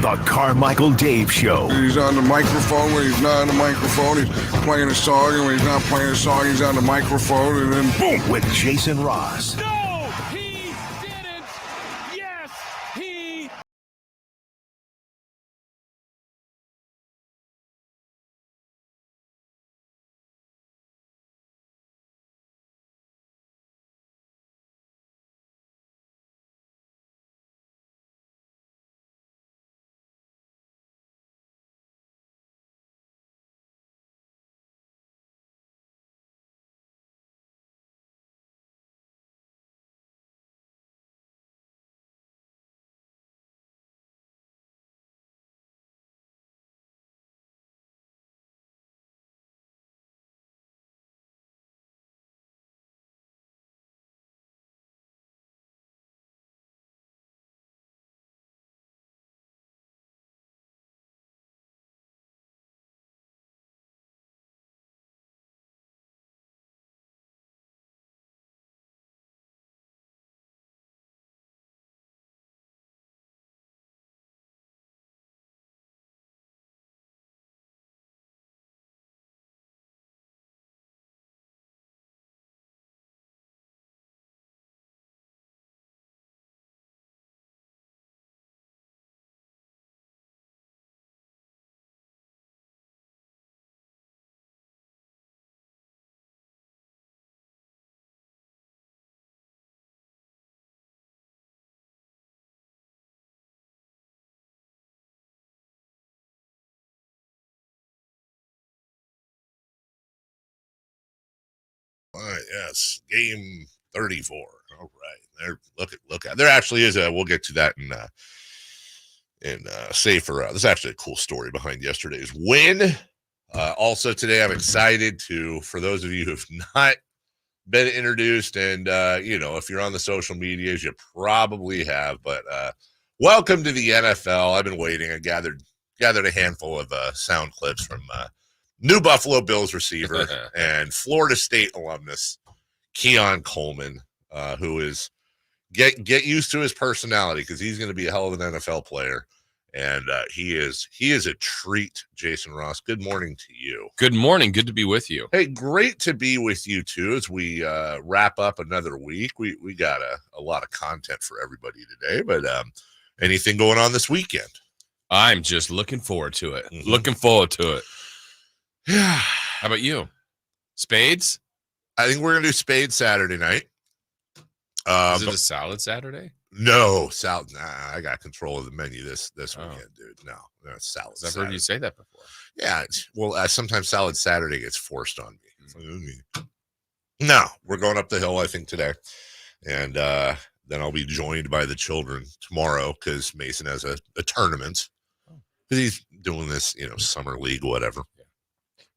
The Carmichael Dave Show. He's on the microphone when he's not on the microphone. He's playing a song, and when he's not playing a song, he's on the microphone, and then boom. With Jason Ross. No, he didn't. Yes, he. All right, yes, game 34. All right, there actually is we'll get to that in safer. There's actually a cool story behind yesterday's win. Also today, I'm excited for those of you who have not been introduced, and if you're on the social medias, you probably have, but welcome to the NFL. I've been waiting. I gathered a handful of sound clips from New Buffalo Bills receiver and Florida State alumnus Keon Coleman, who is get used to his personality because he's going to be a hell of an NFL player, and he is a treat. Jason Ross, good morning to you. Good morning. Good to be with you. Hey, great to be with you too as we wrap up another week. We got a lot of content for everybody today, but anything going on this weekend? I'm just looking forward to it. Mm-hmm. Looking forward to it. Yeah. How about you? Spades? I think we're gonna do Spades Saturday night. Is it a salad Saturday? No, salad. Nah, I got control of the menu this weekend, dude. No, salad. I've heard you say that before. Yeah, well, sometimes salad Saturday gets forced on me. No, we're going up the hill, I think, today, and then I'll be joined by the children tomorrow because Mason has a tournament because he's doing this, summer league, whatever.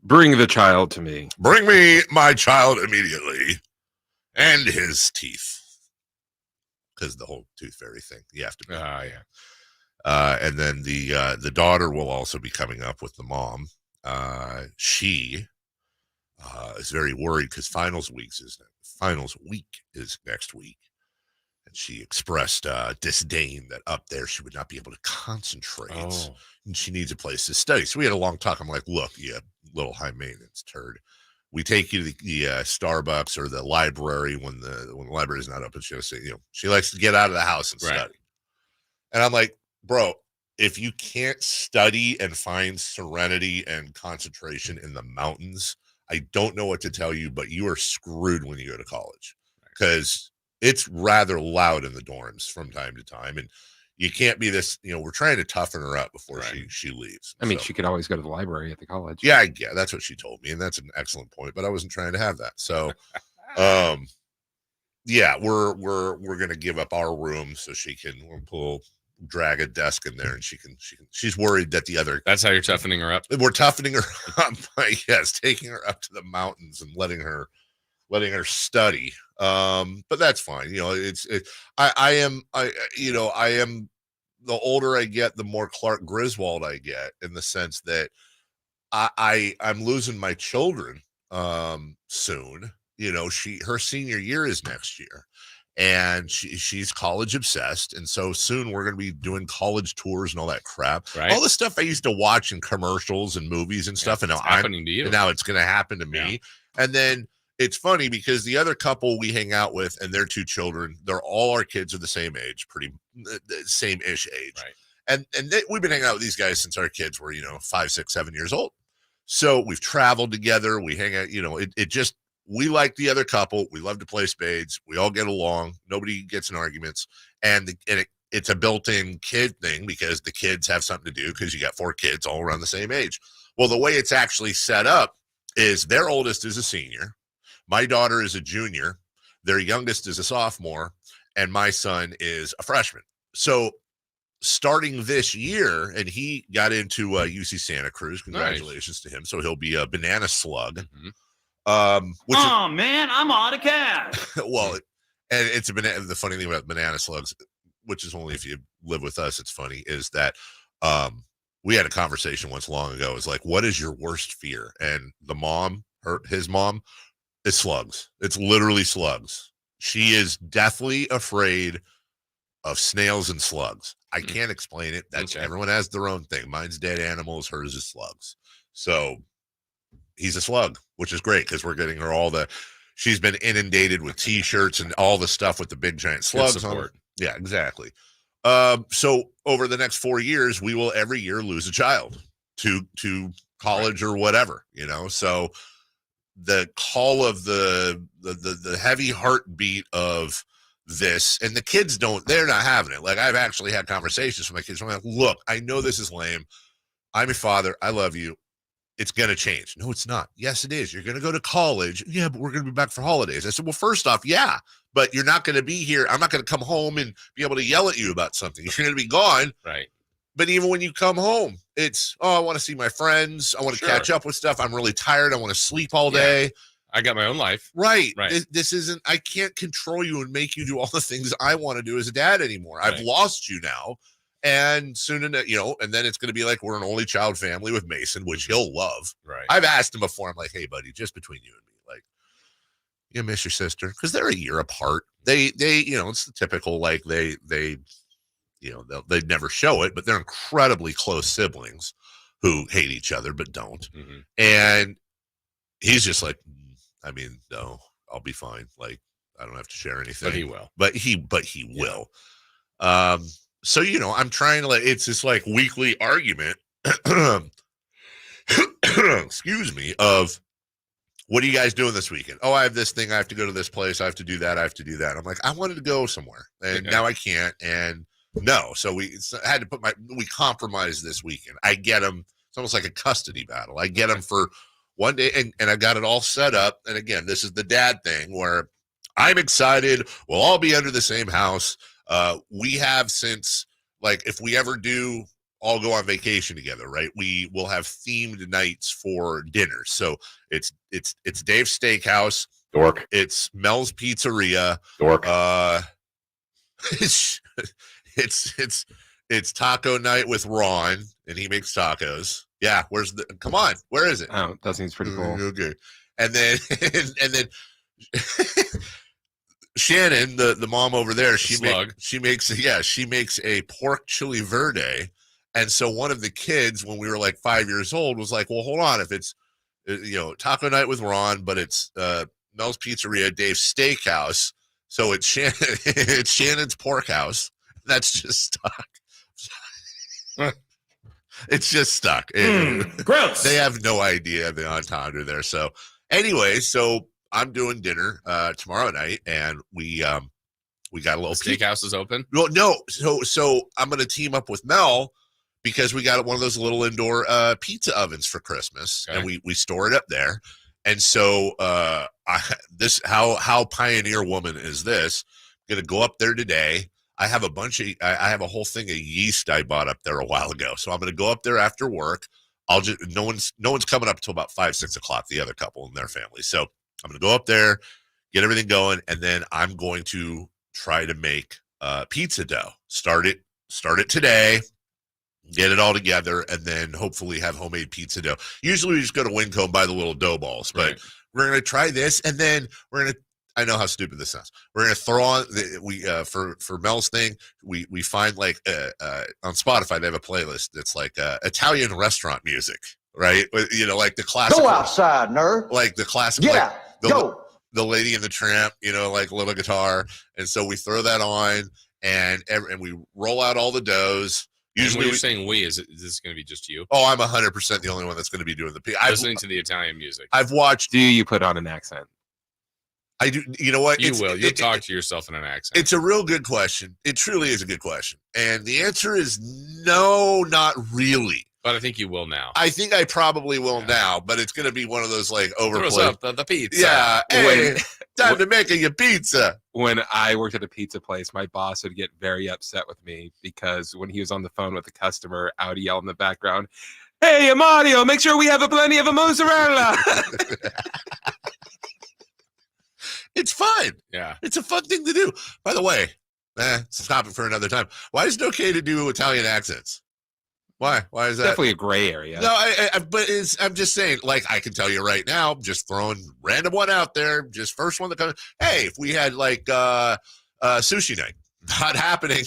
Bring the child to me. Bring me my child immediately, and his teeth, because the whole tooth fairy thing. You have to. Yeah. And then the daughter will also be coming up with the mom. She is very worried because finals week is next week, and she expressed disdain that up there she would not be able to concentrate, and she needs a place to study. So we had a long talk. I'm like, look, you little high maintenance turd. We take you to the Starbucks or the library when the library is not open. She'll say, she likes to get out of the house and study. And I'm like, bro, if you can't study and find serenity and concentration in the mountains, I don't know what to tell you, but you are screwed when you go to college because it's rather loud in the dorms from time to time. And you can't be this, we're trying to toughen her up before she leaves. I mean, she could always go to the library at the college. Yeah, that's what she told me. And that's an excellent point, but I wasn't trying to have that. So, yeah, we're going to give up our room so she can drag a desk in there and she's worried that the other. That's how you're toughening her up. We're toughening her up by, taking her up to the mountains and letting her study. But that's fine. I am the older I get, the more Clark Griswold I get, in the sense that I'm losing my children soon. Her senior year is next year. and she's college obsessed. And so soon we're going to be doing college tours and all that crap. Right. All the stuff I used to watch in commercials and movies and stuff. And now happening to you. And now it's going to happen to me. Yeah. And then it's funny because the other couple we hang out with and their 2 children, they're all our kids are the same age, pretty same-ish age. Right. And we've been hanging out with these guys since our kids were, 5, 6, 7 years old. So we've traveled together. We hang out, we like the other couple. We love to play spades. We all get along. Nobody gets in arguments. And it's a built-in kid thing because the kids have something to do because you got 4 kids all around the same age. Well, the way it's actually set up is their oldest is a senior. My daughter is a junior. Their youngest is a sophomore. And my son is a freshman. So starting this year, and he got into UC Santa Cruz. Congratulations to him. So he'll be a banana slug. Mm-hmm. Man, I'm out of cash. Well, and it's the funny thing about banana slugs, which is only if you live with us, it's funny, is that we had a conversation once long ago. It's like, what is your worst fear? And his mom is slugs. It's literally slugs. She is deathly afraid of snails and slugs. I can't explain it. Everyone has their own thing. Mine's dead animals. Hers is slugs. So he's a slug, which is great because we're getting her she's been inundated with t-shirts and all the stuff with the big giant slugs on it. Yeah, exactly. So over the next 4 years, we will every year lose a child to college or whatever, so the call of the heavy heartbeat of this, and the kids they're not having it. Like, I've actually had conversations with my kids. I'm like, look, I know this is lame. I'm your father. I love you. It's going to change. No, it's not. Yes, it is. You're going to go to college. Yeah, but we're going to be back for holidays. I said, well, first off, yeah, but you're not going to be here. I'm not going to come home and be able to yell at you about something. You're going to be gone. Right. But even when you come home, it's, I want to see my friends. I want to catch up with stuff. I'm really tired. I want to sleep all day. I got my own life. Right. This isn't, I can't control you and make you do all the things I want to do as a dad anymore. Right. I've lost you now. And soon, and then it's going to be like we're an only child family with Mason, which he'll love. Right. I've asked him before. I'm like, hey, buddy, just between you and me, like, you miss your sister because they're a year apart. They, it's the typical like they never show it, but they're incredibly close siblings who hate each other but don't. Mm-hmm. And he's just like, no, I'll be fine. Like, I don't have to share anything. But he will. But he will. So, I'm trying to it's this like weekly argument, excuse me, of what are you guys doing this weekend? Oh, I have this thing. I have to go to this place. I have to do that. I have to do that. I'm like, I wanted to go somewhere and now I can't. And no, so we had to we compromised this weekend. I get them. It's almost like a custody battle. I get them for one day and I got it all set up. And again, this is the dad thing where I'm excited. We'll all be under the same house. We have since, like, if we ever do all go on vacation together, right? We will have themed nights for dinner. So it's Dave's Steakhouse. Dork. It's Mel's Pizzeria. Dork. It's taco night with Ron, and he makes tacos. Yeah, come on, where is it? Oh, that seems pretty cool. Okay. And then Shannon, the mom over there, she makes a pork chili verde. And so one of the kids, when we were like 5 years old, was like, well, hold on, if it's taco night with Ron, but it's Mel's Pizzeria, Dave's Steakhouse, so it's Shannon's Pork House. That's just stuck. It's just stuck. Gross. They have no idea the entendre there. So anyway, I'm doing dinner tomorrow night, and we got a little steakhouse is open. Well, no, so I'm going to team up with Mel because we got one of those little indoor pizza ovens for Christmas, and we store it up there. And so how pioneer woman is this? I'm going to go up there today. I have a whole thing of yeast I bought up there a while ago. So I'm going to go up there after work. No one's coming up until about 5, 6 o'clock, the other couple and their family. So I'm going to go up there, get everything going. And then I'm going to try to make pizza dough. Start it today, get it all together, and then hopefully have homemade pizza dough. Usually we just go to Winco and buy the little dough balls, but we're going to try this. And then I know how stupid this sounds. We're gonna throw on for Mel's thing. We find like on Spotify they have a playlist that's like Italian restaurant music, right? You know, like the classic. Go outside, nerd. Like the classic. Yeah, go. The Lady and the Tramp, you know, like little guitar, and so we throw that on, and we roll out all the doughs. Usually, when you're saying is this going to be just you? Oh, I'm 100% the only one that's going to be doing the P. Listening to the Italian music. I've watched. Do you put on an accent? I do. You know what? You'll talk to yourself in an accent. It's a real good question. It truly is a good question. And the answer is no, not really. But I think you will now. I think I probably will now, but it's going to be one of those like overplayed. Throws up the pizza. Yeah. Hey, time to make your pizza. When I worked at a pizza place, my boss would get very upset with me because when he was on the phone with the customer, I would yell in the background, "Hey, Mario, make sure we have plenty of a mozzarella." It's fun. Yeah. It's a fun thing to do. By the way, it's a topic for another time. Why is it okay to do Italian accents? Why? Why is that? Definitely a gray area. No, but I'm just saying, like, I can tell you right now, just throwing random one out there, just first one that comes. Hey, if we had like sushi night, not happening,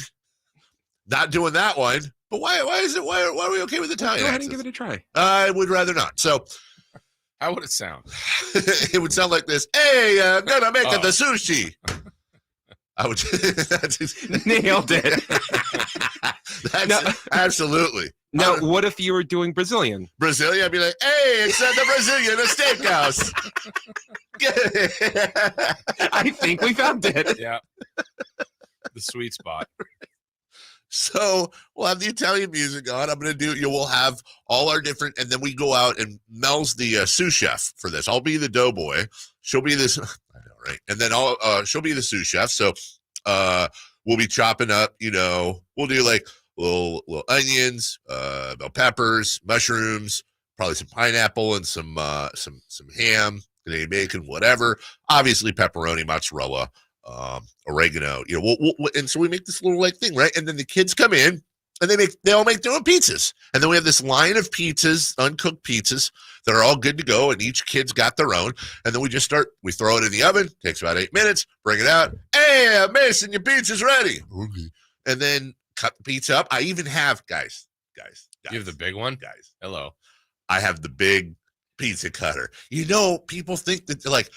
not doing that one. But why is it? Why are we okay with Italian? Go ahead accents? and give it a try. I would rather not. So, how would it sound? It would sound like this. Hey, I'm gonna make it the sushi. I would. Nailed it. Absolutely. Now, what if you were doing Brazilian? Brazilian, I'd be like, hey, it's the Brazilian, a steakhouse. I think we found it. Yeah. The sweet spot. So we'll have the Italian music on. I'm going to do, we'll have all our different, and then we go out and Mel's the sous chef for this. I'll be the doughboy. She'll be this, I know, right? And then she'll be the sous chef. So we'll be chopping up, we'll do like little onions, bell peppers, mushrooms, probably some pineapple and some ham, Canadian bacon, whatever. Obviously pepperoni, mozzarella, oregano, and so we make this little like thing, right? And then the kids come in and they all make their own pizzas. And then we have this line of pizzas, uncooked pizzas that are all good to go. And each kid's got their own. And then we throw it in the oven, takes about 8 minutes, bring it out. Hey, Mason, your pizza's ready. And then cut the pizza up. I even have, guys. You have the big one? Guys. Hello. I have the big pizza cutter. People think that like,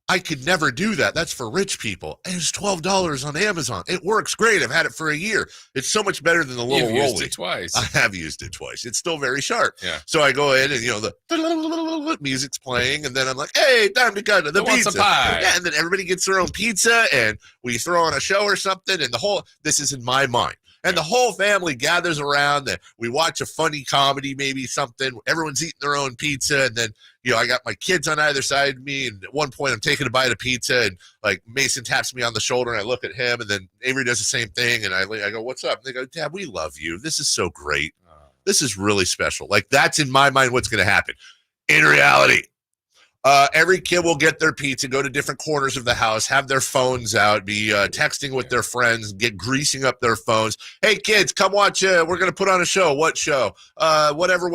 I could never do that. That's for rich people. And it's $12 on Amazon. It works great. I've had it for a year. It's so much better than the little You've rolly. used it twice. I have used it twice. It's still very sharp. Yeah. So I go in and the music's playing, and then I'm like, hey, time to cut the pizza. Pie? Yeah, and then everybody gets their own pizza, and we throw on a show or something, and this is in my mind. And the whole family gathers around. And we watch a funny comedy, maybe something. Everyone's eating their own pizza. And then, I got my kids on either side of me. And at one point, I'm taking a bite of pizza. And, like, Mason taps me on the shoulder. And I look at him. And then Avery does the same thing. And I go, what's up? And they go, Dad, we love you. This is so great. This is really special. Like, that's in my mind what's going to happen. In reality, every kid will get their pizza, go to different corners of the house, have their phones out, be texting with their friends, greasing up their phones. Hey, kids, come watch. We're going to put on a show. What show? Whatever.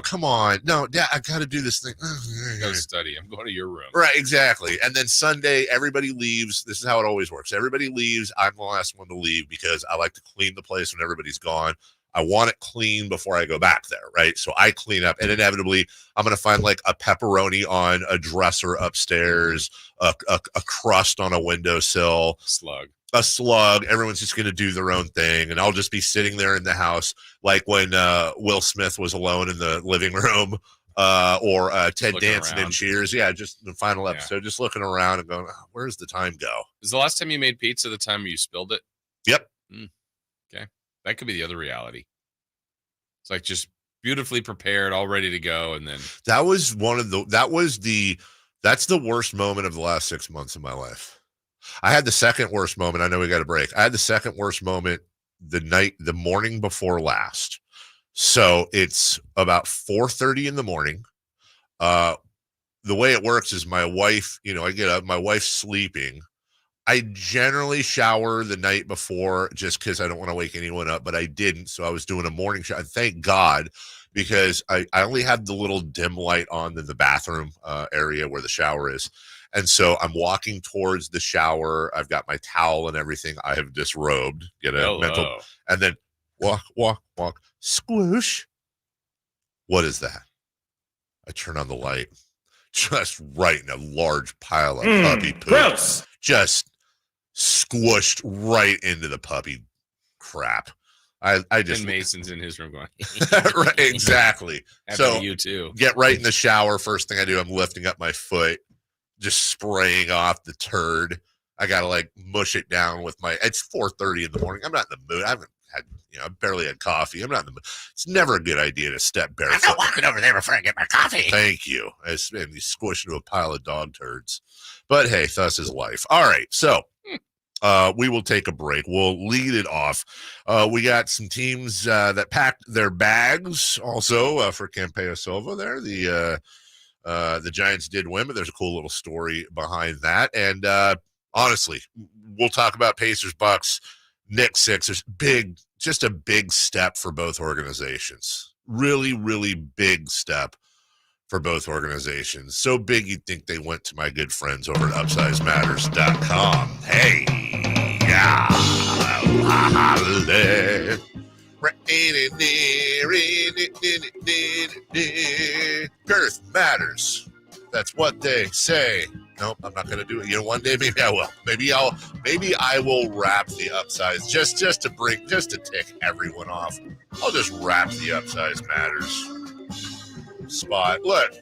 Come on. No, Dad, I got to do this thing. I got to study. I'm going to your room. Right, exactly. And then Sunday, everybody leaves. This is how it always works. Everybody leaves. I'm the last one to leave because I like to clean the place when everybody's gone. I want it clean before I go back there, right? So I clean up, and inevitably, I'm going to find like a pepperoni on a dresser upstairs, a crust on a windowsill, a slug. Everyone's just going to do their own thing, and I'll just be sitting there in the house, like when Will Smith was alone in the living room, or Ted Danson in Cheers. Yeah, just the final episode, just looking around and going, where's the time go? Is the last time you made pizza the time you spilled it? Yep. Okay. That could be the other reality. It's like just beautifully prepared, all ready to go. And then that's the worst moment of the last 6 months of my life. I had the second worst moment. I know we got a break. I had the second worst moment the morning before last. So it's about 4:30 in the morning. The way it works is my wife, I get up, my wife's sleeping. I generally shower the night before just because I don't want to wake anyone up, but I didn't. So I was doing a morning shower. Thank God, because I only had the little dim light on in the bathroom area where the shower is. And so I'm walking towards the shower. I've got my towel and everything. I have disrobed, get a mental, and then walk, squish. What is that? I turn on the light, just right in a large pile of puppy poop. Gross. Just squished right into the puppy crap. I just and Mason's in his room going right, exactly. So you too. Get right in the shower. First thing I do, I'm lifting up my foot, just spraying off the turd. I gotta like mush it down with my. It's 4:30 in the morning. I'm not in the mood. I haven't had, I barely had coffee. I'm not in the mood. It's never a good idea to step barefoot. I'm not walking over there before I get my coffee. Thank you. And you squish into a pile of dog turds. But hey, thus is life. All right, so. We will take a break. We'll lead it off. We got some teams that packed their bags also for Campeo Silva there. The Giants did win, but there's a cool little story behind that. And honestly, we'll talk about Pacers, Bucks, Knicks, Sixers. Just a big step for both organizations. Really, really big step for both organizations. So big you'd think they went to my good friends over at UpsizeMatters.com. Hey, yeah. Girth matters. That's what they say. Nope, I'm not going to do it. One day maybe I will. Maybe I will wrap the upsize just to tick everyone off. I'll just wrap the Upsize Matters spot. Look,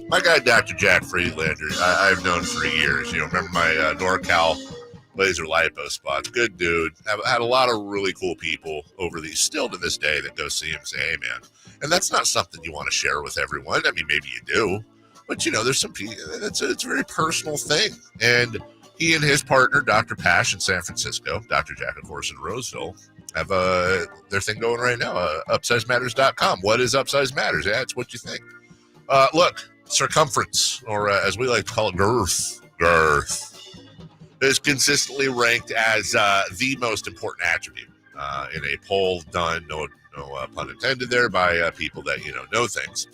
my guy Dr. Jack Friedlander, I've known for years. Remember my NorCal laser lipo spots. Good dude. I've had a lot of really cool people over still to this day that go see him and say, hey man, and that's not something you want to share with everyone. I mean, maybe you do, but there's some people, it's a very personal thing. And he and his partner, Dr. Pash in San Francisco, Dr. Jack, of course, in Roseville, have their thing going right now, UpsizeMatters.com. What is Upsize Matters? Yeah, it's what you think. Look, circumference, or as we like to call it, girth, is consistently ranked as the most important attribute in a poll done, no pun intended there, by people that know things.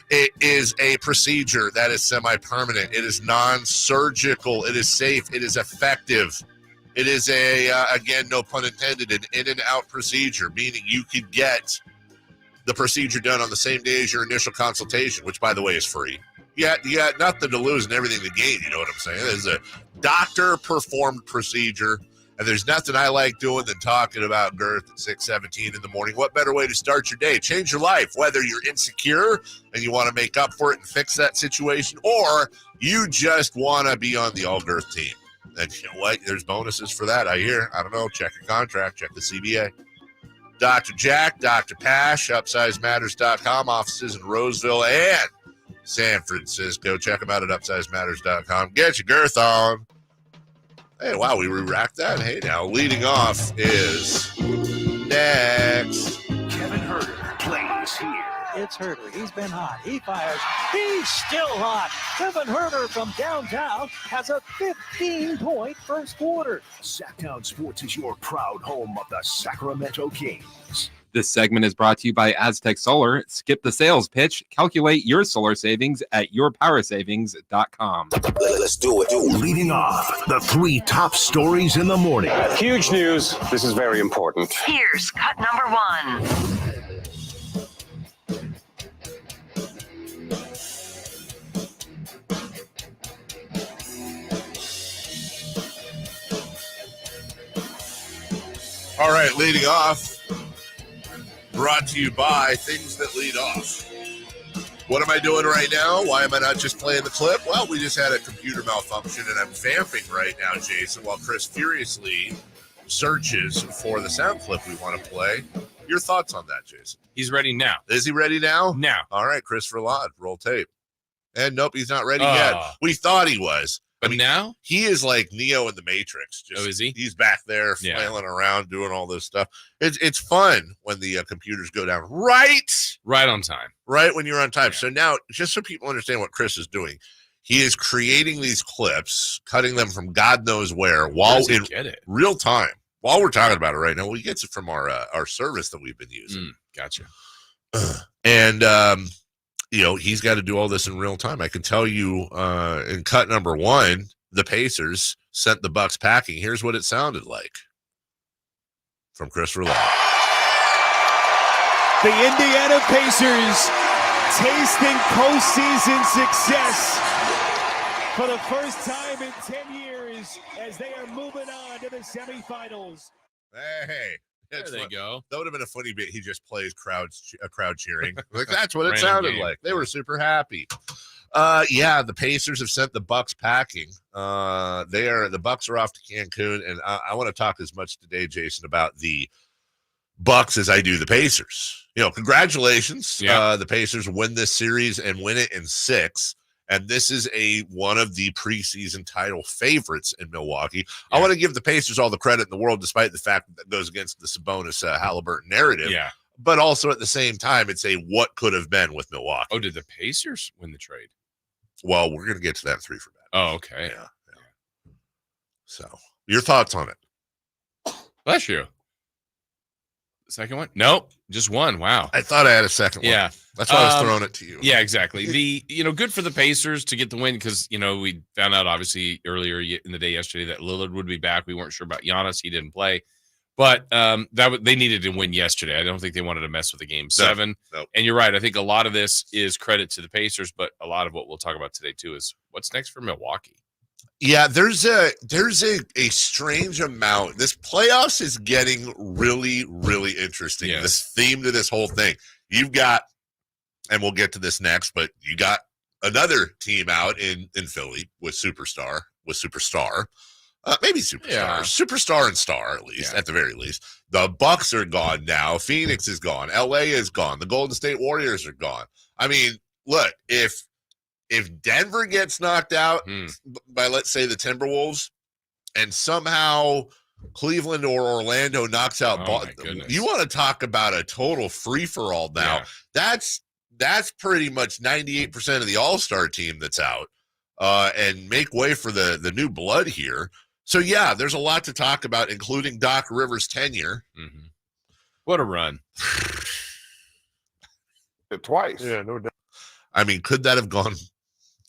It is a procedure that is semi-permanent. It is non-surgical. It is safe. It is effective. It is again, no pun intended, an in and out procedure, meaning you could get the procedure done on the same day as your initial consultation, which, by the way, is free. You got nothing to lose and everything to gain. You know what I'm saying? This is a doctor-performed procedure, and there's nothing I like doing than talking about girth at 6:17 in the morning. What better way to start your day? Change your life, whether you're insecure and you want to make up for it and fix that situation, or you just want to be on the all-girth team. And you know what? There's bonuses for that, I hear. I don't know. Check your contract. Check the CBA. Dr. Jack, Dr. Pash, UpsizeMatters.com, offices in Roseville and San Francisco. Check them out at UpsizeMatters.com. Get your girth on. Hey, wow, we re-racked that. Hey, now, leading off is next. Kevin Herter plays here. It's Herter. He's been hot. He fires. He's still hot. Kevin Herter from downtown has a 15-point first quarter. Sacktown Sports is your proud home of the Sacramento Kings. This segment is brought to you by Aztec Solar. Skip the sales pitch. Calculate your solar savings at yourpowersavings.com. Let's do it. Leading off, the 3 top stories in the morning. Huge news. This is very important. Here's cut number 1. All right, leading off, brought to you by Things That Lead Off. What am I doing right now? Why am I not just playing the clip? Well, we just had a computer malfunction, and I'm vamping right now, Jason, while Chris furiously searches for the sound clip we want to play. Your thoughts on that, Jason? He's ready now. Is he ready now? Now. All right, Christopher Laud, roll tape. And nope, he's not ready yet. We thought he was. But now? He is like Neo in the Matrix. Is he? He's back there flailing around, doing all this stuff. It's fun when the computers go down. Right on time. Right when you're on time. Yeah. So now, just so people understand what Chris is doing, he is creating these clips, cutting them from God knows where, while in real time. While we're talking about it right now, he gets it from our service that we've been using. Gotcha. And he's got to do all this in real time. I can tell you in cut number 1, the Pacers sent the Bucks packing. Here's what it sounded like from Chris Roulette. The Indiana Pacers tasting postseason success for the first time in 10 years as they are moving on to the semifinals. Hey, there they go. That would have been a funny bit. He just plays a crowd cheering. Like, that's what it sounded like. They were super happy. The Pacers have sent the Bucks packing. The Bucks are off to Cancun, and I want to talk as much today, Jason, about the Bucks as I do the Pacers. Congratulations. Yeah. The Pacers win this series and win it in 6. And this is one of the preseason title favorites in Milwaukee. Yeah. I want to give the Pacers all the credit in the world, despite the fact that goes against the Sabonis Halliburton narrative. Yeah. But also at the same time, it's what could have been with Milwaukee. Oh, did the Pacers win the trade? Well, we're going to get to that in 3 for Bet. Oh, okay. Yeah. So, your thoughts on it? Bless you. Second one? Nope, just one. Wow. I thought I had a second one. Yeah. That's why I was throwing it to you. Yeah, exactly. Good for the Pacers to get the win because, we found out obviously earlier in the day yesterday that Lillard would be back. We weren't sure about Giannis. He didn't play. But they needed to win yesterday. I don't think they wanted to mess with the game 7. No. And you're right. I think a lot of this is credit to the Pacers, but a lot of what we'll talk about today too is what's next for Milwaukee. Yeah, there's a strange amount. This playoffs is getting really, really interesting. Yes. This theme to this whole thing. You've got, and we'll get to this next, but you got another team out in Philly with superstar. Maybe superstar. Yeah. Superstar and star, at least, at the very least. The Bucks are gone now. Phoenix is gone. LA is gone. The Golden State Warriors are gone. I mean, look, if Denver gets knocked out by, let's say, the Timberwolves, and somehow Cleveland or Orlando knocks out Boston, you want to talk about a total free-for-all now. Yeah. That's pretty much 98% of the All-Star team that's out, and make way for the new blood here. So, yeah, there's a lot to talk about, including Doc Rivers' tenure. Mm-hmm. What a run. Twice. Yeah, no doubt. I mean, could that have gone?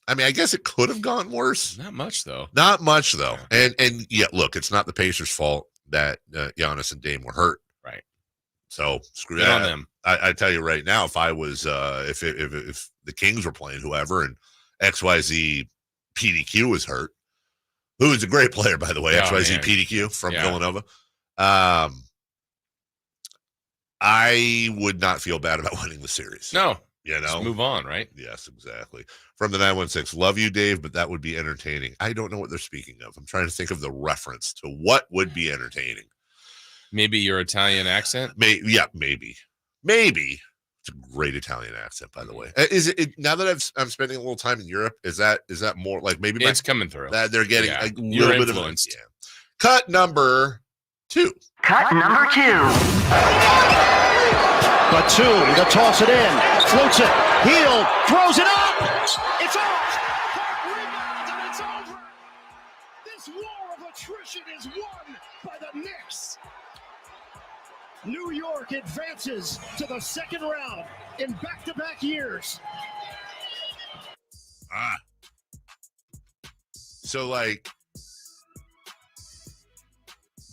I mean, I guess it could have gone worse. Not much, though. Yeah. And look, it's not the Pacers' fault that Giannis and Dame were hurt. Right. So screw Good that. on them. I tell you right now, if I was if the Kings were playing whoever and XYZ PDQ was hurt, who is a great player, by the way, XYZ PDQ from Villanova. I would not feel bad about winning the series. No. Just move on, right? Yes, exactly. From the 916, love you, Dave, but that would be entertaining. I don't know what they're speaking of. I'm trying to think of the reference to what would be entertaining. Maybe your Italian accent? Maybe. It's a great Italian accent, by the way. Is it now that I'm spending a little time in Europe? Is that more like maybe it's coming through? That they're getting a You're little bit influenced. of Cut number 2. Cut number 2. Batum to toss it in, floats it, Hield throws it up. It's off. Rebounds and it's over. This war of attrition is won by the Knicks. New York advances to the second round in back-to-back years. So, like,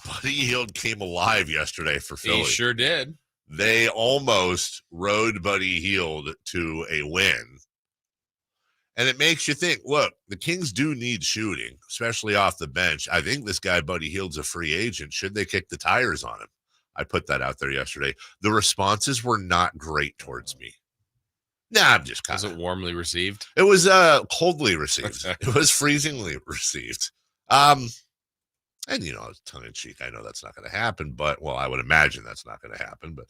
Buddy Hield came alive yesterday for Philly. He sure did. They almost rode Buddy Hield to a win. And it makes you think, look, the Kings do need shooting, especially off the bench. I think this guy, Buddy Hield's a free agent. Should they kick the tires on him? I put that out there yesterday. The responses were not great towards me. Nah, I'm just kind of. Was it warmly received? It was coldly received. It was freezingly received. And, tongue in cheek, I know that's not going to happen, but, well, I would imagine that's not going to happen. But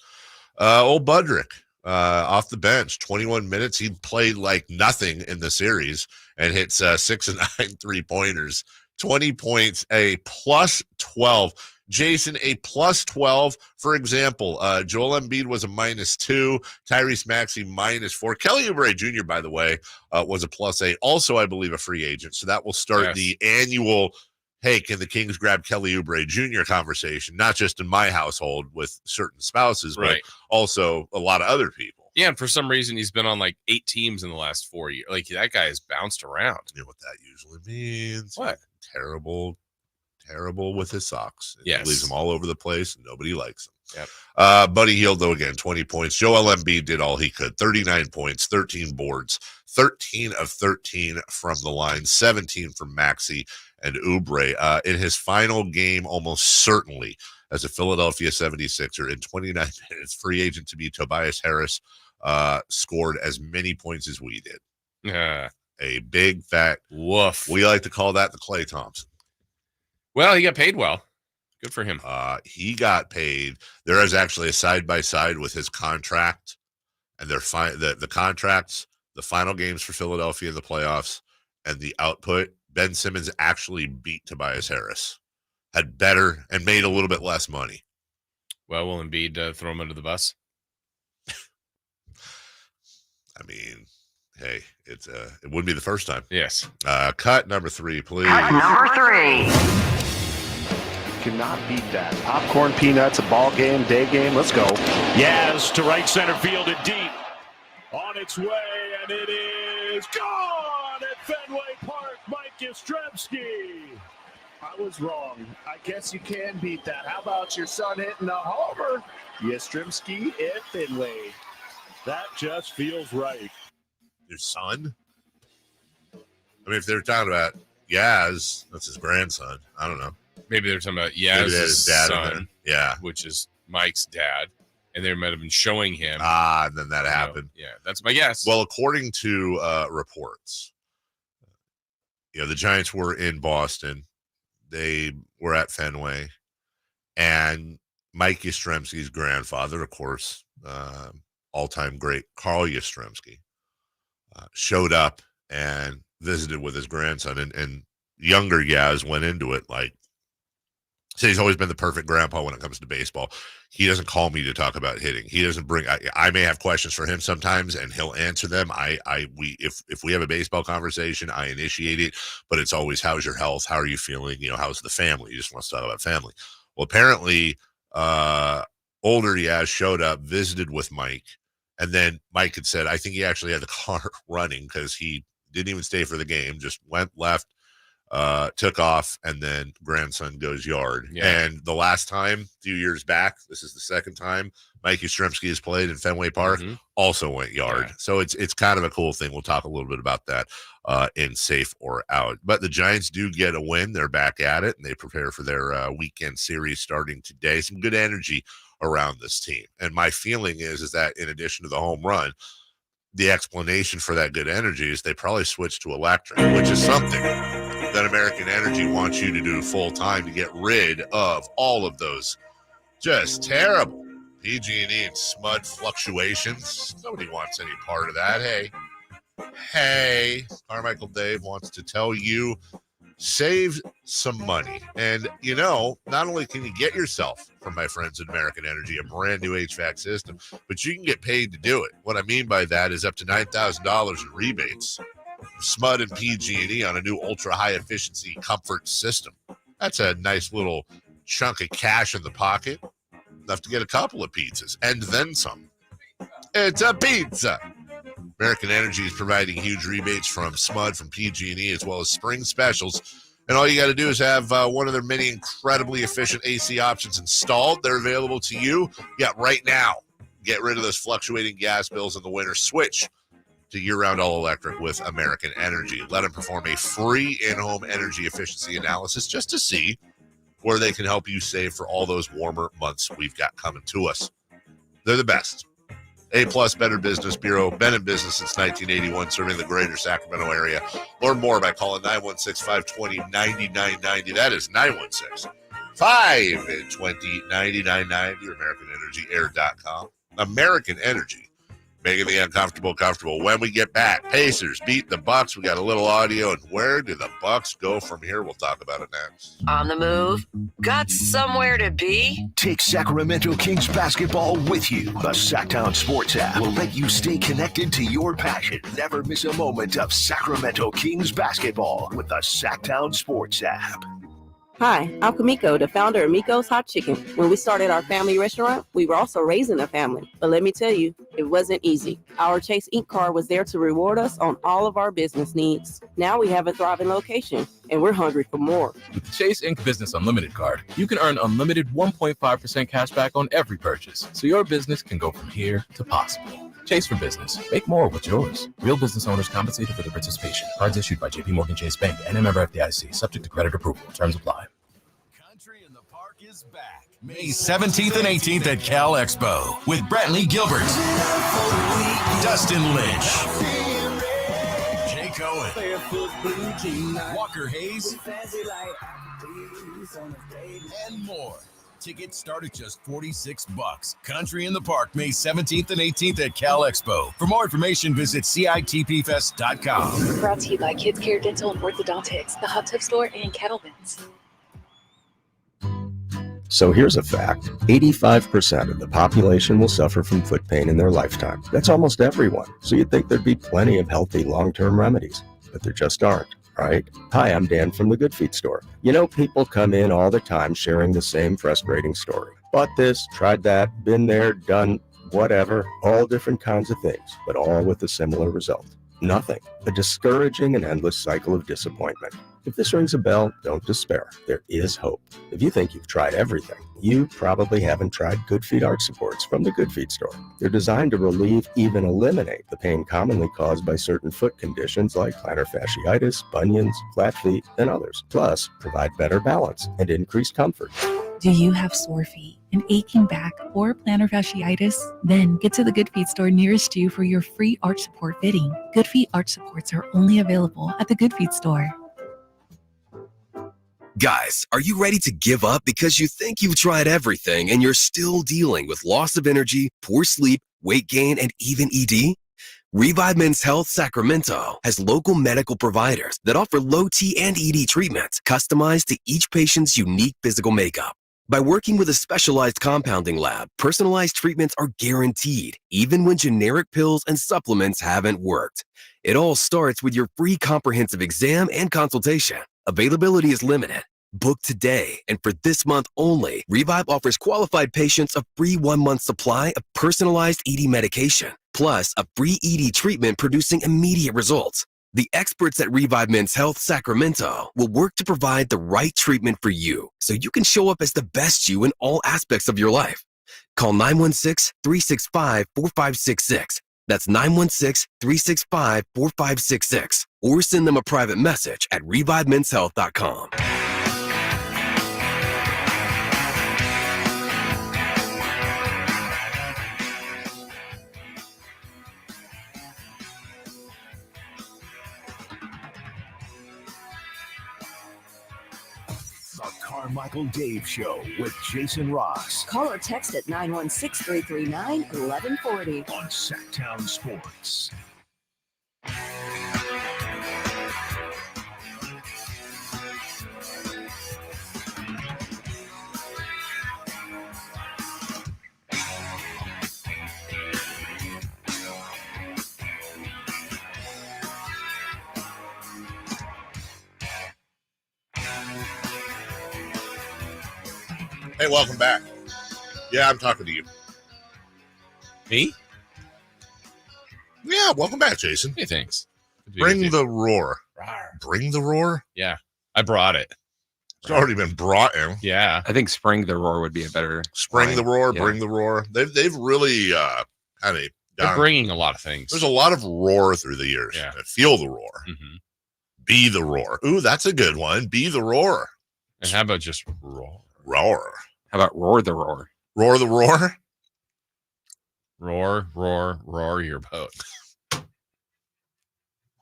old Budrick off the bench, 21 minutes. He played like nothing in the series and hits 6 and 9 3-pointers, 20 points, a plus 12. Jason, a plus 12, for example. Joel Embiid was a -2. Tyrese Maxey -4. Kelly Oubre Jr., by the way, was a +8. Also, I believe, a free agent. So that will start the annual, hey, can the Kings grab Kelly Oubre Jr. conversation, not just in my household with certain spouses, but also a lot of other people. Yeah, and for some reason, he's been on like 8 teams in the last 4 years. Like, that guy has bounced around. You know what that usually means? What? Terrible with his socks. Yes. He leaves them all over the place, and nobody likes them. Yep. Buddy Hield, though, again, 20 points. Joel Embiid did all he could. 39 points, 13 boards, 13 of 13 from the line, 17 from Maxey and Oubre. In his final game, almost certainly, as a Philadelphia 76er, in 29 minutes, free agent to be Tobias Harris scored as many points as we did. Yeah. A big, fat woof. We like to call that the Klay Thompson. Well, he got paid well. Good for him. He got paid. There is actually a side-by-side with his contract and their the contracts, the final games for Philadelphia in the playoffs, and the output. Ben Simmons actually beat Tobias Harris, had better, and made a little bit less money. Well, will Embiid throw him under the bus? I mean, hey, it wouldn't be the first time. Yes. Cut number 3, please. Cut number 3. Cannot beat that. Popcorn, peanuts, a ball game, day game. Let's go. Yaz to right center field and deep. On its way, and it is gone at Fenway Park. Mike Yastrzemski. I was wrong. I guess you can beat that. How about your son hitting a homer? Yastrzemski at Fenway. That just feels right. Your son? I mean, if they're talking about Yaz, that's his grandson. I don't know. Maybe they're talking about Yaz's dad son, yeah, which is Mike's dad, and they might have been showing him. And then that happened. Yeah, that's my guess. Well, according to reports, the Giants were in Boston. They were at Fenway, and Mike Yastrzemski's grandfather, of course, all-time great Carl Yastrzemski, showed up and visited with his grandson, and younger Yaz went into it like, so he's always been the perfect grandpa when it comes to baseball. He doesn't call me to talk about hitting. He doesn't bring. I may have questions for him sometimes, and he'll answer them. If we have a baseball conversation, I initiate it, but it's always, how's your health? How are you feeling? How's the family? You just want to talk about family. Well, apparently, older Yaz showed up, visited with Mike, and then Mike had said, I think he actually had the car running because he didn't even stay for the game, just went, left, took off, and then grandson goes yard. Yeah. And the last time, a few years back, this is the second time Mike Yastrzemski has played in Fenway Park, also went yard. Yeah. So it's kind of a cool thing. We'll talk a little bit about that in Safe or Out. But the Giants do get a win. They're back at it, and they prepare for their weekend series starting today. Some good energy around this team. And my feeling is that in addition to the home run, the explanation for that good energy is they probably switched to electric, which is something that American Energy wants you to do full time to get rid of all of those just terrible PG&E and SMUD fluctuations. Nobody wants any part of that. Hey, Carmichael Dave wants to tell you, save some money. And, not only can you get yourself from my friends at American Energy a brand new HVAC system, but you can get paid to do it. What I mean by that is up to $9,000 in rebates, SMUD and PG&E on a new ultra high efficiency comfort system. That's a nice little chunk of cash in the pocket, enough to get a couple of pizzas and then some. It's a pizza. American Energy is providing huge rebates from SMUD, from PG&E, as well as spring specials. And all you got to do is have one of their many incredibly efficient AC options installed. They're available to you. Yeah, right now. Get rid of those fluctuating gas bills in the winter. Switch to year-round all-electric with American Energy. Let them perform a free in-home energy efficiency analysis just to see where they can help you save for all those warmer months we've got coming to us. They're the best. A-plus Better Business Bureau, been in business since 1981, serving the greater Sacramento area. Learn more by calling 916-520-9990. That is 916-520-9990 or AmericanEnergyAir.com. American Energy, making the uncomfortable comfortable. When we get back, Pacers beat the Bucks. We got a little audio, and where do the Bucks go from here? We'll talk about it next. On the move? Got somewhere to be? Take Sacramento Kings basketball with you. The Sacktown Sports app will let you stay connected to your passion. Never miss a moment of Sacramento Kings basketball with the Sacktown Sports app. Hi, I'm Kamiko, the founder of Miko's Hot Chicken. When we started our family restaurant, we were also raising a family. But let me tell you, it wasn't easy. Our Chase Inc. card was there to reward us on all of our business needs. Now we have a thriving location, and we're hungry for more. With the Chase Inc. Business Unlimited card, you can earn unlimited 1.5% cash back on every purchase, so your business can go from here to possible. Chase for business. Make more with yours. Real business owners compensated for their participation. Cards issued by JPMorgan Chase Bank and a member FDIC, subject to credit approval. Terms apply. Country in the Park is back. May 17th and 18th at Cal Expo with Brantley Gilbert, Dustin Lynch, Jay Cohen, Walker Hayes, and more. Tickets start at just $46. Country in the Park, May 17th and 18th at Cal Expo. For more information, visit CITPfest.com. Brought to you by Kids Care Dental and Orthodontics, the Hot Tub Store, and Kettleman's. So here's a fact. 85% of the population will suffer from foot pain in their lifetime. That's almost everyone. So you'd think there'd be plenty of healthy long-term remedies, but there just aren't. Right? Hi, I'm Dan from the Good Feet store. You know, people come in all the time sharing the same frustrating story. Bought this, tried that, been there, done whatever, all different kinds of things, but all with a similar result. Nothing. A discouraging and endless cycle of disappointment. If this rings a bell, don't despair. There is hope. If you think you've tried everything, you probably haven't tried Good Feet arch supports from the Good Feet store. They're designed to relieve, even eliminate, the pain commonly caused by certain foot conditions like plantar fasciitis, bunions, flat feet, and others. Plus, provide better balance and increased comfort. Do you have sore feet, an aching back, or plantar fasciitis? Then get to the Good Feet store nearest you for your free arch support fitting. Good Feet arch supports are only available at the Good Feet store. Guys, are you ready to give up because you think you've tried everything and you're still dealing with loss of energy, poor sleep, weight gain, and even ED? Revive Men's Health Sacramento has local medical providers that offer low T and ED treatments customized to each patient's unique physical makeup. By working with a specialized compounding lab, personalized treatments are guaranteed, even when generic pills and supplements haven't worked. It all starts with your free comprehensive exam and consultation. Availability is limited. Book today, and for this month only, Revive offers qualified patients a free 1-month supply of personalized ED medication, plus a free ED treatment producing immediate results. The experts at Revive Men's Health Sacramento will work to provide the right treatment for you so you can show up as the best you in all aspects of your life. Call 916-365-4566. That's 916-365-4566. Or send them a private message at revivemenshealth.com. The Carmichael Dave Show with Jason Ross. Call or text at 916-339-1140 on Sacktown Sports. Hey, welcome back. Yeah, I'm talking to you. Me? Yeah, welcome back, Jason. Hey, thanks. Bring the roar. Bring the roar? Yeah, I brought it. It's already been brought in. Yeah. I think Spring the Roar would be a better Spring the roar, yeah. Bring the roar. They've really kind of They're bringing a lot of things. There's a lot of roar through the years. Yeah. Feel the roar. Mm-hmm. Be the roar. Ooh, that's a good one. Be the roar. And how about just roar? Roar. How about Roar the Roar? Roar the roar? Roar, roar, roar your boat.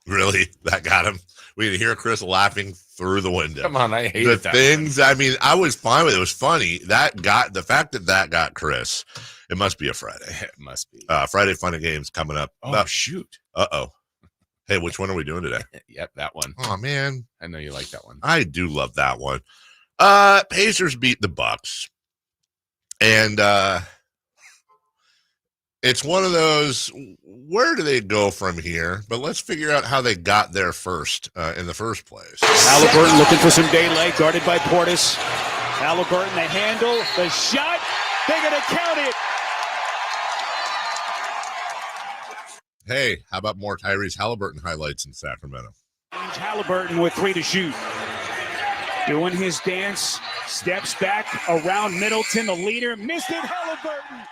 Really? That got him? We could hear Chris laughing through the window. Come on, I hate the that. things. I mean, I was fine with it. It was funny. The fact that got Chris. It must be a Friday. It must be. Friday Fun and Games coming up. Oh, shoot. Uh-oh. Hey, which one are we doing today? Yep, that one. Oh, man. I know you like that one. I do love that one. Pacers beat the Bucks. And It's one of those, where do they go from here? But let's figure out how they got there first in the first place. Halliburton looking for some daylight, guarded by Portis. Halliburton, the handle, the shot. They're going to count it. Hey, how about more Tyrese Halliburton highlights in Sacramento? Halliburton with 3 to shoot. Doing his dance, steps back around Middleton, the leader. Missed it, Halliburton.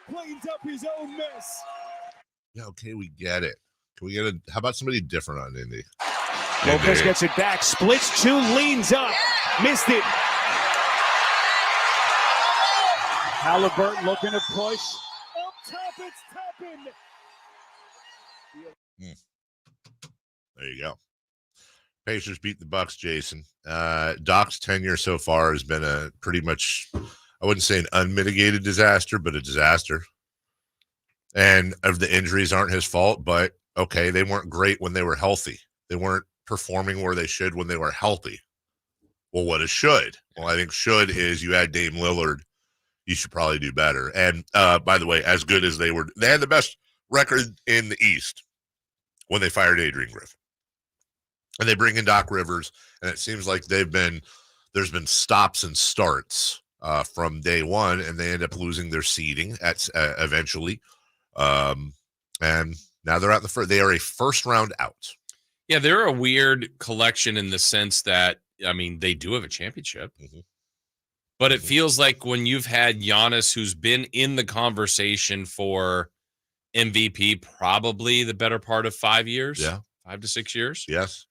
Cleans up his own mess. Yeah, okay, we get it. Can we get how about somebody different on Indy? Lopez gets it back, splits 2, leans up. Missed it. Halliburton looking to push. Up top, it's tapping. There you go. Pacers beat the Bucks, Jason. Doc's tenure so far has been a pretty much, I wouldn't say an unmitigated disaster, but a disaster. And of the injuries aren't his fault, but okay, they weren't great when they were healthy. They weren't performing where they should when they were healthy. Well, what is should? Well, I think should is you had Dame Lillard. You should probably do better. And by the way, as good as they were, they had the best record in the East when they fired Adrian Griffin. And they bring in Doc Rivers, and it seems like there's been stops and starts from day one, and they end up losing their seeding at eventually. And now they're out they are a first round out. Yeah, they're a weird collection in the sense that, I mean, they do have a championship. Mm-hmm. But it feels like when you've had Giannis, who's been in the conversation for MVP probably the better part of 5 years. Yeah. 5 to 6 years. Yes.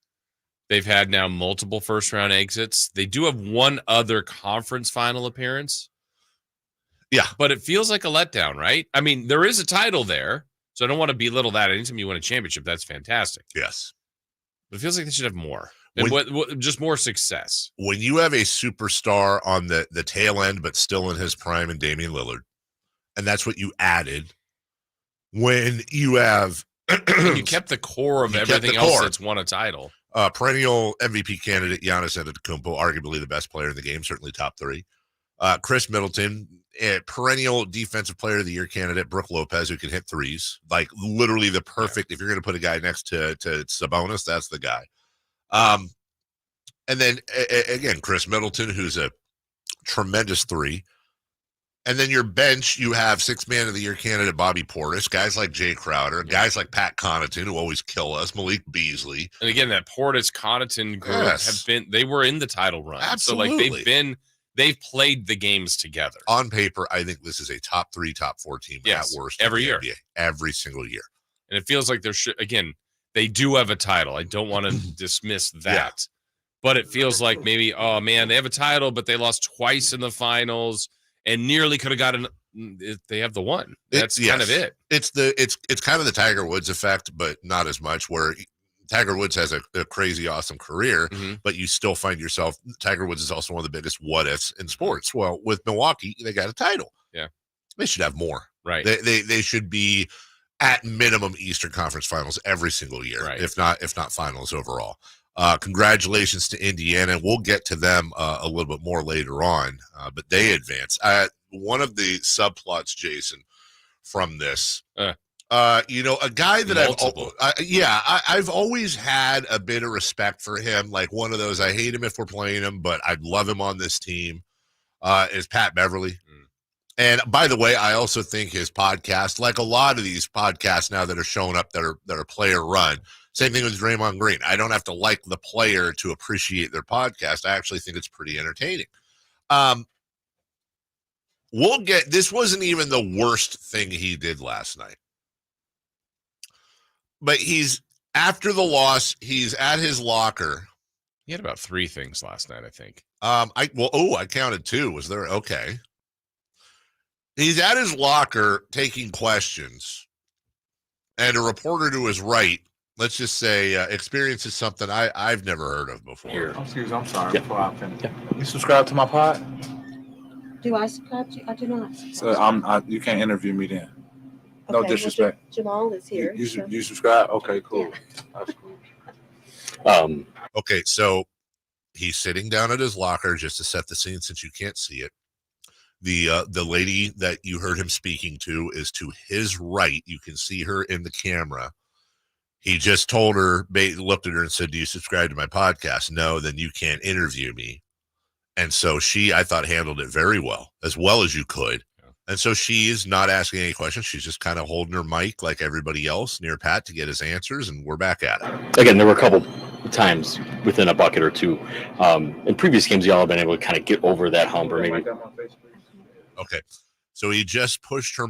They've had now multiple first-round exits. They do have one other conference final appearance. Yeah. But it feels like a letdown, right? I mean, there is a title there, so I don't want to belittle that. Anytime you win a championship, that's fantastic. Yes. But it feels like they should have more. And just more success. When you have a superstar on the tail end, but still in his prime, in Damian Lillard, and that's what you added. When you have you kept the core of everything else that's won a title. Perennial MVP candidate Giannis Antetokounmpo, arguably the best player in the game, certainly top 3. Chris Middleton, perennial defensive player of the year candidate, Brook Lopez, who can hit threes, like literally the perfect. If you're going to put a guy next to Sabonis, that's the guy. And then again, Chris Middleton, who's a tremendous 3. And then your bench, you have 6th man of the year candidate Bobby Portis, guys like Jay Crowder, guys like Pat Connaughton, who always kill us, Malik Beasley. And again, that Portis Connaughton group they were in the title run. Absolutely. So like they've played the games together. On paper, I think this is a top 3, top 4 team at worst every year. NBA, every single year. And it feels like they do have a title. I don't want to dismiss that. Yeah. But it feels like maybe, oh man, they have a title, but they lost twice in the finals and nearly could have gotten. They have the one. That's kind of it. It's kind of the Tiger Woods effect, but not as much. Where Tiger Woods has a crazy, awesome career, but you still find yourself. Tiger Woods is also one of the biggest what ifs in sports. Well, with Milwaukee, they got a title. Yeah, they should have more. Right. They should be at minimum Eastern Conference Finals every single year, right. if not finals overall. Congratulations to Indiana. We'll get to them a little bit more later on, but they advance. One of the subplots, Jason, from this, a guy that I've always had a bit of respect for him. Like one of those, I hate him if we're playing him, but I'd love him on this team, is Pat Beverly. And by the way, I also think his podcast, like a lot of these podcasts now that are showing up that are player run, same thing with Draymond Green. I don't have to like the player to appreciate their podcast. I actually think it's pretty entertaining. This wasn't even the worst thing he did last night. But after the loss, he's at his locker. He had about 3 things last night, I think. I counted 2. Was there? Okay. He's at his locker taking questions, and a reporter to his right, let's just say, experiences something I've never heard of before. Here, excuse me, I'm sorry. Yeah. Before I finish. Yeah. You subscribe to my pod? Do I subscribe to you? I do not. So you can't interview me then. No disrespect. Well, Jamal is here. You subscribe? Okay, cool. Yeah. That's cool. Okay, so he's sitting down at his locker, just to set the scene since you can't see it. The lady that you heard him speaking to is to his right. You can see her in the camera. He just told her, looked at her and said, "Do you subscribe to my podcast?" "No." "Then you can't interview me." And so I thought, handled it very well as you could. Yeah. And so she is not asking any questions. She's just kind of holding her mic like everybody else near Pat to get his answers, and we're back at it. Again, there were a couple times within a bucket or two. In previous games, y'all have been able to kind of get over that hump or maybe. Okay. So he just pushed her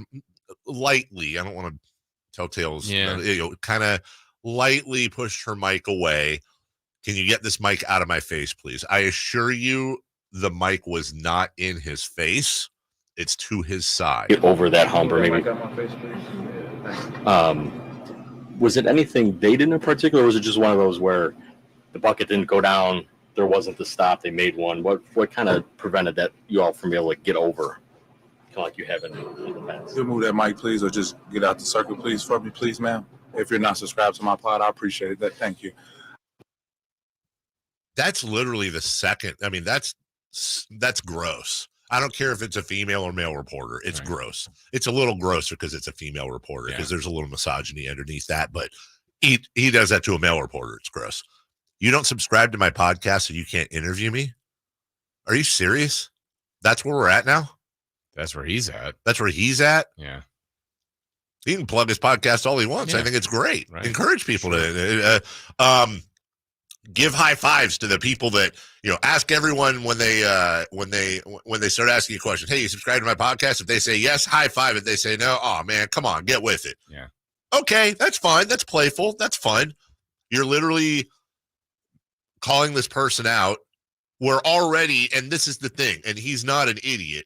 lightly. I don't want to tell tales. Yeah. Kind of lightly pushed her mic away. "Can you get this mic out of my face, please?" I assure you, the mic was not in his face. It's to his side. Get over that hump or maybe. Was it anything they did in particular, or was it just one of those where the bucket didn't go down, there wasn't the stop, they made one? What kind of prevented that you all from being able to get over, kind of like you have in the past? You move that mic, please, or just get out the circle, please, for me, please, ma'am. If you're not subscribed to my pod, I appreciate that. Thank you. That's literally the second. I mean, that's gross. I don't care if it's a female or male reporter. It's right. Gross. It's a little grosser because it's a female reporter because there's a little misogyny underneath that. But he does that to a male reporter. It's gross. "You don't subscribe to my podcast, so you can't interview me?" Are you serious? That's where we're at now? That's where he's at. That's where he's at? Yeah. He can plug his podcast all he wants. Yeah. I think it's great. Right. Encourage people to give high fives to the people that, ask everyone when they start asking a question, "Hey, you subscribe to my podcast?" If they say yes, high five. If they say no, oh man, come on, get with it. Yeah. Okay, that's fine. That's playful. That's fun. You're literally calling this person out. We're already, and this is the thing, and he's not an idiot.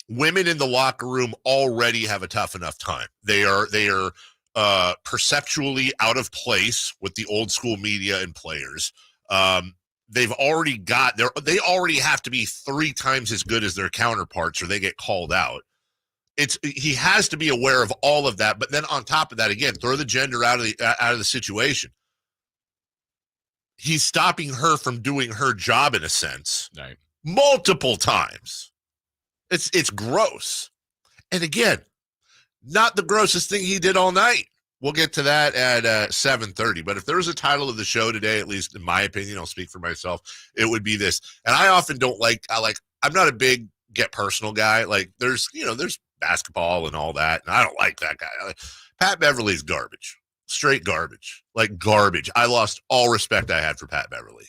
Women in the locker room already have a tough enough time. They are perceptually out of place with the old school media and players. They already have to be 3 times as good as their counterparts or they get called out. He has to be aware of all of that. But then on top of that, again, throw the gender out of the situation. He's stopping her from doing her job in a sense, right, multiple times. It's gross. And again, not the grossest thing he did all night. We'll get to that at 7:30. But if there was a title of the show today, at least in my opinion, I'll speak for myself, it would be this. And I often don't I'm not a big get personal guy. Like there's basketball and all that, and I don't like that guy. Pat Beverly's garbage. Straight garbage. Like garbage. I lost all respect I had for Pat Beverly.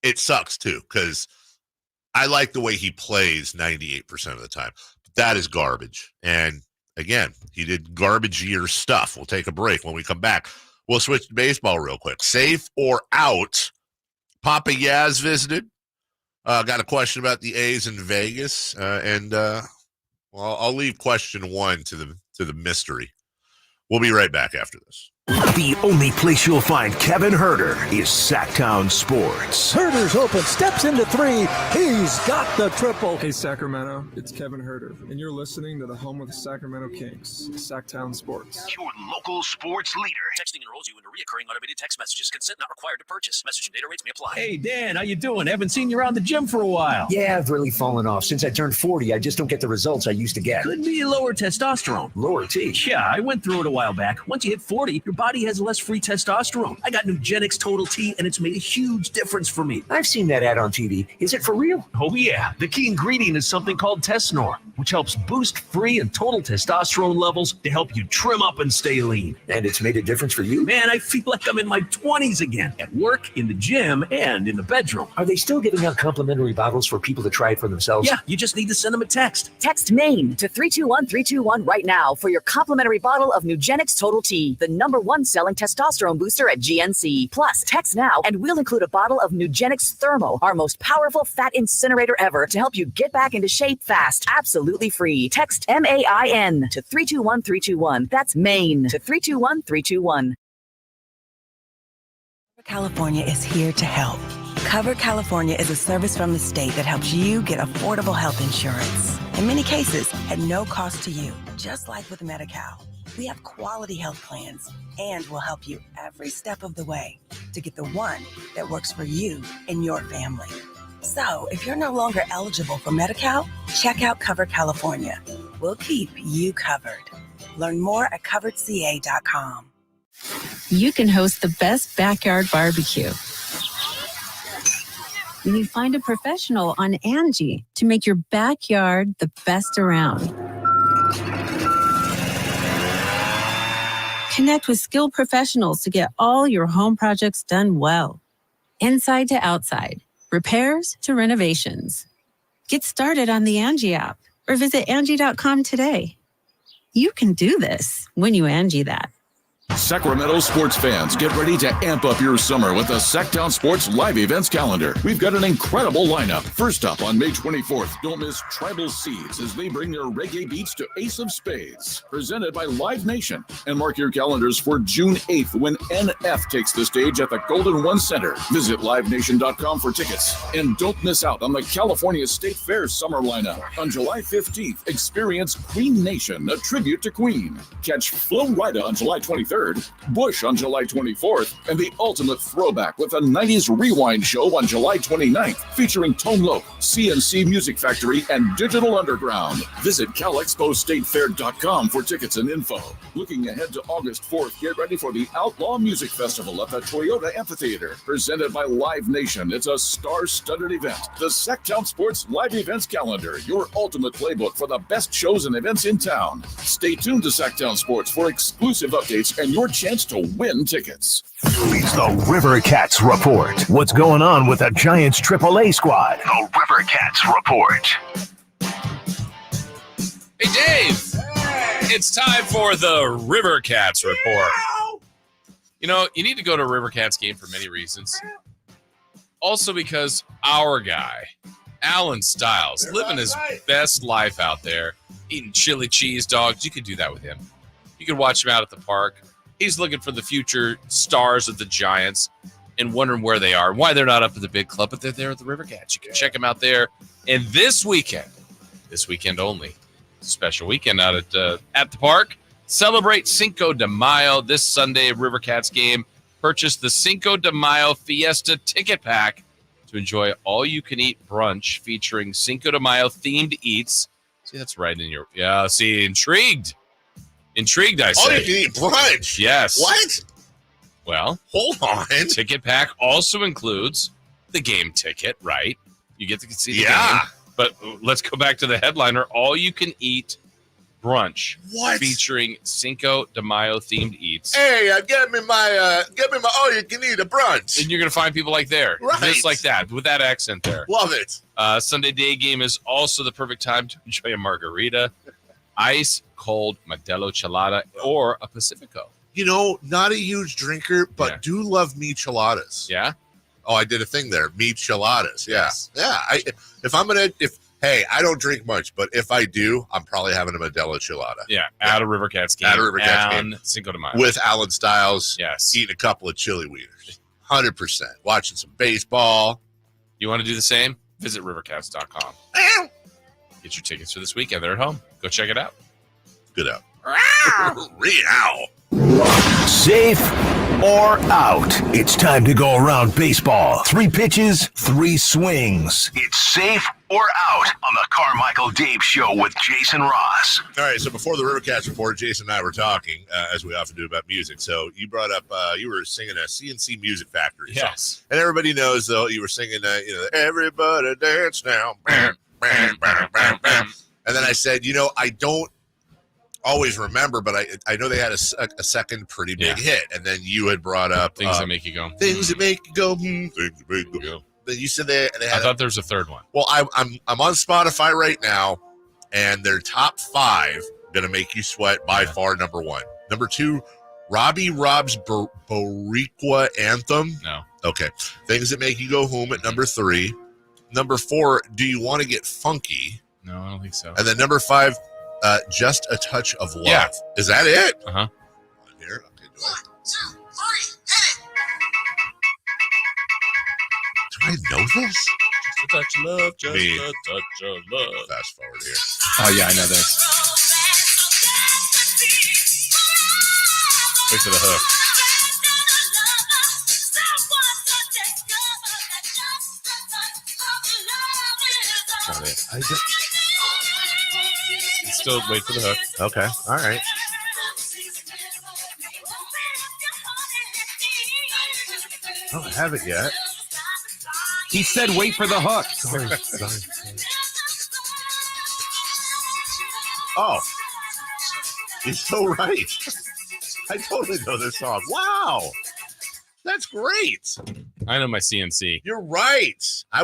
It sucks too, because I like the way he plays 98% of the time. That is garbage. And again, he did garbage year stuff. We'll take a break. When we come back, we'll switch to baseball real quick. Safe or out? Papa Yaz visited. Got a question about the A's in Vegas. I'll leave question 1 to the mystery. We'll be right back after this. The only place you'll find Kevin Herter is Sacktown Sports. Herter's open, steps into 3. He's got the triple. Hey, Sacramento, it's Kevin Herter, and you're listening to the home of the Sacramento Kings, Sacktown Sports. Your local sports leader. Texting enrolls you into recurring automated text messages. Consent not required to purchase. Message and data rates may apply. Hey, Dan, how you doing? Haven't seen you around the gym for a while. Yeah, I've really fallen off. Since I turned 40, I just don't get the results I used to get. Could be lower testosterone. Lower T? Yeah, I went through it a while back. Once you hit 40, your body has less free testosterone. I got Nugenix Total T, and it's made a huge difference for me. I've seen that ad on TV. Is it for real? Oh, yeah. The key ingredient is something called Tesnor, which helps boost free and total testosterone levels to help you trim up and stay lean. And it's made a difference for you? Man, I feel like I'm in my 20s again, at work, in the gym, and in the bedroom. Are they still giving out complimentary bottles for people to try it for themselves? Yeah, you just need to send them a text. Text MAIN to 321-321 right now for your complimentary bottle of Nugenix Total T, the #1 selling testosterone booster at GNC. Plus, text now and we'll include a bottle of Nugenix Thermo, our most powerful fat incinerator ever, to help you get back into shape fast. Absolutely free. Text MAIN to 321-321. That's MAIN to 321-321. California is here to help. Cover California is a service from the state that helps you get affordable health insurance. In many cases, at no cost to you. Just like with Medi-Cal, we have quality health plans and will help you every step of the way to get the one that works for you and your family. So, if you're no longer eligible for Medi-Cal, check out Cover California. We'll keep you covered. Learn more at coveredca.com. You can host the best backyard barbecue when you find a professional on Angie to make your backyard the best around. Connect with skilled professionals to get all your home projects done well. Inside to outside, repairs to renovations. Get started on the Angie app or visit Angie.com today. You can do this when you Angie that. Sacramento sports fans, get ready to amp up your summer with the Sacktown Sports live events calendar. We've got an incredible lineup. First up on May 24th, don't miss Tribal Seeds as they bring their reggae beats to Ace of Spades, presented by Live Nation. And mark your calendars for June 8th when NF takes the stage at the Golden One Center. Visit livenation.com for tickets. And don't miss out on the California State Fair summer lineup. On July 15th, experience Queen Nation, a tribute to Queen. Catch Flo Rida on July 23rd. Bush on July 24th, and the ultimate throwback with a 90s rewind show on July 29th, featuring Tone Loc, CNC Music Factory, and Digital Underground. Visit CalExpoStateFair.com for tickets and info. Looking ahead to August 4th, get ready for the Outlaw Music Festival at the Toyota Amphitheater, presented by Live Nation. It's a star-studded event. The Sacktown Sports Live Events Calendar, your ultimate playbook for the best shows and events in town. Stay tuned to Sacktown Sports for exclusive updates and your chance to win tickets. It's the River Cats Report. What's going on with the Giants AAA squad? The River Cats Report. Hey, Dave. It's time for the River Cats Report. You know, you need to go to a River Cats game for many reasons. Also because our guy, Alan Stiles, living his best life out there, eating chili cheese dogs. You could do that with him. You could watch him out at the park. He's looking for the future stars of the Giants and wondering where they are, why they're not up at the big club, but they're there at the River Cats. You can check them out there. And this weekend only, special weekend out at the park. Celebrate Cinco de Mayo this Sunday, River Cats game. Purchase the Cinco de Mayo Fiesta ticket pack to enjoy all-you-can-eat brunch featuring Cinco de Mayo themed eats. See, that's right in your... Yeah, see, intrigued, I say. All you can eat brunch? Yes. What? Well, hold on. Ticket pack also includes the game ticket, right? You get to see the game. But let's go back to the headliner. All you can eat brunch. What? Featuring Cinco de Mayo themed eats. Hey, get me my all you can eat a brunch. And you're gonna find people like there, just like that, with that accent there. Love it. Sunday day game is also the perfect time to enjoy a margarita, ice cold Modelo Chelada, or a Pacifico. You know, not a huge drinker, but do love micheladas. Yeah. Oh, I did a thing there. Micheladas. Yeah. Yes. Yeah. I don't drink much, but if I do, I'm probably having a Modelo Chelada. Yeah. At a River Cats game. At a River Cats game. Cinco de Mayo. With Alan Stiles. Yes. Eating a couple of chili wieners. 100%. Watching some baseball. You want to do the same? Visit rivercats.com. Get your tickets for this weekend. They're at home. Go check it out. Good out. Real. Safe or out? It's time to go around baseball. 3 pitches, 3 swings. It's safe or out on the Carmichael Dave Show with Jason Ross. All right, so before the River Cats Report, Jason and I were talking, as we often do, about music. So you brought up, you were singing a CNC Music Factory song. Yes. And everybody knows, though, you were singing, everybody dance now. Bam, bam, bam, bam, bam. And then I said, I don't always remember, but I know they had a second pretty big hit. And then you had brought up Things That Make You Go. Things That Make You Go. Things That Make You Go. Then you said they had. I thought there was a third one. Well, I'm on Spotify right now, and their top 5 gonna make you sweat by far. Number 1, number 2, Robbie Rob's Boricua Anthem. No. Okay. Things That Make You Go Home at number 3. Number 4, Do You Want to Get Funky? No, I don't think so. And then number 5, Just a Touch of Love. Yeah. Is that it? Uh-huh. Here, okay. Do I know this? Just a touch of love, just Me. a touch of love. Fast forward here. Oh, yeah, I know this. Wait for the hook. Still wait for the hook. Okay. All right. I don't have it yet. He said, "Wait for the hook." Sorry. Oh, he's so right. I totally know this song. Wow, that's great. I know my CNC, You're right. I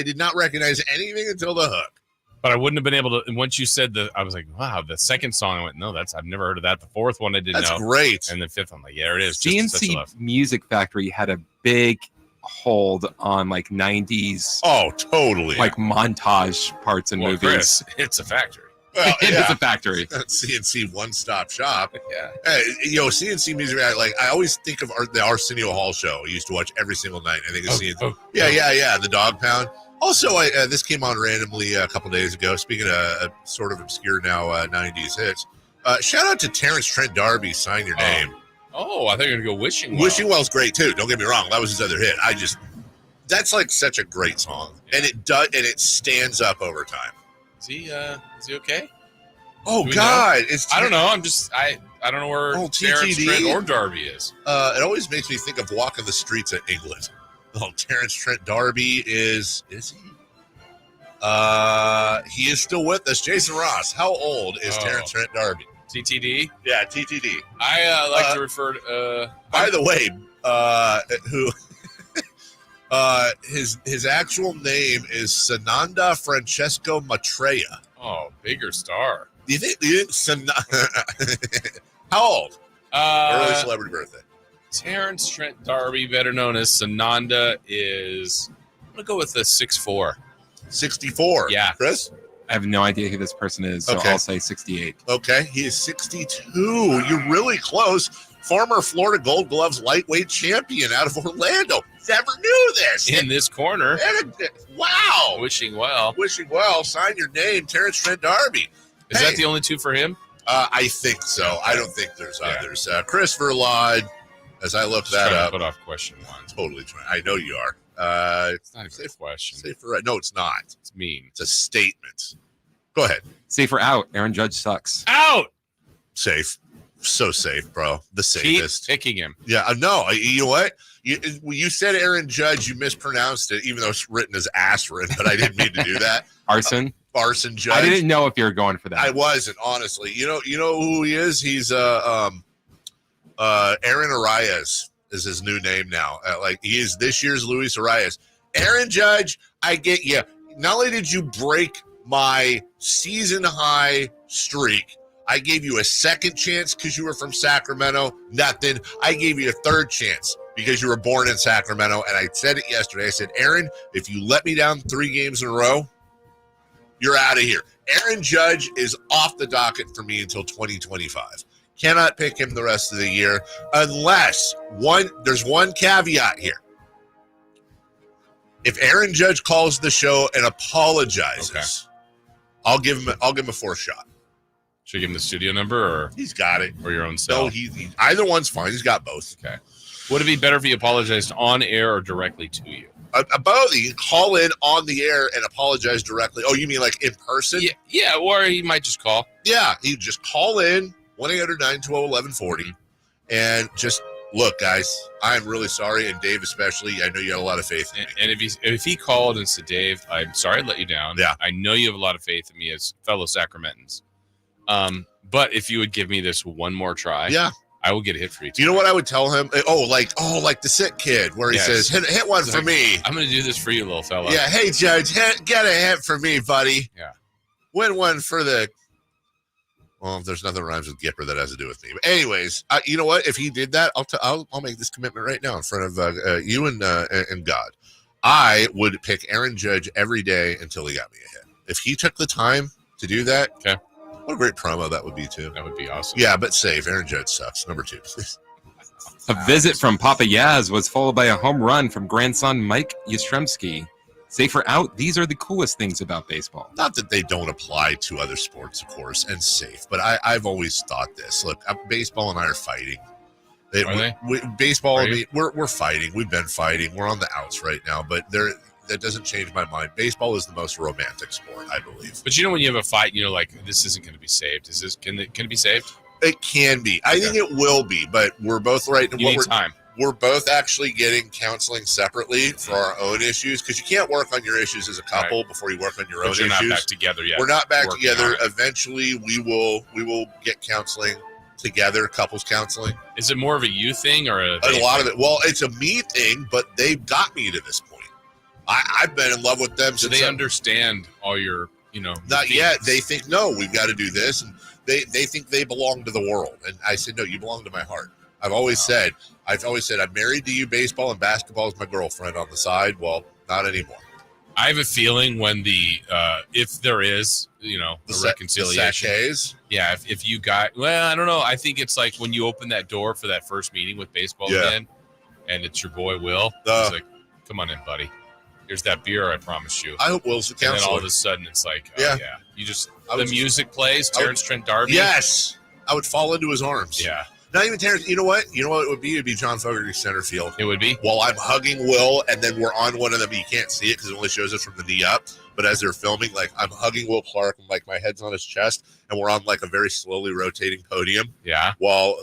did not recognize anything until the hook. but I wouldn't have been able to. Once you said I was like, wow, the second song, I went, no, I've never heard of that. The fourth one, I didn't know. That's great. And the fifth, I'm like, yeah, there it is. Just GNC Music Factory had a big hold on like 90s. Oh, totally. Like montage parts in movies. Chris, it's a factory. Well, It is a factory. CNC one-stop shop. Yeah. Hey, CNC Music. I always think of the Arsenio Hall show. I used to watch every single night. I think it's CNC. Yeah. The Dog Pound. Also, this came on randomly a couple days ago. Speaking of sort of obscure now 90s hits, shout out to Terrence Trent D'Arby, Sign Your Name. Oh, I thought you were going to go Wishing Well. Wishing Well's great, too. Don't get me wrong. That was his other hit. That's like such a great song. And it stands up over time. Is he okay? Oh, God. I don't know. I don't know where Terrence Trent or D'Arby is. It always makes me think of walking the streets of England. Oh, Terrence Trent D'Arby is he? He is still with us. Jason Ross, how old is Terrence Trent D'Arby? TTD? Yeah, TTD. I like to refer to... by the way, his actual name is Sananda Francesco Maitreya. Oh, bigger star. Do you think how old? Early celebrity birthday. Terrence Trent D'Arby, better known as Sananda, is... I'm going to go with the 6'4". 64. Yeah. Chris? I have no idea who this person is, so I'll say 68. Okay, he is 62. You're really close. Former Florida Gold Gloves lightweight champion out of Orlando. Never knew this. In this corner. Wow. Wishing Well. Wishing Well. Sign your name, Terrence Trent D'Arby. Is that the only two for him? I think so. I don't think there's others. Chris Verlaud, as I look that up. Put off question one. Totally trying. I know you are. It's not even a question. No, it's not. It's mean. It's a statement. Go ahead. Safer out. Aaron Judge sucks. Out. Safe. So safe, bro. The safest. Keep picking him. Yeah, no. You know what? You said Aaron Judge. You mispronounced it, even though it's written as Aspirin, but I didn't mean to do that. Arson Judge. I didn't know if you were going for that. I wasn't, honestly. You know who he is? He's Aaron Arias is his new name now. He is this year's Luis Arias. Aaron Judge, I get you. Not only did you break my season high streak, I gave you a second chance because you were from Sacramento. Nothing. I gave you a third chance because you were born in Sacramento. And I said it yesterday. I said, Aaron, if you let me down 3 games in a row, you're out of here. Aaron Judge is off the docket for me until 2025. Cannot pick him the rest of the year unless there's one caveat here. If Aaron Judge calls the show and apologizes, I'll give him a 4th shot. Should I give him the studio number or he's got it, or your own cell? No, either one's fine. He's got both. Okay. Would it be better if he apologized on air or directly to you? Both. You can call in on the air and apologize directly. Oh, you mean like in person? Yeah, or he might just call. Yeah, he just call in 1-800-912-1140 and just look, guys. I'm really sorry, and Dave especially. I know you had a lot of faith in me. And if he called and said, Dave, I'm sorry I let you down. Yeah, I know you have a lot of faith in me as fellow Sacramentans. But if you would give me this one more try, I will get a hit for you. Do you know what I would tell him? Like the sick kid where he says, hit one for me. I'm going to do this for you, little fella. Yeah. Hey, Judge, get a hit for me, buddy. Yeah. Win one for the. Well, there's nothing that rhymes with Gipper that has to do with me. But anyways, you know what? If he did that, I'll make this commitment right now in front of you and God. I would pick Aaron Judge every day until he got me a hit. If he took the time to do that, okay. What a great promo that would be, too. That would be awesome. Yeah, but safe. Aaron Judge sucks. Number 2, please. A visit from Papa Yaz was followed by a home run from grandson Mike Yastrzemski. Safer out. These are the coolest things about baseball. Not that they don't apply to other sports, of course, and safe, but I've always thought this. Look, baseball and I are fighting. Baseball and me, we're fighting. We've been fighting. We're on the outs right now, but that doesn't change my mind. Baseball is the most romantic sport, I believe. But when you have a fight, this isn't going to be saved. Can it be saved? It can be. I think it will be, but we're both right. You need time. We're both actually getting counseling separately for our own issues, because you can't work on your issues as a couple before you work on your own issues. We're not back together yet. We're not back together. Eventually, we will get counseling together, couples counseling. Is it more of a you thing or a lot of it? Well, it's a me thing, but they've got me to this point. I've been in love with them. So they understand all your, Not yet. They think, no, we've got to do this. And they think they belong to the world. And I said, no, you belong to my heart. I've always said, I'm married to you. Baseball and basketball is my girlfriend on the side. Well, not anymore. I have a feeling when if there is, the reconciliation. If you got, I don't know. I think it's like when you open that door for that first meeting with baseball again, and it's your boy Will. It's like, come on in, buddy. Here's that beer I promised you. I hope Will's the counselor. And then all of a sudden it's like, the music plays. Terrence Trent D'Arby. Yes, I would fall into his arms. Yeah. Not even Terrence. You know what? It would be? It would be John Fogerty center field. It would be. While I'm hugging Will, and then we're on one of them. You can't see it because it only shows us from the knee up. But as they're filming, I'm hugging Will Clark, and my head's on his chest, and we're on a very slowly rotating podium. Yeah. While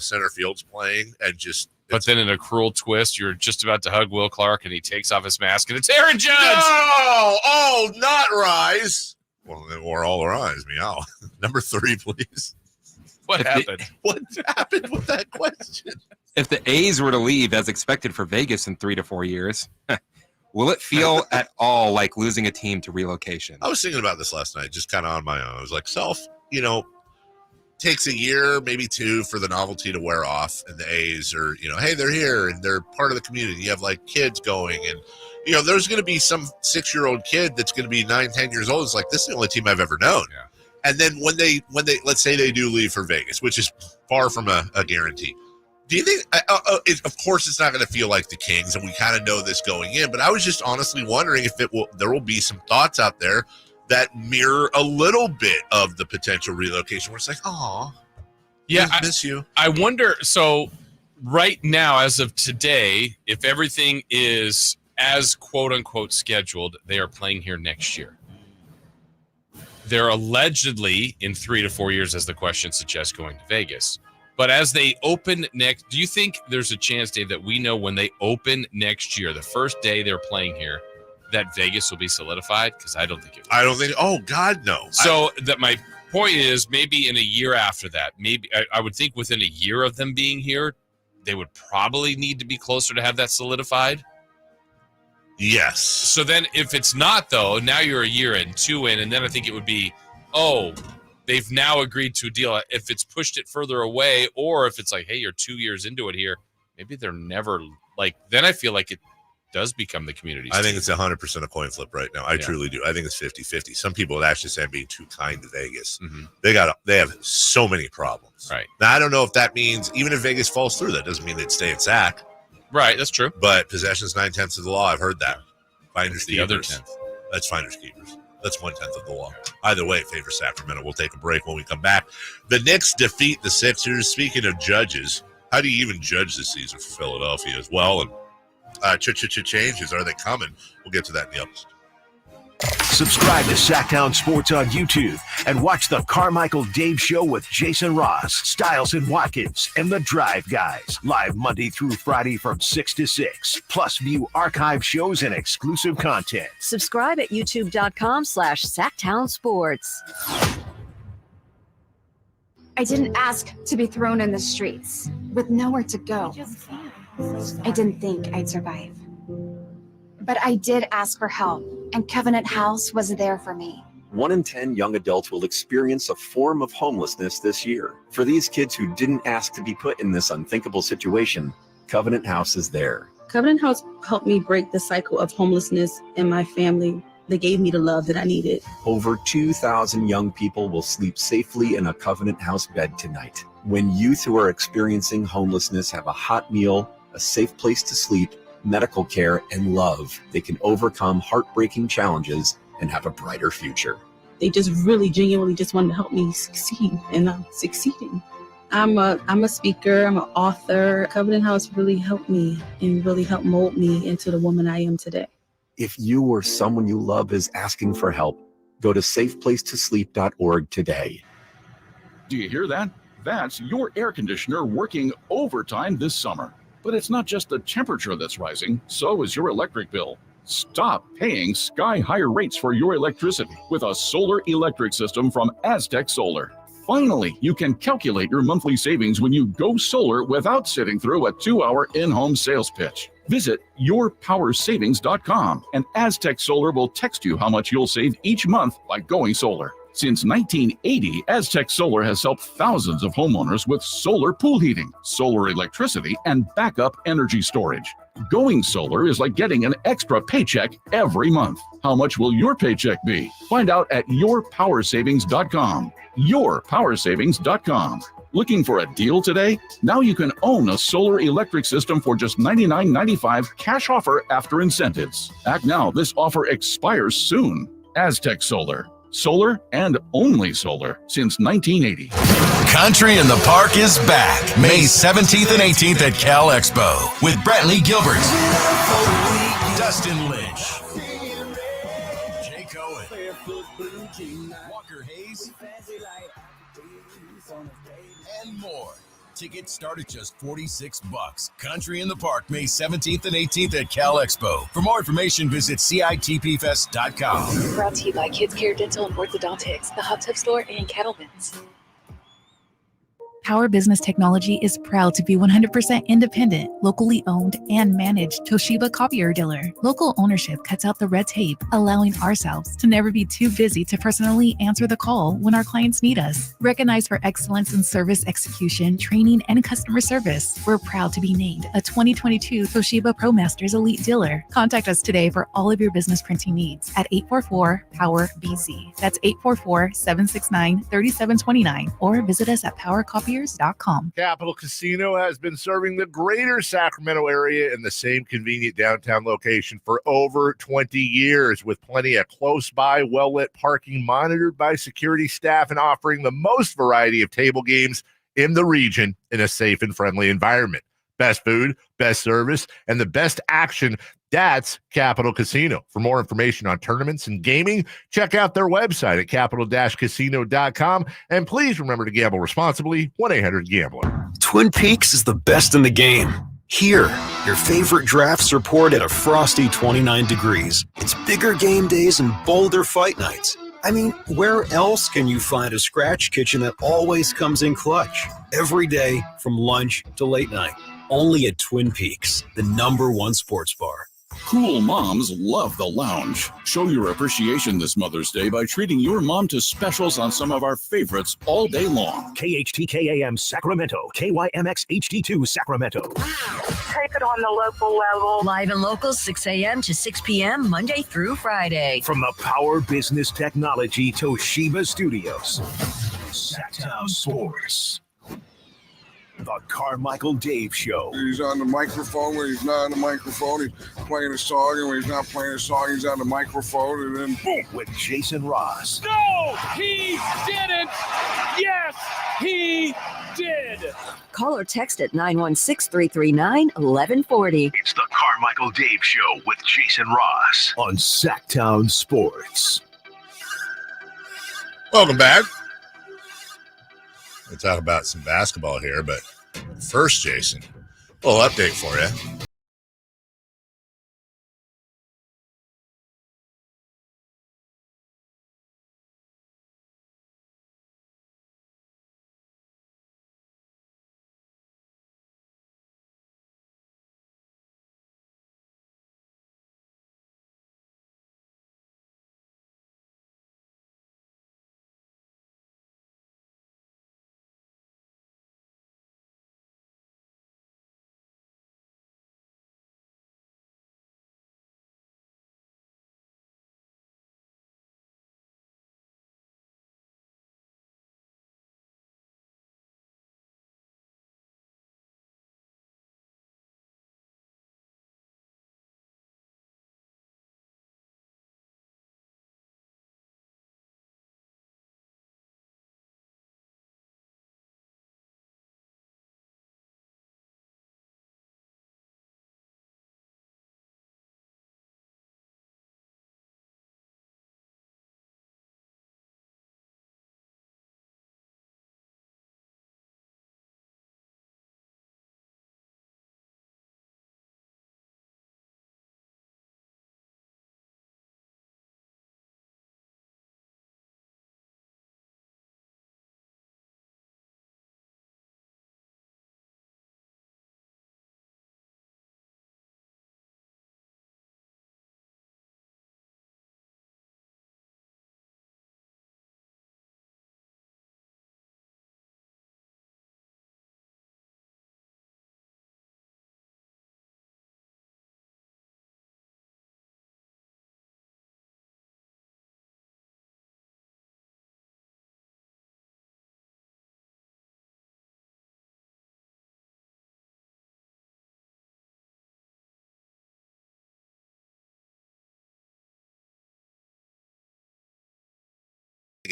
center field's playing, and just. But then in a cruel twist, you're just about to hug Will Clark, and he takes off his mask, and it's Aaron Judge. Oh, not Rise. Well, or all Rise, meow. Number 3, please. What happened? What happened with that question? If the A's were to leave as expected for Vegas in 3 to 4 years, will it feel at all like losing a team to relocation? I was thinking about this last night, just kind of on my own. I was like, takes a year, maybe 2 for the novelty to wear off, and the A's are, hey, they're here and they're part of the community. You have kids going, and there's going to be some 6-year-old kid that's going to be 9-10 years old. It's like, this is the only team I've ever known. Yeah. And then when they let's say they do leave for Vegas, which is far from a guarantee, do you think? Of course, it's not going to feel like the Kings, and we kind of know this going in. But I was just honestly wondering if there will be some thoughts out there that mirror a little bit of the potential relocation, where it's like, oh, yeah, I miss you. I wonder. So right now, as of today, if everything is as quote unquote scheduled, they are playing here next year. They're allegedly in 3 to 4 years, as the question suggests, going to Vegas. But as they open next, do you think there's a chance, Dave, that we know when they open next year, the first day they're playing here, that Vegas will be solidified? Because I don't think it will. I don't think. Oh God, no. So that my point is, maybe in a year after that, maybe I would think within a year of them being here, they would probably need to be closer to have that solidified. Yes. So then if it's not, though, now you're a year in, 2 in, and then I think it would be, they've now agreed to a deal. If it's pushed it further away, or if it's like, hey, you're 2 years into it here, maybe they're never then I feel like it does become the community. I think it's 100% a coin flip right now. I truly do. I think it's 50-50. Some people would actually say I'm being too kind to Vegas. Mm-hmm. They have so many problems. Right. Now, I don't know if that means, even if Vegas falls through, that doesn't mean they'd stay in SAC. Right, that's true. But possession's 9/10 of the law. I've heard that. Finders the other keepers. 10th. That's finders keepers. That's 1/10 of the law. Either way, favor Sacramento. We'll take a break. When we come back, the Knicks defeat the Sixers. Speaking of judges, how do you even judge this season for Philadelphia as well? And changes, are they coming? We'll get to that in the episode. Subscribe to Sacktown Sports on YouTube and watch the Carmichael Dave Show with Jason Ross, Stiles and Watkins, and the Drive Guys. Live Monday through Friday from 6 to 6. Plus view archive shows and exclusive content. Subscribe at youtube.com/Sacktown Sports. I didn't ask to be thrown in the streets with nowhere to go. I didn't think I'd survive. But I did ask for help, and Covenant House was there for me. 1 in 10 young adults will experience a form of homelessness this year. For these kids who didn't ask to be put in this unthinkable situation, Covenant House is there. Covenant House helped me break the cycle of homelessness in my family. They gave me the love that I needed. Over 2,000 young people will sleep safely in a Covenant House bed tonight. When youth who are experiencing homelessness have a hot meal, a safe place to sleep, medical care, and love, they can overcome heartbreaking challenges and have a brighter future. They just really genuinely just wanted to help me succeed, and I'm succeeding. I'm a speaker, I'm an author. Covenant House really helped me and really helped mold me into the woman I am today. If you or someone you love is asking for help, go to safeplacetosleep.org today. Do you hear that? That's your air conditioner working overtime this summer. But it's not just the temperature that's rising, so is your electric bill. Stop paying sky-high rates for your electricity with a solar electric system from Aztec Solar. Finally, you can calculate your monthly savings when you go solar without sitting through a 2-hour in-home sales pitch. Visit yourpowersavings.com and Aztec Solar will text you how much you'll save each month by going solar. Since 1980, Aztec Solar has helped thousands of homeowners with solar pool heating, solar electricity, and backup energy storage. Going solar is like getting an extra paycheck every month. How much will your paycheck be? Find out at yourpowersavings.com. Yourpowersavings.com. Looking for a deal today? Now you can own a solar electric system for just $99.95 cash offer after incentives. Act now. This offer expires soon. Aztec Solar. Solar and only solar since 1980. Country in the Park is back May 17th and 18th at Cal Expo with Brantley Gilbert, Dustin Lynch, Jay Cohen, Walker Hayes, and more. Tickets start at just $46. Country in the Park, May 17th and 18th at Cal Expo. For more information, visit CITPFest.com. Brought to you by Kids Care Dental and Orthodontics, the Hot Tub Store, and Kettleman's. Power Business Technology is proud to be 100% independent, locally owned, and managed Toshiba copier dealer. Local ownership cuts out the red tape, allowing ourselves to never be too busy to personally answer the call when our clients need us. Recognized for excellence in service execution, training, and customer service, we're proud to be named a 2022 Toshiba ProMasters Elite Dealer. Contact us today for all of your business printing needs at 844-POWER-BZ. That's 844-769-3729, or visit us at PowerCopier.com. Capital Casino has been serving the greater Sacramento area in the same convenient downtown location for over 20 years, with plenty of close by, well-lit parking monitored by security staff and offering the most variety of table games in the region in a safe and friendly environment. Best food, best service, and the best action. That's Capital Casino. For more information on tournaments and gaming, check out their website at capital-casino.com. And please remember to gamble responsibly. 1-800-GAMBLER. Twin Peaks is the best in the game. Here, your favorite drafts are poured at a frosty 29 degrees. It's bigger game days and bolder fight nights. I mean, where else can you find a scratch kitchen that always comes in clutch? Every day, from lunch to late night. Only at Twin Peaks, the #1 sports bar. Cool moms love the lounge. Show your appreciation this Mother's Day by treating your mom to specials on some of our favorites all day long. KHTKAM Sacramento, KYMX HD2 Sacramento. Take it on the local level. Live and local, 6 a.m. to 6 p.m., Monday through Friday. From the Power Business Technology Toshiba Studios. Sacktown Sports. The Carmichael Dave Show. He's on the microphone when he's not on the microphone. He's playing a song, and when he's not playing a song, he's on the microphone, and then boom. With Jason Ross. No, he didn't. Yes, he did. Call or text at 916-339-1140. It's the Carmichael Dave Show with Jason Ross on Sacktown Sports. Welcome back. We'll talk about some basketball here, but first, Jason, a little update for you.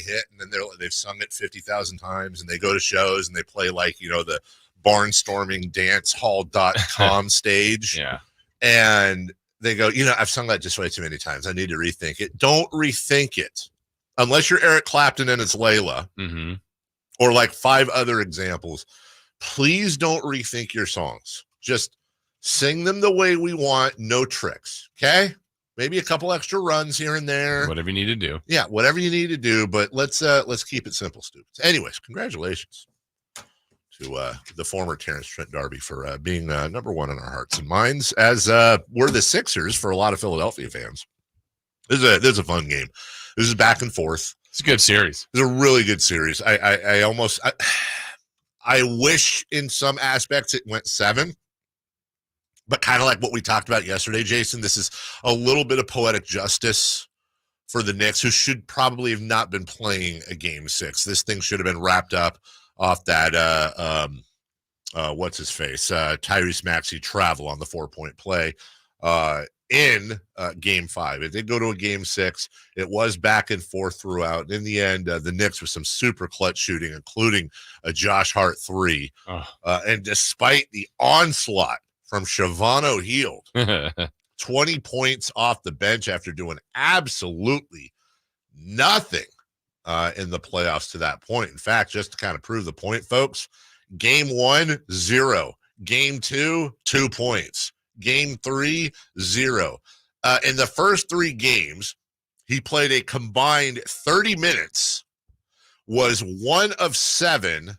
hit, and then they've sung it 50,000 times, and they go to shows and they play like, the barnstormingdancehall.com stage. Yeah. And they go, I've sung that just way too many times. I need to rethink it. Don't rethink it. Unless you're Eric Clapton and it's Layla, or like 5 other examples, please don't rethink your songs. Just sing them the way we want, no tricks, okay? Maybe a couple extra runs here and there. Whatever you need to do. Yeah, whatever you need to do, but let's keep it simple, students. Anyways, congratulations to the former Terrence Trent D'Arby for being number 1 in our hearts and minds, as were the Sixers for a lot of Philadelphia fans. This is a fun game. This is back and forth. It's a good series. It's a really good series. I wish in some aspects it went 7, but kind of like what we talked about yesterday, Jason, this is a little bit of poetic justice for the Knicks, who should probably have not been playing a game 6. This thing should have been wrapped up off that, what's his face? Tyrese Maxey travel on the 4-point play in game 5. It did go to a game 6. It was back and forth throughout. In the end, the Knicks with some super clutch shooting, including a Josh Hart 3. And despite the onslaught from Siobhan O'Heald, 20 points off the bench after doing absolutely nothing in the playoffs to that point. In fact, just to kind of prove the point, folks, game 1, 0. Game 2, 2 points. Game 3, 0. In the first 3 games, he played a combined 30 minutes, was 1 of 7,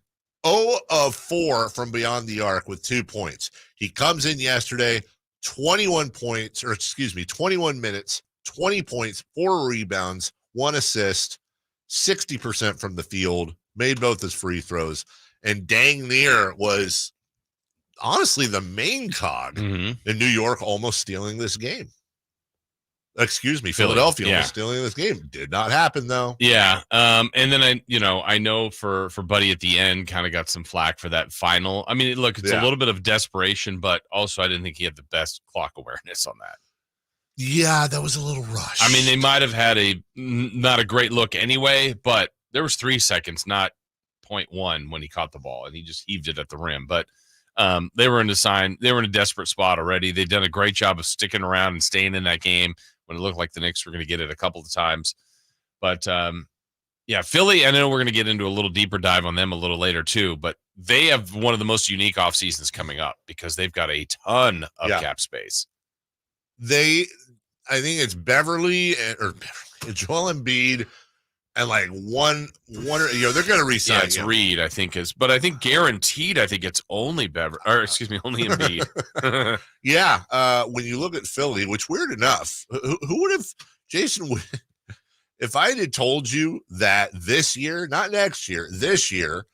0 of 4 from beyond the arc with 2 points. He comes in yesterday, 21 minutes, 20 points, 4 rebounds, 1 assist, 60% from the field, made both his free throws, and dang near was honestly the main cog in New York almost stealing this game. Philadelphia almost stealing this game. Did not happen though. Yeah. And then I know for Buddy at the end kind of got some flack for that final. I mean, look, it's a little bit of desperation, but also I didn't think he had the best clock awareness on that. Yeah, that was a little rushed. I mean, they might have had not a great look anyway, but there was 3 seconds, not 0.1 when he caught the ball, and he just heaved it at the rim. But they were in a desperate spot already. They've done a great job of sticking around and staying in that game when it looked like the Knicks were going to get it a couple of times. But Philly, I know we're going to get into a little deeper dive on them a little later too, but they have one of the most unique off seasons coming up because they've got a ton of cap space. I think it's Beverly or Joel Embiid and like one or they're going to re-sign. Yeah, it's Reed, I think but I think guaranteed. I think it's only only Embiid. Yeah, when you look at Philly, which weird enough, who would have, Jason? If I had told you that this year, not next year, this year,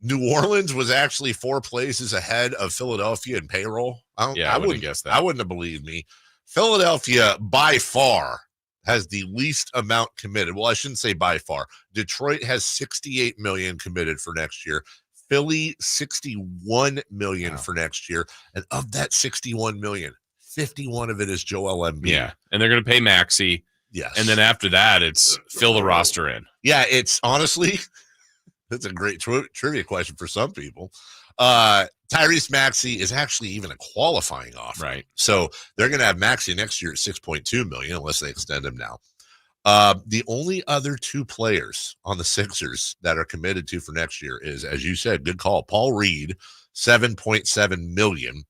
New Orleans was actually 4 places ahead of Philadelphia in payroll, I wouldn't have guessed that. I wouldn't have believed me. Philadelphia, by far, has the least amount committed. Well, I shouldn't say by far. Detroit has $68 million committed for next year. Philly, $61 million for next year. And of that $61 million, 51 of it is Joel Embiid. Yeah, and they're going to pay Maxey. Yes. And then after that, it's fill the roster in. Yeah, it's honestly, that's a great trivia question for some people. Tyrese Maxey is actually even a qualifying offer. Right. So they're going to have Maxey next year at $6.2 million unless they extend him now. The only other 2 players on the Sixers that are committed to for next year is, as you said, good call, Paul Reed, $7.7 million,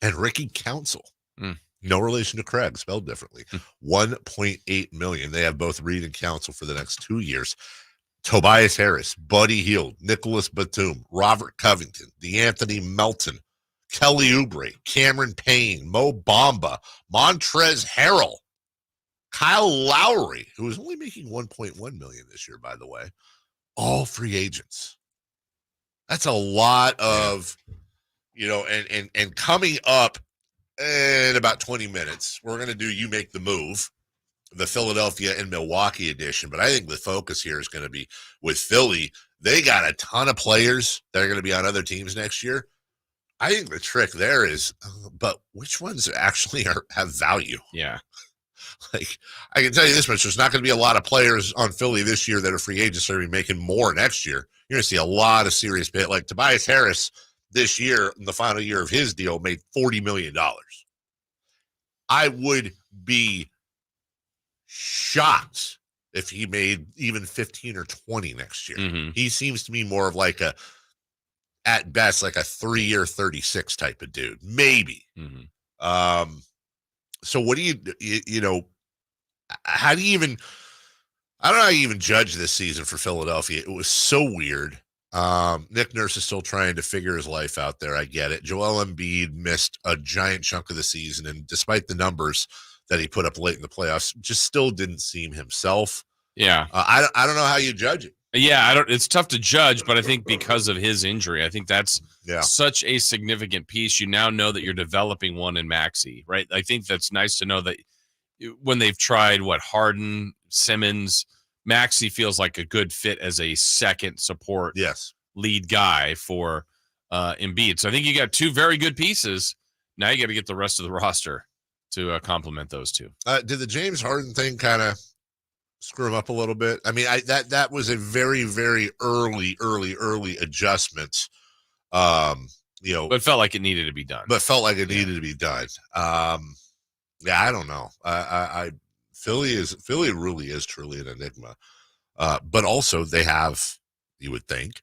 and Ricky Council. No relation to Craig, spelled differently. $1.8 million. They have both Reed and Council for the next 2 years. Tobias Harris, Buddy Hield, Nicholas Batum, Robert Covington, DeAnthony Melton, Kelly Oubre, Cameron Payne, Mo Bamba, Montrezl Harrell, Kyle Lowry, who is only making $1.1 million this year, by the way, all free agents. That's a lot of, and coming up in about 20 minutes, we're going to do You Make the Move, the Philadelphia and Milwaukee edition. But I think the focus here is going to be with Philly. They got a ton of players that are going to be on other teams next year. I think the trick there is, but which ones actually have value? Yeah. Like, I can tell you this much: there's not going to be a lot of players on Philly this year that are free agents that are going to be making more next year. You're going to see a lot of serious bit. Like Tobias Harris this year, in the final year of his deal, made $40 million. I would be shocked if he made even 15 or 20 next year. Mm-hmm. He seems to me more of like at best, like a 3-year 36 type of dude, maybe. Mm-hmm. So what do you know, how do you even, I don't know how you even judge this season for Philadelphia. It was so weird. Nick Nurse is still trying to figure his life out there. I get it. Joel Embiid missed a giant chunk of the season, and despite the numbers that he put up late in the playoffs, just still didn't seem himself. Yeah. I don't know how you judge it. Yeah, it's tough to judge, but I think because of his injury, I think that's such a significant piece. You now know that you're developing one in Maxey, right? I think that's nice to know that when they've tried Harden, Simmons, Maxey feels like a good fit as a second support lead guy for Embiid. So I think you got two very good pieces. Now you got to get the rest of the roster to complement those two. Did the James Harden thing kind of screw him up a little bit? I mean, that was a very, very early adjustment. But it felt like it needed to be done. Yeah, I don't know. Philly really is truly an enigma. But also they have, you would think,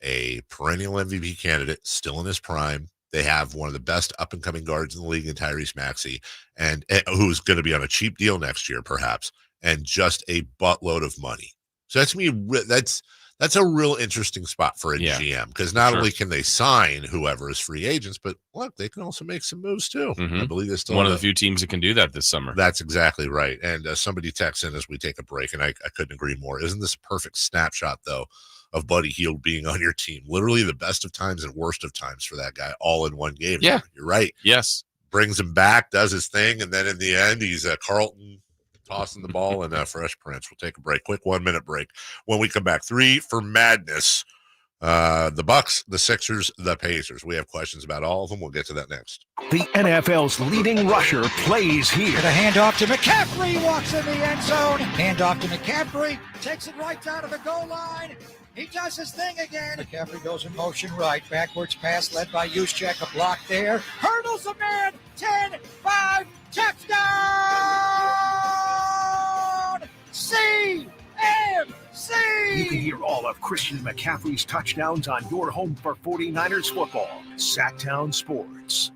a perennial MVP candidate still in his prime. They have one of the best up-and-coming guards in the league in Tyrese Maxey, and who's going to be on a cheap deal next year, perhaps, and just a buttload of money. So that's a real interesting spot for a GM, because not only can they sign whoever is free agents, but look, they can also make some moves too. Mm-hmm. I believe they're still one of the few teams that can do that this summer. That's exactly right. And somebody texts in as we take a break, and I couldn't agree more. Isn't this a perfect snapshot, though, of Buddy Hield being on your team? Literally the best of times and worst of times for that guy all in one game. Yeah. You're right. Yes. Brings him back, does his thing, and then in the end, he's Carlton tossing the ball and Fresh Prince. We'll take a break. Quick 1-minute break. When we come back, 3 for Madness. The Bucks, the Sixers, the Pacers. We have questions about all of them. We'll get to that next. The NFL's leading rusher plays here. The handoff to McCaffrey, walks in the end zone. Handoff to McCaffrey, takes it right down to the goal line. He does his thing again. McCaffrey goes in motion right. Backwards pass led by Juszczyk. A block there. Hurdles a man. 10, 5, touchdown! CMC! You can hear all of Christian McCaffrey's touchdowns on your home for 49ers football. Sacktown Sports.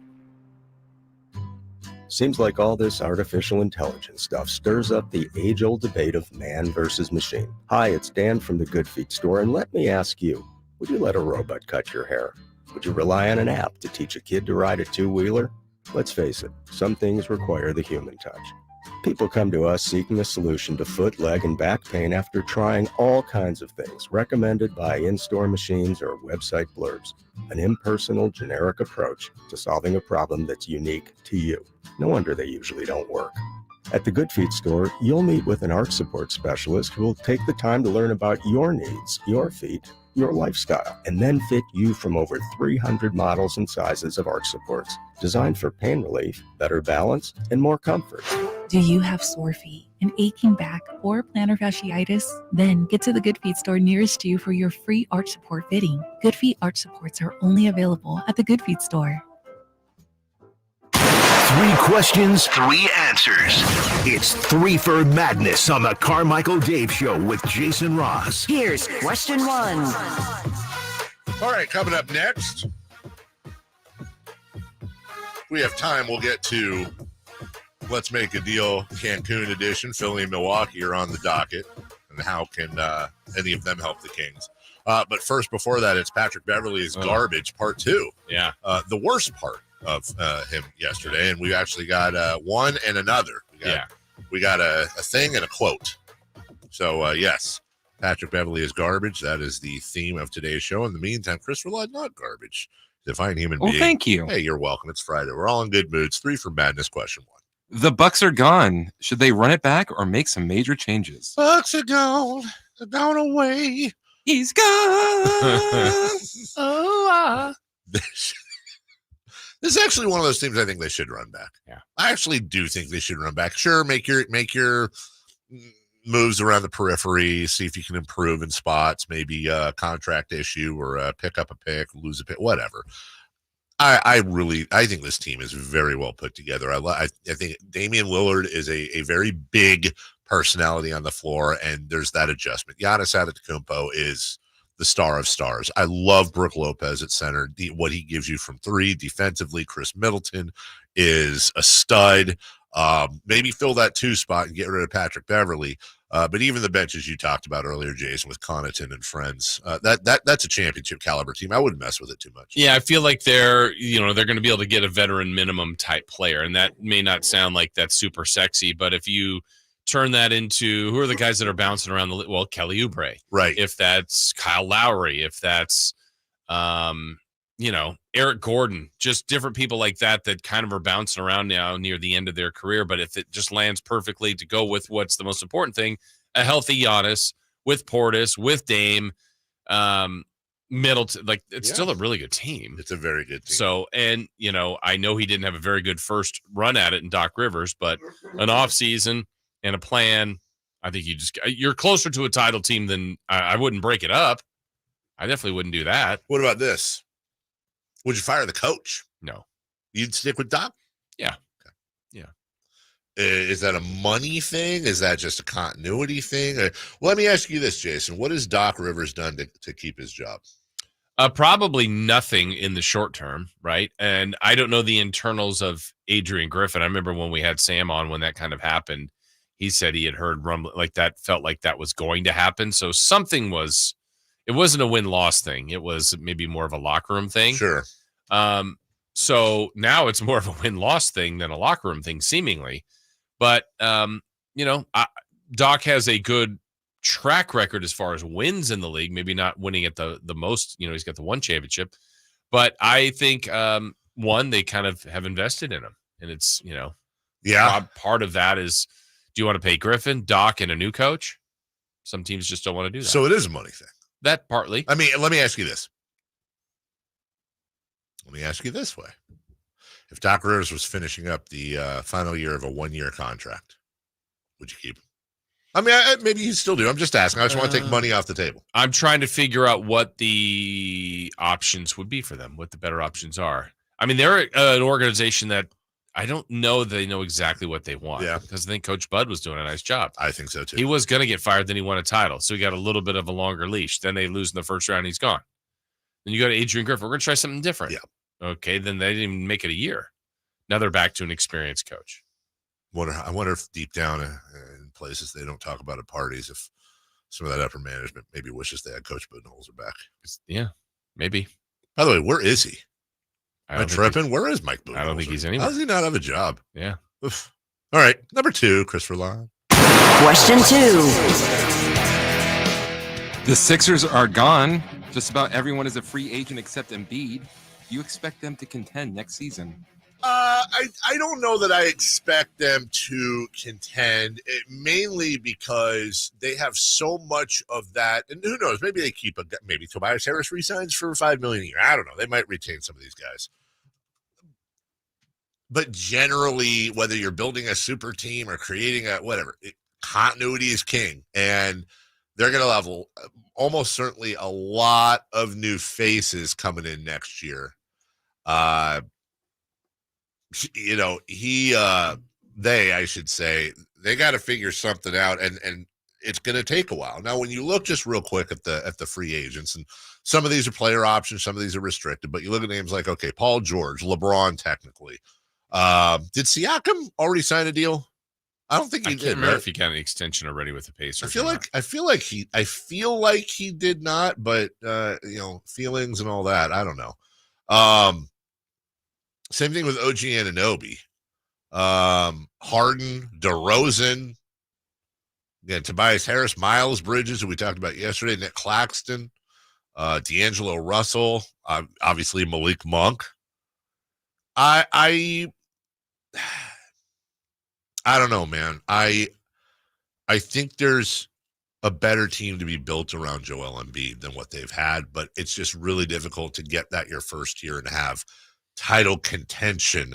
Seems like all this artificial intelligence stuff stirs up the age-old debate of man versus machine. Hi, it's Dan from the Good Feet store, and let me ask you, would you let a robot cut your hair? Would you rely on an app to teach a kid to ride a two-wheeler? Let's face it, some things require the human touch. People come to us seeking a solution to foot, leg, and back pain after trying all kinds of things recommended by in-store machines or website blurbs. An impersonal, generic approach to solving a problem that's unique to you. No wonder they usually don't work. At the Good Feet store, you'll meet with an arch support specialist who will take the time to learn about your needs, your feet, your lifestyle, and then fit you from over 300 models and sizes of arch supports, designed for pain relief, better balance, and more comfort. Do you have sore feet, an aching back, or plantar fasciitis? Then get to the Good Feet store nearest you for your free arch support fitting. Good Feet arch supports are only available at the Good Feet store. 3 questions, 3 answers. It's 3 for Madness on the Carmichael Dave Show with Jason Ross. Here's question 1. All right, coming up next, we have time. We'll get to Let's Make a Deal Cancun edition. Philly and Milwaukee are on the docket, and how can any of them help the Kings? But first, before that, it's Patrick Beverley's garbage, part 2. Yeah. The worst part of him yesterday, and we actually got one and another. We got a thing and a quote. So, yes, Patrick Beverley is garbage. That is the theme of today's show. In the meantime, Chris Rillard, not garbage. Define human being. Thank you. Hey, you're welcome. It's Friday. We're all in good moods. 3 for Madness, question 1. The Bucks are gone. Should they run it back or make some major changes? Bucks are gone. They're gone away. He's gone. This is actually one of those teams I think they should run back. Yeah. I actually do think they should run back. Sure, make your moves around the periphery, see if you can improve in spots, maybe a contract issue or pick up a pick, lose a pick, whatever. I think this team is very well put together. I think Damian Lillard is a very big personality on the floor, and there's that adjustment. Giannis Antetokounmpo is the star of stars. I love Brook Lopez at center. What he gives you from three defensively. Chris Middleton is a stud. Maybe fill that 2 spot and get rid of Patrick Beverly. But even the benches you talked about earlier, Jason, with Connaughton and friends, that's a championship caliber team. I wouldn't mess with it too much. Yeah, I feel like they're going to be able to get a veteran minimum type player, and that may not sound like that's super sexy, but if you turn that into who are the guys that are bouncing around Kelly Oubre, right? If that's Kyle Lowry, if that's Eric Gordon, just different people like that kind of are bouncing around now near the end of their career. But if it just lands perfectly to go with what's the most important thing, a healthy Giannis with Portis, with Dame, Middleton, it's still a really good team. It's a very good team. So, and I know he didn't have a very good first run at it in Doc Rivers, but an off season and a plan, I think you're closer to a title team than I wouldn't break it up. I definitely wouldn't do that. What about this? Would you fire the coach? No. You'd stick with Doc? Yeah. Okay. Yeah. Is that a money thing? Is that just a continuity thing? Well, let me ask you this, Jason. What has Doc Rivers done to keep his job? Probably nothing in the short term, right? And I don't know the internals of Adrian Griffin. I remember when we had Sam on when that kind of happened, he said he had heard rumbling like that, felt like that was going to happen. So something was, it wasn't a win-loss thing. It was maybe more of a locker room thing. Sure. So now it's more of a win-loss thing than a locker room thing, seemingly. But, Doc has a good track record as far as wins in the league, maybe not winning at the most, he's got the one championship. But I think, one, they kind of have invested in him. And it's, part of that is, do you want to pay Griffin, Doc, and a new coach? Some teams just don't want to do that. So it is a money thing. That partly. I mean, let me ask you this. Let me ask you this way. If Doc Rivers was finishing up the final year of a 1-year contract, would you keep him? I mean, maybe you still do. I'm just asking. I just want to take money off the table. I'm trying to figure out what the options would be for them, what the better options are. I mean, they're an organization that I don't know they know exactly what they want. Yeah. Because I think Coach Bud was doing a nice job. I think so, too. He was going to get fired, then he won a title. So he got a little bit of a longer leash. Then they lose in the first round, he's gone. Then you go to Adrian Griffin. We're going to try something different. Yeah. Okay, then they didn't even make it a year. Now they're back to an experienced coach. I wonder if deep down in places they don't talk about at parties, if some of that upper management maybe wishes they had Coach Budenholzer back. Yeah, maybe. By the way, where is he? Am I tripping? Where is Mike Budenholzer? I don't think he's anywhere. How does he not have a job? Yeah. Oof. All right, number 2, Christopher Long. Question 2. The Sixers are gone. Just about everyone is a free agent except Embiid. Do you expect them to contend next season? I don't know that I expect them to contend, mainly because they have so much of that. And who knows? Maybe they keep maybe Tobias Harris resigns for $5 million a year. I don't know. They might retain some of these guys. But generally, whether you're building a super team or creating a whatever, continuity is king. And they're going to have almost certainly a lot of new faces coming in next year. I should say, they got to figure something out, and it's going to take a while. Now, when you look just real quick at the free agents, and some of these are player options, some of these are restricted, but you look at names like, okay, Paul George, LeBron, technically. Did Siakam already sign a deal? I don't think he did. I can't remember if he got an extension already with the Pacers. I feel like he did not, but feelings and all that, I don't know. Same thing with OG Anunoby. Harden, DeRozan, again, Tobias Harris, Miles Bridges, who we talked about yesterday, Nick Claxton, D'Angelo Russell, obviously Malik Monk. I don't know, man. I think there's a better team to be built around Joel Embiid than what they've had, but it's just really difficult to get that your first year and have title contention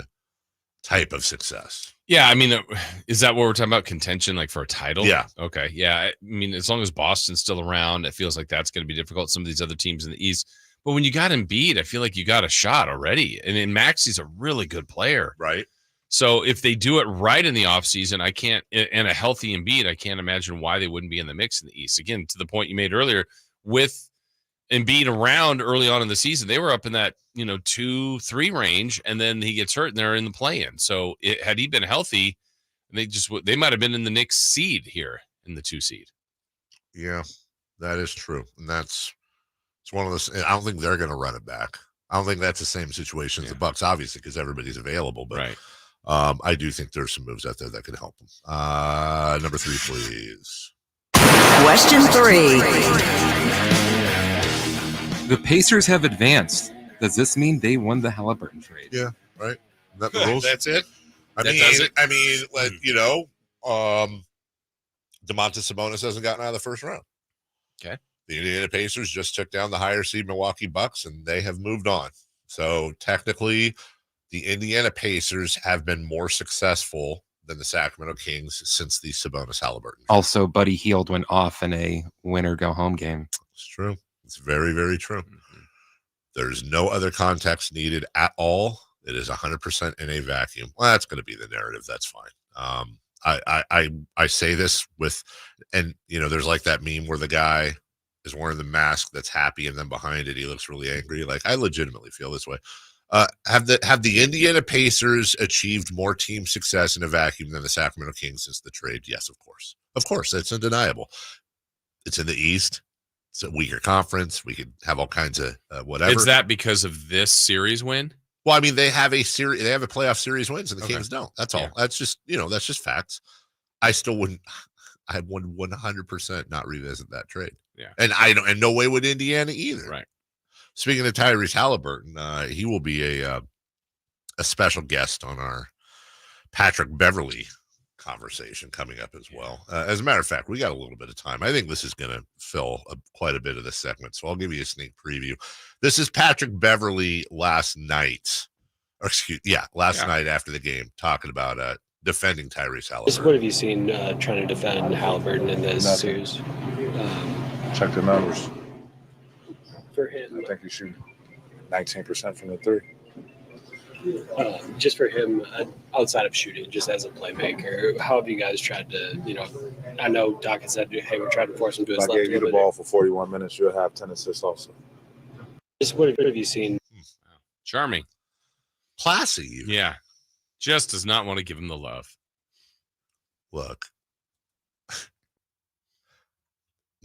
type of success. Yeah, I mean, is that what we're talking about? Contention, like for a title? Yeah. Okay. Yeah. I mean, as long as Boston's still around, it feels like that's going to be difficult. Some of these other teams in the East. But when you got Embiid, I feel like you got a shot already. And then Maxi's a really good player. Right. So if they do it right in the offseason, and a healthy Embiid, I can't imagine why they wouldn't be in the mix in the East. Again, to the point you made earlier, with Embiid around early on in the season, they were up in that 2-3 range, and then he gets hurt and they're in the play-in. So had he been healthy, they might have been in the Knicks seed here in the 2 seed. Yeah, that is true, and it's one of those. I don't think they're going to run it back. I don't think that's the same situation as the Bucks, obviously, because everybody's available. But right. I do think there's some moves out there that could help them. Number 3, please. Question 3. The Pacers have advanced. Does this mean they won the Halliburton trade? Yeah, right. Is that the rules? That's it. Domantas Sabonis hasn't gotten out of the first round. Okay. The Indiana Pacers just took down the higher seed Milwaukee Bucks, and they have moved on. So technically, the Indiana Pacers have been more successful than the Sacramento Kings since the Sabonis Halliburton. Also, Buddy Hield went off in a winner-go-home game. It's true. It's very, very true. Mm-hmm. There's no other context needed at all. It is 100% in a vacuum. Well, that's going to be the narrative. That's fine. I say this and there's like that meme where the guy is wearing the mask that's happy, and then behind it he looks really angry. Like, I legitimately feel this way. Have the Indiana Pacers achieved more team success in a vacuum than the Sacramento Kings since the trade? Yes, of course. Of course, that's undeniable. It's in the East. It's a weaker conference. We could have all kinds of whatever. Is that because of this series win? Well, I mean, they have a playoff series wins, and the Kings don't. That's all. Yeah. That's just facts. I would 100% not revisit that trade. Yeah. And no way would Indiana either. Right. Speaking of Tyrese Halliburton, he will be a special guest on our Patrick Beverley conversation coming up as well. As a matter of fact, we got a little bit of time. I think this is going to fill quite a bit of this segment, so I'll give you a sneak preview. This is Patrick Beverley last night after the game, talking about defending Tyrese Halliburton. What have you seen trying to defend Halliburton in this series? Check the numbers. For him, I think he's shooting 19% from the 3. Just for him, outside of shooting, just as a playmaker, how have you guys tried to, I know Doc has said, hey, we're trying to force him to his if I left. gave you the ball for 41 minutes, you'll have 10 assists also. Just what have you seen? Charming. Classy. Yeah. Just does not want to give him the love. Look.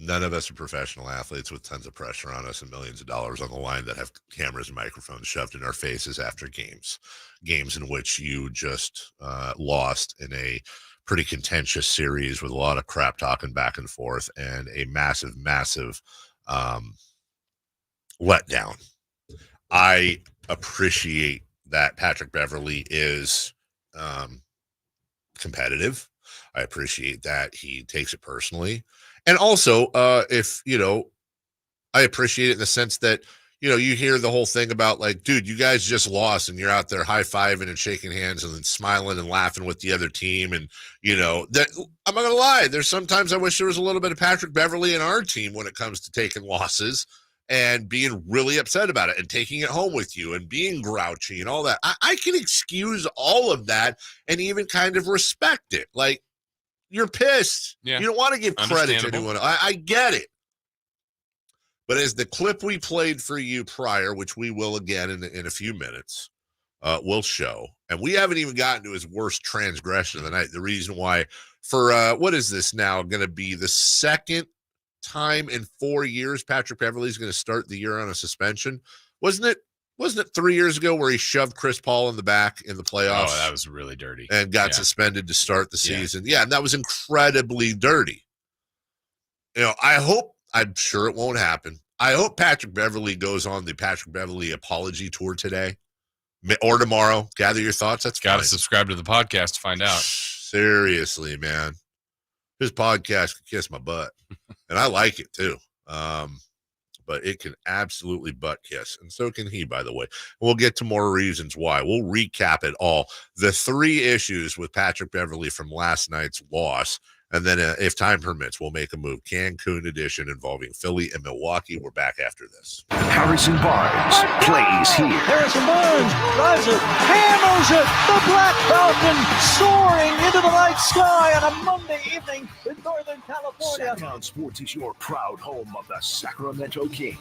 None of us are professional athletes with tons of pressure on us and millions of dollars on the line that have cameras and microphones shoved in our faces after games in which you just lost in a pretty contentious series with a lot of crap talking back and forth and a massive letdown. I appreciate that Patrick Beverley is competitive. I appreciate that he takes it personally. And also, I appreciate it in the sense that, you hear the whole thing about like, dude, you guys just lost and you're out there high-fiving and shaking hands and then smiling and laughing with the other team. And, that I'm not going to lie. There's sometimes I wish there was a little bit of Patrick Beverley in our team when it comes to taking losses and being really upset about it and taking it home with you and being grouchy and all that. I can excuse all of that and even kind of respect it. Like, you're pissed. Yeah. You don't want to give credit to anyone. I get it. But as the clip we played for you prior, which we will again in a few minutes, will show, and we haven't even gotten to his worst transgression of the night. The reason why for what is this now going to be the second time in 4 years Patrick Beverley is going to start the year on a suspension? Wasn't it 3 years ago where he shoved Chris Paul in the back in the playoffs? Oh, that was really dirty. And got suspended to start the season. Yeah, and that was incredibly dirty. I'm sure it won't happen. I hope Patrick Beverley goes on the Patrick Beverley apology tour today or tomorrow. Gather your thoughts. That's got to subscribe to the podcast to find out. Seriously, man. His podcast could kiss my butt. And I like it too. but it can absolutely butt kiss. And so can he, by the way. We'll get to more reasons why. We'll recap it all. The 3 issues with Patrick Beverley from last night's loss. And then if time permits, we'll make a move. Cancun edition involving Philly and Milwaukee. We're back after this. Harrison Barnes plays here. Harrison Barnes drives it, hammers it. The Black Falcon soaring into the night sky on a Monday evening in Northern California. Sacktown Sports is your proud home of the Sacramento Kings.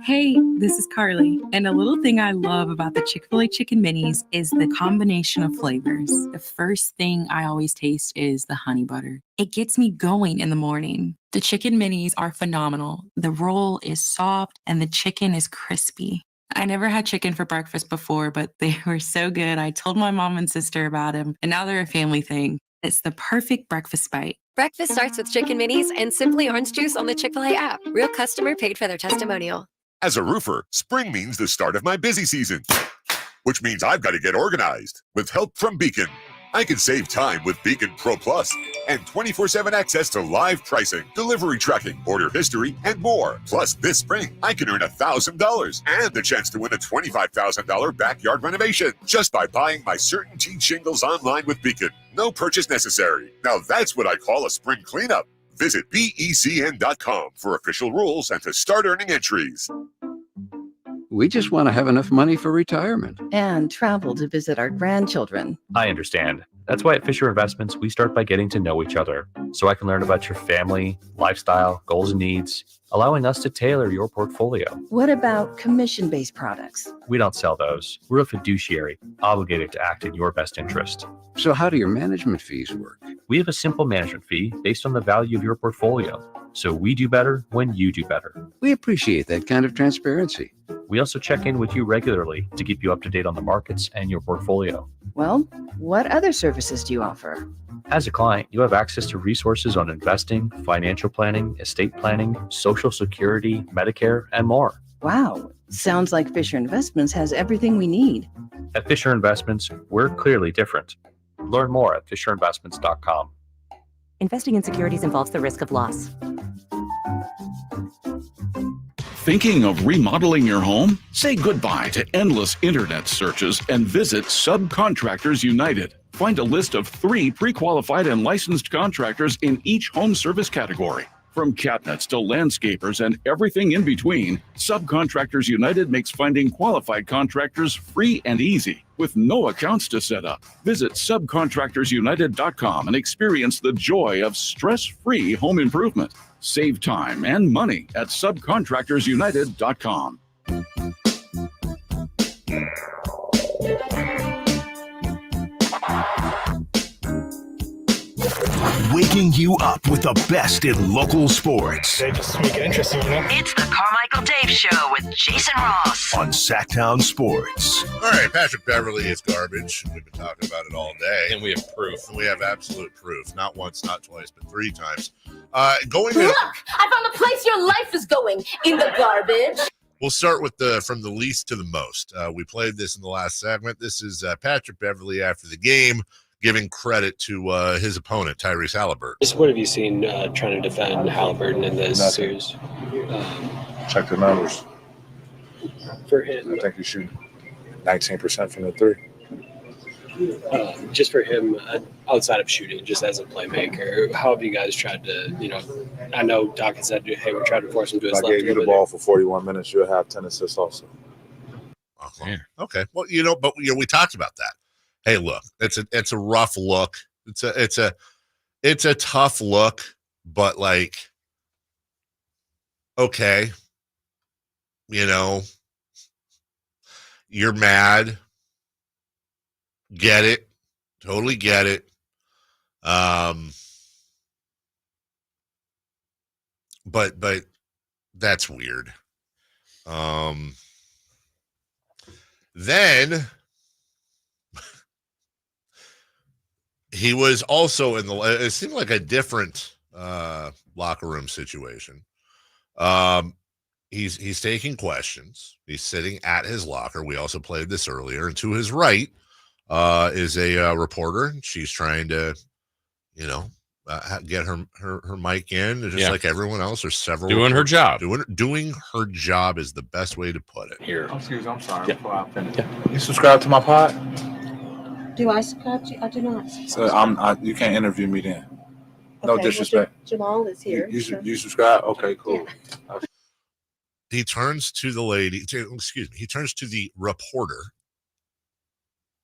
Hey, this is Carly, and a little thing I love about the Chick-fil-A Chicken Minis is the combination of flavors. The first thing I always taste is the honey butter. It gets me going in the morning. The Chicken Minis are phenomenal. The roll is soft and the chicken is crispy. I never had chicken for breakfast before, but they were so good. I told my mom and sister about them, and now they're a family thing. It's the perfect breakfast bite. Breakfast starts with Chicken Minis and Simply Orange Juice on the Chick-fil-A app. Real customer paid for their testimonial. As a roofer, spring means the start of my busy season, which means I've got to get organized. With help from Beacon, I can save time with Beacon Pro Plus and 24/7 access to live pricing, delivery tracking, order history, and more. Plus, this spring, I can earn $1,000 and the chance to win a $25,000 backyard renovation just by buying my CertainTeed shingles online with Beacon. No purchase necessary. Now that's what I call a spring cleanup. Visit BECN.com for official rules and to start earning entries. We just want to have enough money for retirement. And travel to visit our grandchildren. I understand. That's why at Fisher Investments, we start by getting to know each other so I can learn about your family, lifestyle, goals, and needs, allowing us to tailor your portfolio. What about commission-based products? We don't sell those. We're a fiduciary, obligated to act in your best interest. So how do your management fees work? We have a simple management fee based on the value of your portfolio. So we do better when you do better. We appreciate that kind of transparency. We also check in with you regularly to keep you up to date on the markets and your portfolio. Well, what other services do you offer? As a client, you have access to resources on investing, financial planning, estate planning, Social Security, Medicare, and more. Wow, sounds like Fisher Investments has everything we need. At Fisher Investments, we're clearly different. Learn more at fisherinvestments.com. Investing in securities involves the risk of loss. Thinking of remodeling your home? Say goodbye to endless internet searches and visit Subcontractors United. Find a list of 3 pre-qualified and licensed contractors in each home service category. From cabinets to landscapers and everything in between, Subcontractors United makes finding qualified contractors free and easy, with no accounts to set up. Visit subcontractorsunited.com and experience the joy of stress-free home improvement. Save time and money at subcontractorsunited.com. Waking you up with the best in local sports. They just make it interesting, you know? It's the Carmichael Dave Show with Jason Ross on Sacktown Sports. All right, Patrick Beverley is garbage. We've been talking about it all day. And we have proof. We have absolute proof. Not once, not twice, but 3 times. Look, I found the place your life is going, in the garbage. We'll start with from the least to the most. We played this in the last segment. This is Patrick Beverley after the game, giving credit to his opponent, Tyrese Halliburton. Just what have you seen trying to defend Halliburton in this series? Check the numbers. For him, I think you shoot 19% from the 3. Just for him, outside of shooting, just as a playmaker, how have you guys tried to, I know Doc had said, hey, we're trying to force him to his If I left. gave you the ball for 41 minutes, you'll have 10 assists also. Uh-huh. Okay. Well, but we talked about that. Hey, look, it's a rough look. It's a tough look, but like, okay, you're mad. Get it. Totally get it. But that's weird. Then he was also it seemed like a different locker room situation. He's taking questions. He's sitting at his locker. We also played this earlier, and to his right is a reporter. She's trying to, get her mic in, just like everyone else. There's several doing her job. Doing her job is the best way to put it. Here. Excuse me, I'm sorry. Before I finish. You subscribe to my pod? Do I subscribe to you? I do not. So you can't interview me then. No disrespect. Well, Jamal is here. You subscribe? Okay, cool. Yeah. He turns to the lady. He turns to the reporter.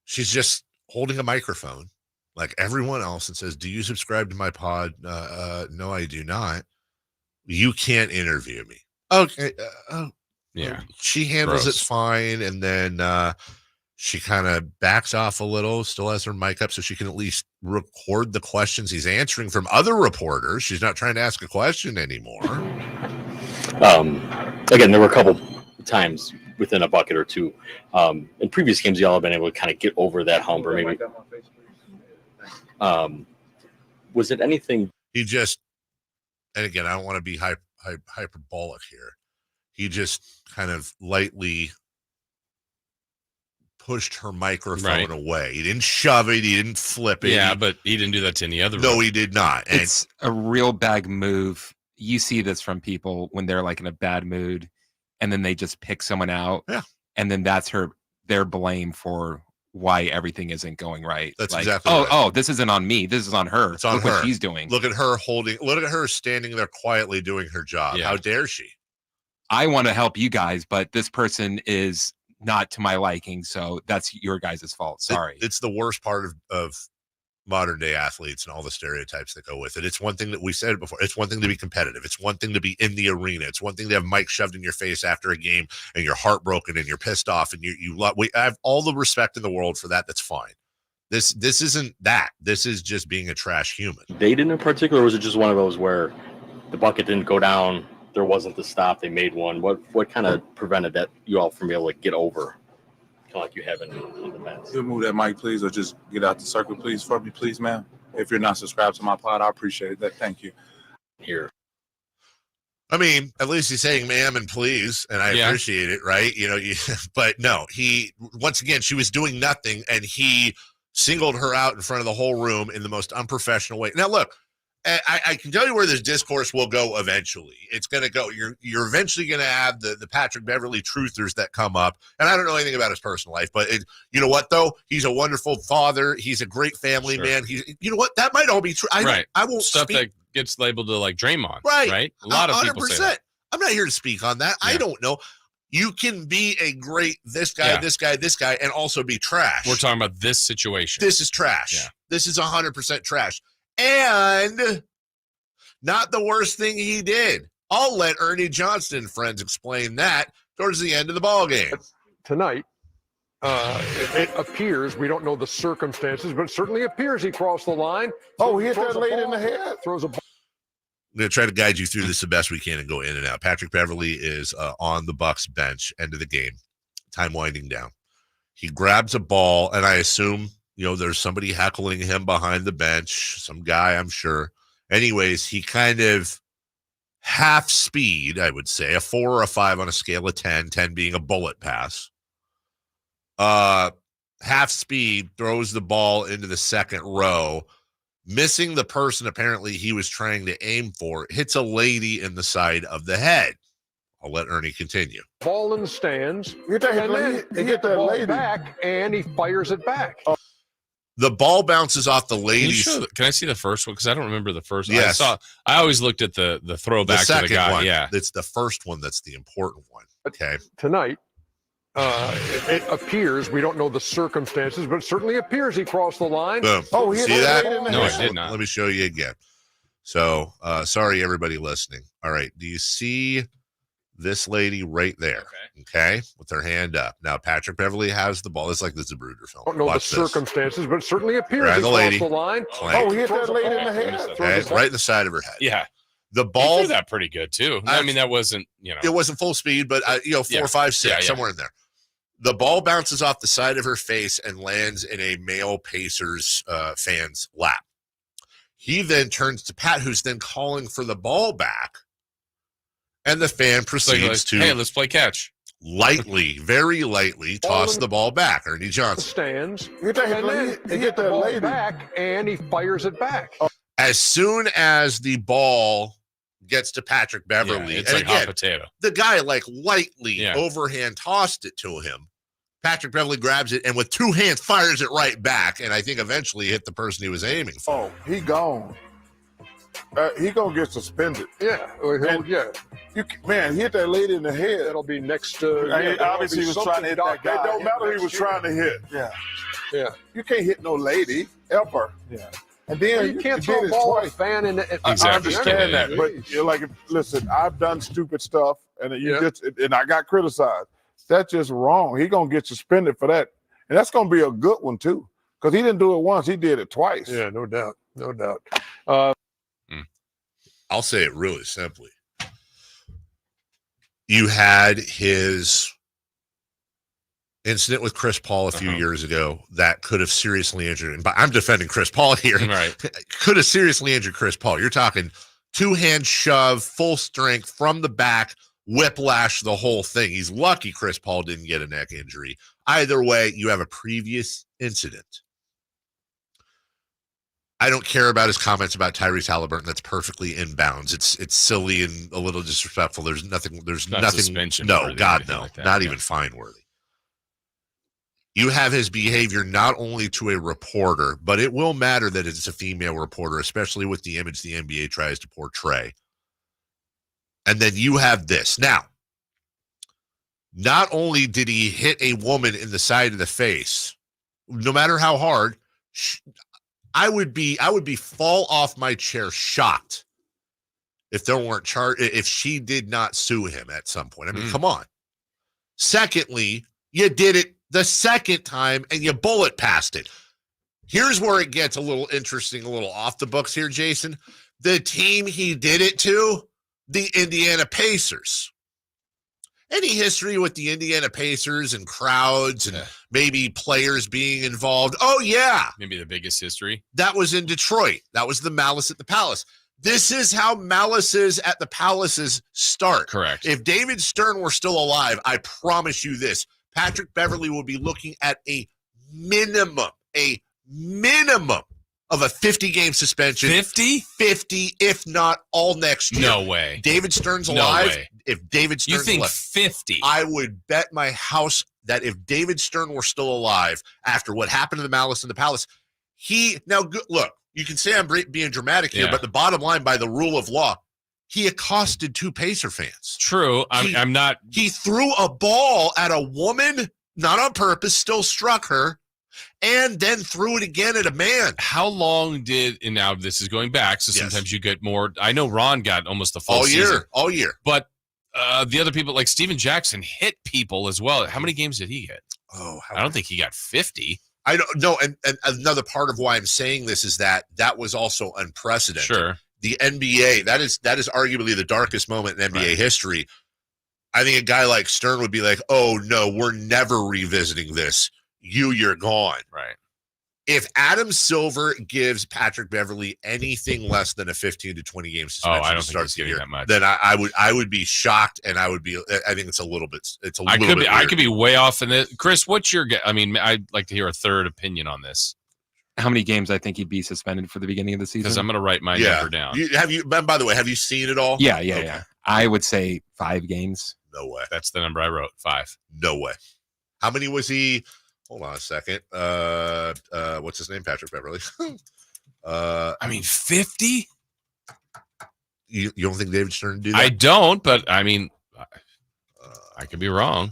She's just holding a microphone like everyone else and says, "Do you subscribe to my pod?" No, I do not. You can't interview me. Okay. Yeah. She handles Gross. it fine, and then she kind of backs off a little, still has her mic up so she can at least record the questions he's answering from other reporters. She's not trying to ask a question anymore. Again, there were a couple times within a bucket or two. In previous games, y'all have been able to kind of get over that hump, or maybe. Was it anything? He just, and again, I don't want to be hyperbolic here. He just kind of lightly pushed her microphone away. He didn't shove it. He didn't flip it. Yeah, but he didn't do that to any other. No, he did not. And It's a real bag move. You see this from people when they're like in a bad mood, and then they just pick someone out. Yeah, and then that's their blame for why everything isn't going right. That's like, exactly right. Oh, this isn't on me. This is on her. It's on Look her. what she's doing. Look at her standing there quietly doing her job. Yeah. How dare she? I want to help you guys, but this person is not to my liking, so that's your guys' fault. Sorry. It's the worst part of modern day athletes and all the stereotypes that go with it. It's one thing that we said before. It's one thing to be competitive. It's one thing to be in the arena. It's one thing to have Mike shoved in your face after a game and you're heartbroken and you're pissed off and we have all the respect in the world for that. That's fine. This isn't that. This is just being a trash human. They didn't in particular, or was it just one of those where the bucket didn't go down? There wasn't the stop. They made one. What kind of prevented that you all from being able to get over, kind of like you have in the men's? You move that mic, please, or just get out the circle, please, for me, please, ma'am. If you're not subscribed to my pod, I appreciate that. Thank you. Here. I mean, at least he's saying ma'am and please, and I appreciate it, right? But no, once again, she was doing nothing, and he singled her out in front of the whole room in the most unprofessional way. Now, look, I can tell you where this discourse will go eventually. It's going to go. You're eventually going to have the Patrick Beverly truthers that come up. And I don't know anything about his personal life, but you know what, though? He's a wonderful father. He's a great family man. You know what? That might all be true. I won't Stuff speak. that gets labeled to like Draymond. Right. A lot of people say that. I'm not here to speak on that. I don't know. You can be a great this guy, and also be trash. We're talking about this situation. This is trash. Yeah. This is 100% trash. And not the worst thing he did. I'll let Ernie Johnston and friends explain that towards the end of the ball game. Tonight, it appears, we don't know the circumstances, but it certainly appears he crossed the line. Oh, he hit that lady in the head. Throws a ball. I'm going to try to guide you through this the best we can and go in and out. Patrick Beverly is on the Bucks bench, end of the game, time winding down. He grabs a ball, and I assume, there's somebody heckling him behind the bench, some guy, I'm sure. Anyways, he kind of half speed, I would say, a 4 or a 5 on a scale of 10, 10 being a bullet pass. Half speed, throws the ball into the second row, missing the person apparently he was trying to aim for, hits a lady in the side of the head. I'll let Ernie continue. Ball in the stands. He hit that lady back, and he fires it back. The ball bounces off the ladies. Can I see the first one? Because I don't remember the first one. Yes. I always looked at the throwback the second to the guy. one. Yeah. It's the first one that's the important one. Okay. Tonight, it appears, we don't know the circumstances, but it certainly appears he crossed the line. Boom. Oh, he hit See that that? lady in the No, head. I did not. Let me show you again. So, sorry, everybody listening. All right. Do you see this lady right there? Okay. With her hand up. Now, Patrick Beverly has the ball. It's like the Zapruder film. Don't know Watch the this. circumstances, but it certainly appears Grab he the crossed lady. the line. Clank. Oh, he hit that lady in the head. Okay. Right in the side of her head. Yeah. The He ball. threw that pretty good too. I mean, that wasn't, It wasn't full speed, but 4, 5, 6, somewhere in there. The ball bounces off the side of her face and lands in a male Pacers fan's lap. He then turns to Pat, who's then calling for the ball back. And the fan proceeds to, hey, let's play catch. Lightly, very lightly, toss the ball back. Ernie Johnson. Stands. He hit that lady back, and he fires it back. As soon as the ball gets to Patrick Beverly, it's and like hot potato. the guy lightly overhand tossed it to him. Patrick Beverly grabs it and with two hands fires it right back, and I think eventually hit the person he was aiming for. Oh, he gone. He gonna get suspended. Yeah, Man, hit that lady in the head. That'll be next. Obviously, he was trying to hit that guy. It don't matter who he was trying to hit. Yeah. You can't hit no lady ever. Yeah. And then you can't throw a ball at a fan in the. I understand that, but you're like, listen, I've done stupid stuff, and I got criticized. That's just wrong. He's gonna get suspended for that, and that's gonna be a good one too, because he didn't do it once; he did it twice. Yeah, no doubt. I'll say it really simply. You had his incident with Chris Paul a few years ago that could have seriously injured him. But I'm defending Chris Paul here. Right. Could have seriously injured Chris Paul. You're talking two-hand shove, full strength from the back, whiplash, the whole thing. He's lucky Chris Paul didn't get a neck injury. Either way, you have a previous incident. I don't care about his comments about Tyrese Halliburton. That's perfectly in bounds. It's silly and a little disrespectful. There's nothing. Suspension. No, God, no. Like that, not even fine worthy. You have his behavior not only to a reporter, but it will matter that it's a female reporter, especially with the image the NBA tries to portray. And then you have this. Now, not only did he hit a woman in the side of the face, no matter how hard, I would be fall off my chair shocked if there weren't if she did not sue him at some point. I mean, come on. Secondly, you did it the second time and you bullet past it. Here's where it gets a little interesting, a little off the books here, Jason. The team he did it to, the Indiana Pacers. Any history with the Indiana Pacers and crowds and maybe players being involved? Oh, yeah. Maybe the biggest history. That was in Detroit. That was the Malice at the Palace. This is how Malices at the Palaces start. Correct. If David Stern were still alive, I promise you this, Patrick Beverly will be looking at a minimum of a 50-game suspension. 50? 50, if not all next year. No way. David Stern's alive. No way. If David Stern's you think alive, 50? I would bet my house that if David Stern were still alive after what happened to the Malice in the Palace, look, you can say I'm being dramatic here, but the bottom line, by the rule of law, he accosted two Pacer fans. True. I'm not. He threw a ball at a woman, not on purpose, still struck her, and then threw it again at a man. How long and now this is going back, so sometimes you get more. I know Ron got almost a full season. All year. But the other people, like Steven Jackson, hit people as well. How many games did he get? I don't think he got 50. I don't know. And another part of why I'm saying this is that was also unprecedented. Sure. The NBA, that is arguably the darkest moment in NBA history. I think a guy like Stern would be like, oh, no, we're never revisiting this. You're gone. Right. If Adam Silver gives Patrick Beverly anything less than a 15 to 20 game suspension I don't to start think the year, that much. then I would be shocked, and I think it's a little bit. I could be way off in it. Chris, what's your? I mean, I'd like to hear a third opinion on this. How many games I think he'd be suspended for the beginning of the season? Because I'm going to write my number down. By the way, have you seen it all? Yeah. I would say 5 games. No way. That's the number I wrote. 5. No way. How many was he? Hold on a second. What's his name? Patrick Beverly. 50? You don't think David Stern do that? I don't, but I mean, I could be wrong.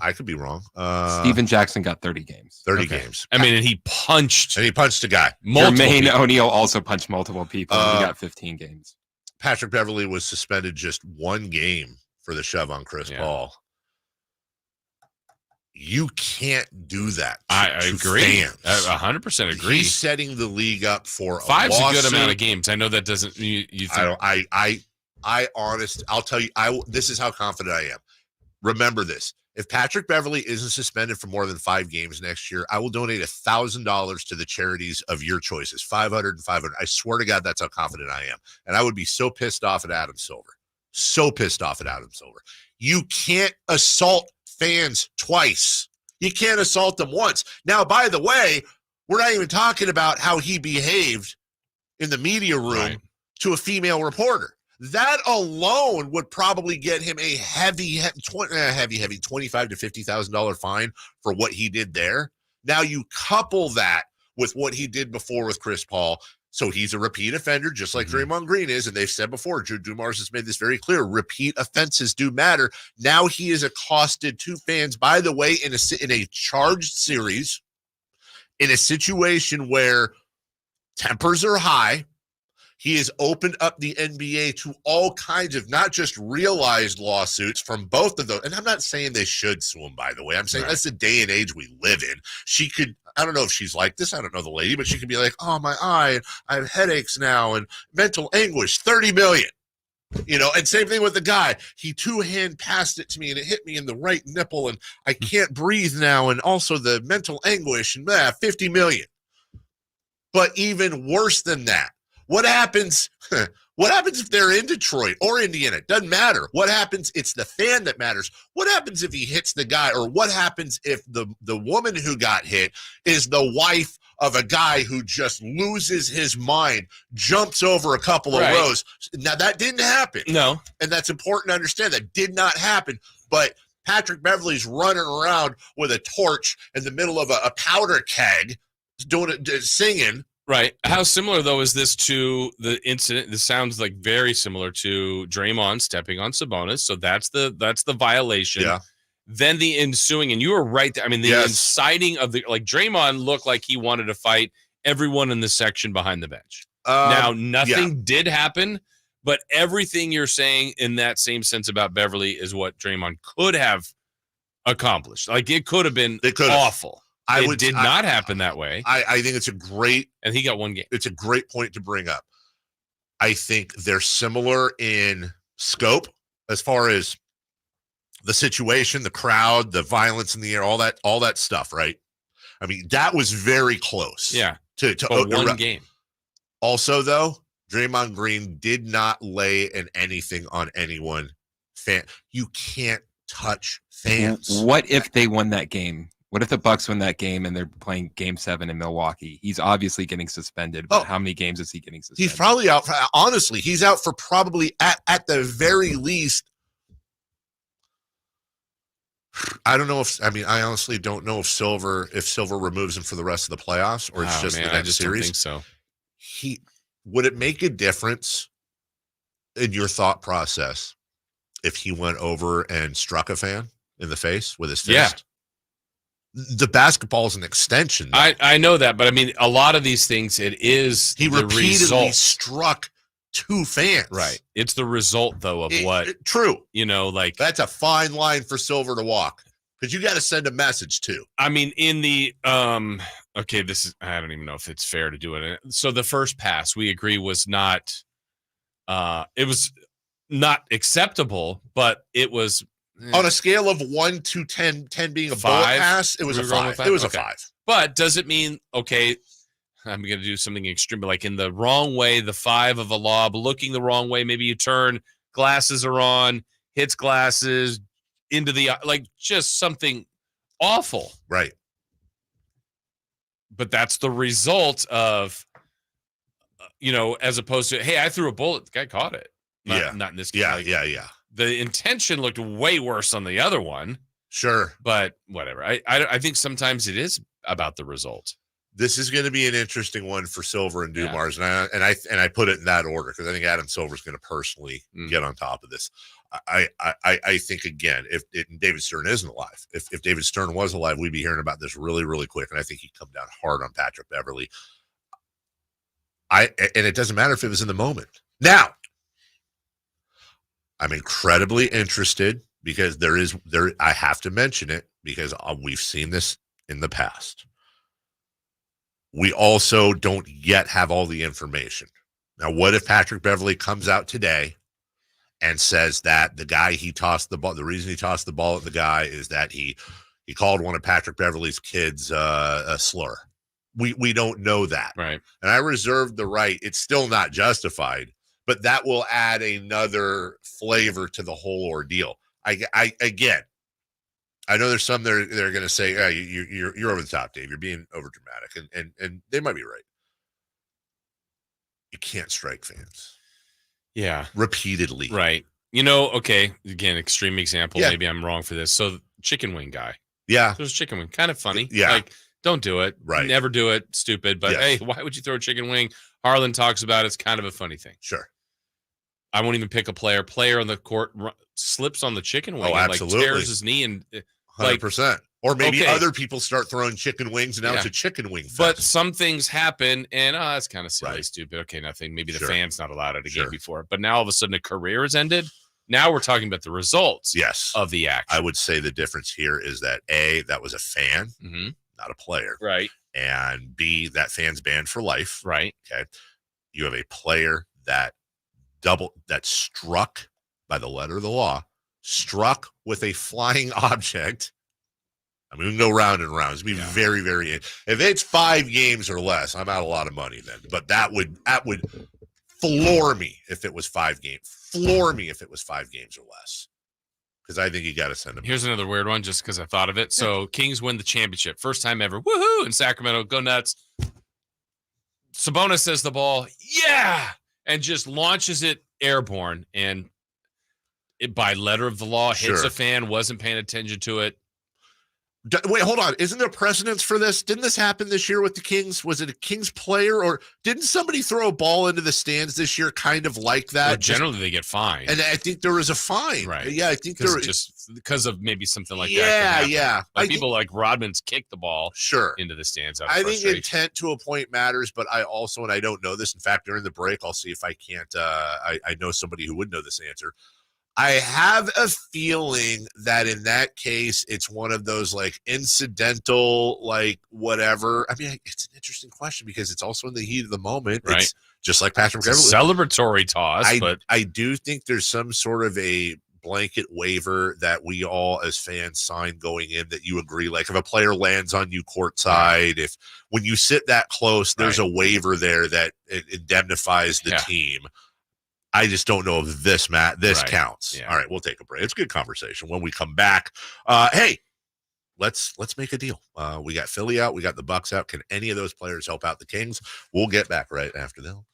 Steven Jackson got 30 games. 30 games. I mean, and he punched a guy. Jermaine O'Neal also punched multiple people. He got 15 games. Patrick Beverly was suspended just 1 game for the shove on Chris Paul. You can't do that. I agree. Fans. 100% agree. He's setting the league up for 5's a good amount of games. I know that doesn't. You think, I'll tell you. This is how confident I am. Remember this: if Patrick Beverly isn't suspended for more than 5 games next year, I will donate $1,000 to the charities of your choices. 500 and 500. I swear to God, that's how confident I am. And I would be so pissed off at Adam Silver. You can't assault fans twice. You can't assault them once. Now, by the way, we're not even talking about how he behaved in the media room to a female reporter. That alone would probably get him a heavy $25,000 to $50,000 fine for what he did there. Now you couple that with what he did before with Chris Paul. So he's a repeat offender, just like Draymond Green is. And they've said before, Drew Dumars has made this very clear. Repeat offenses do matter. Now he is accosted two fans, by the way, in a charged series, in a situation where tempers are high. He has opened up the NBA to all kinds of not just realized lawsuits from both of those. And I'm not saying they should sue him, by the way. I'm saying that's the day and age we live in. She could, I don't know if she's like this. I don't know the lady, but she could be like, oh, my eye, I have headaches now and mental anguish, 30 million. And same thing with the guy. He two-hand passed it to me and it hit me in the right nipple and I can't breathe now. And also the mental anguish and 50 million. But even worse than that, what happens? What happens if they're in Detroit or Indiana? It doesn't matter. What happens? It's the fan that matters. What happens if he hits the guy? Or what happens if the woman who got hit is the wife of a guy who just loses his mind, jumps over a couple of rows? Now, that didn't happen. No. And that's important to understand. That did not happen. But Patrick Beverley's running around with a torch in the middle of a powder keg, singing. Right. How similar, though, is this to the incident? This sounds like very similar to Draymond stepping on Sabonis. So that's the violation. Yeah. Then the ensuing, and you were right there. I mean, the inciting of Draymond looked like he wanted to fight everyone in the section behind the bench. Now, nothing did happen, but everything you're saying in that same sense about Beverley is what Draymond could have accomplished. Like, it could have been awful. It did not happen that way. I think it's a great, and he got one game. It's a great point to bring up. I think they're similar in scope as far as the situation, the crowd, the violence in the air, all that stuff, right? I mean, that was very close. Yeah. To one game. Also, though, Draymond Green did not lay anything on anyone. You can't touch fans. What if they won that game? What if the Bucks win that game and they're playing Game 7 in Milwaukee? He's obviously getting suspended. But how many games is he getting suspended? He's probably out. Honestly, he's out for probably at the very least. I don't know I honestly don't know if Silver removes him for the rest of the playoffs or it's just the next series. Don't think so. Would it make a difference in your thought process if he went over and struck a fan in the face with his fist? Yeah. The basketball is an extension. I know that, but I mean, a lot of these things, it is he the repeatedly result. Struck two fans. Right. It's the result, though, of what. True. That's a fine line for Silver to walk because you got to send a message too. I mean, in the okay, this is, I don't even know if it's fair to do it. So the first pass we agree was not. It was not acceptable, but it was. On a scale of 1 to 10, 10 being a bullet pass, it was a 5. It was a 5. But does it mean, okay, I'm going to do something extreme, but like in the wrong way, the 5 of a lob, looking the wrong way, maybe you turn, glasses are on, hits glasses into the, like just something awful. Right. But that's the result of, as opposed to, hey, I threw a bullet, the guy caught it. Not in this case. Yeah. The intention looked way worse on the other one. Sure. But whatever. I think sometimes it is about the result. This is going to be an interesting one for Silver and Dumars. Yeah. And I put it in that order because I think Adam Silver is going to personally get on top of this. I think, again, if David Stern isn't alive, if David Stern was alive, we'd be hearing about this really, really quick. And I think he'd come down hard on Patrick Beverley. And it doesn't matter if it was in the moment. Now, I'm incredibly interested because I have to mention it because we've seen this in the past. We also don't yet have all the information. Now, what if Patrick Beverley comes out today and says that the guy he tossed the ball, the reason he tossed the ball at the guy is that he called one of Patrick Beverley's kids a slur? We don't know that. Right. And I reserve the right. It's still not justified. But that will add another flavor to the whole ordeal. Again, I know there's some that are going to say, oh, you're over the top, Dave. You're being over dramatic. And they might be right. You can't strike fans. Yeah. Repeatedly. Right. Okay. Again, extreme example. Yeah. Maybe I'm wrong for this. So chicken wing guy. Yeah. There's chicken wing. Kind of funny. Yeah. Like, don't do it. Right. Never do it. Stupid. But Yes. hey, why would you throw a chicken wing? Harlan talks about it's kind of a funny thing. Sure. I won't even pick a player. Player on the court slips on the chicken wing and absolutely. tears his knee and 100%. Or maybe other people start throwing chicken wings and now it's a chicken wing fest. But some things happen and that's kind of silly, stupid. Okay, nothing. Maybe the fans not allowed it again before. But now all of a sudden a career has ended. Now we're talking about the results of the action. I would say the difference here is that A, that was a fan, not a player. Right. And B, that fan's banned for life. Right. Okay. You have a player that struck by the letter of the law, struck with a flying object. I mean, we can go round and round. It's going to be very, very. If it's 5 games or less, I'm out a lot of money then. But that would floor me if it was 5 games. Floor me if it was 5 games or less. Because I think you got to send him. Here's another weird one, just because I thought of it. So Kings win the championship, first time ever. Woohoo! In Sacramento, go nuts. Sabonis says the ball, and just launches it airborne, and it by letter of the law hits a fan. Wasn't paying attention to it. Wait, hold on. Isn't there precedence for this? Didn't this happen this year with the Kings? Was it a Kings player or didn't somebody throw a ball into the stands this year kind of like that? Well, generally, they get fined. And I think there was a fine. Right. Yeah, I think there was. Just because of maybe something like that. Yeah. Like people like Rodman's kicked the ball into the stands. Out of I think intent to a point matters, but I also, and I don't know this. In fact, during the break, I'll see if I can't. I know somebody who would know this answer. I have a feeling that in that case, it's one of those like incidental, like whatever. I mean, it's an interesting question because it's also in the heat of the moment. Right. It's just like Patrick It's a celebratory toss. But I do think there's some sort of a blanket waiver that we all as fans sign going in that you agree. Like if a player lands on you courtside, if when you sit that close, there's a waiver there that it indemnifies the team. I just don't know if this counts. All right, we'll take a break. It's a good conversation. When we come back, hey, let's make a deal. We got Philly out. We got the Bucks out. Can any of those players help out the Kings? We'll get back right after them.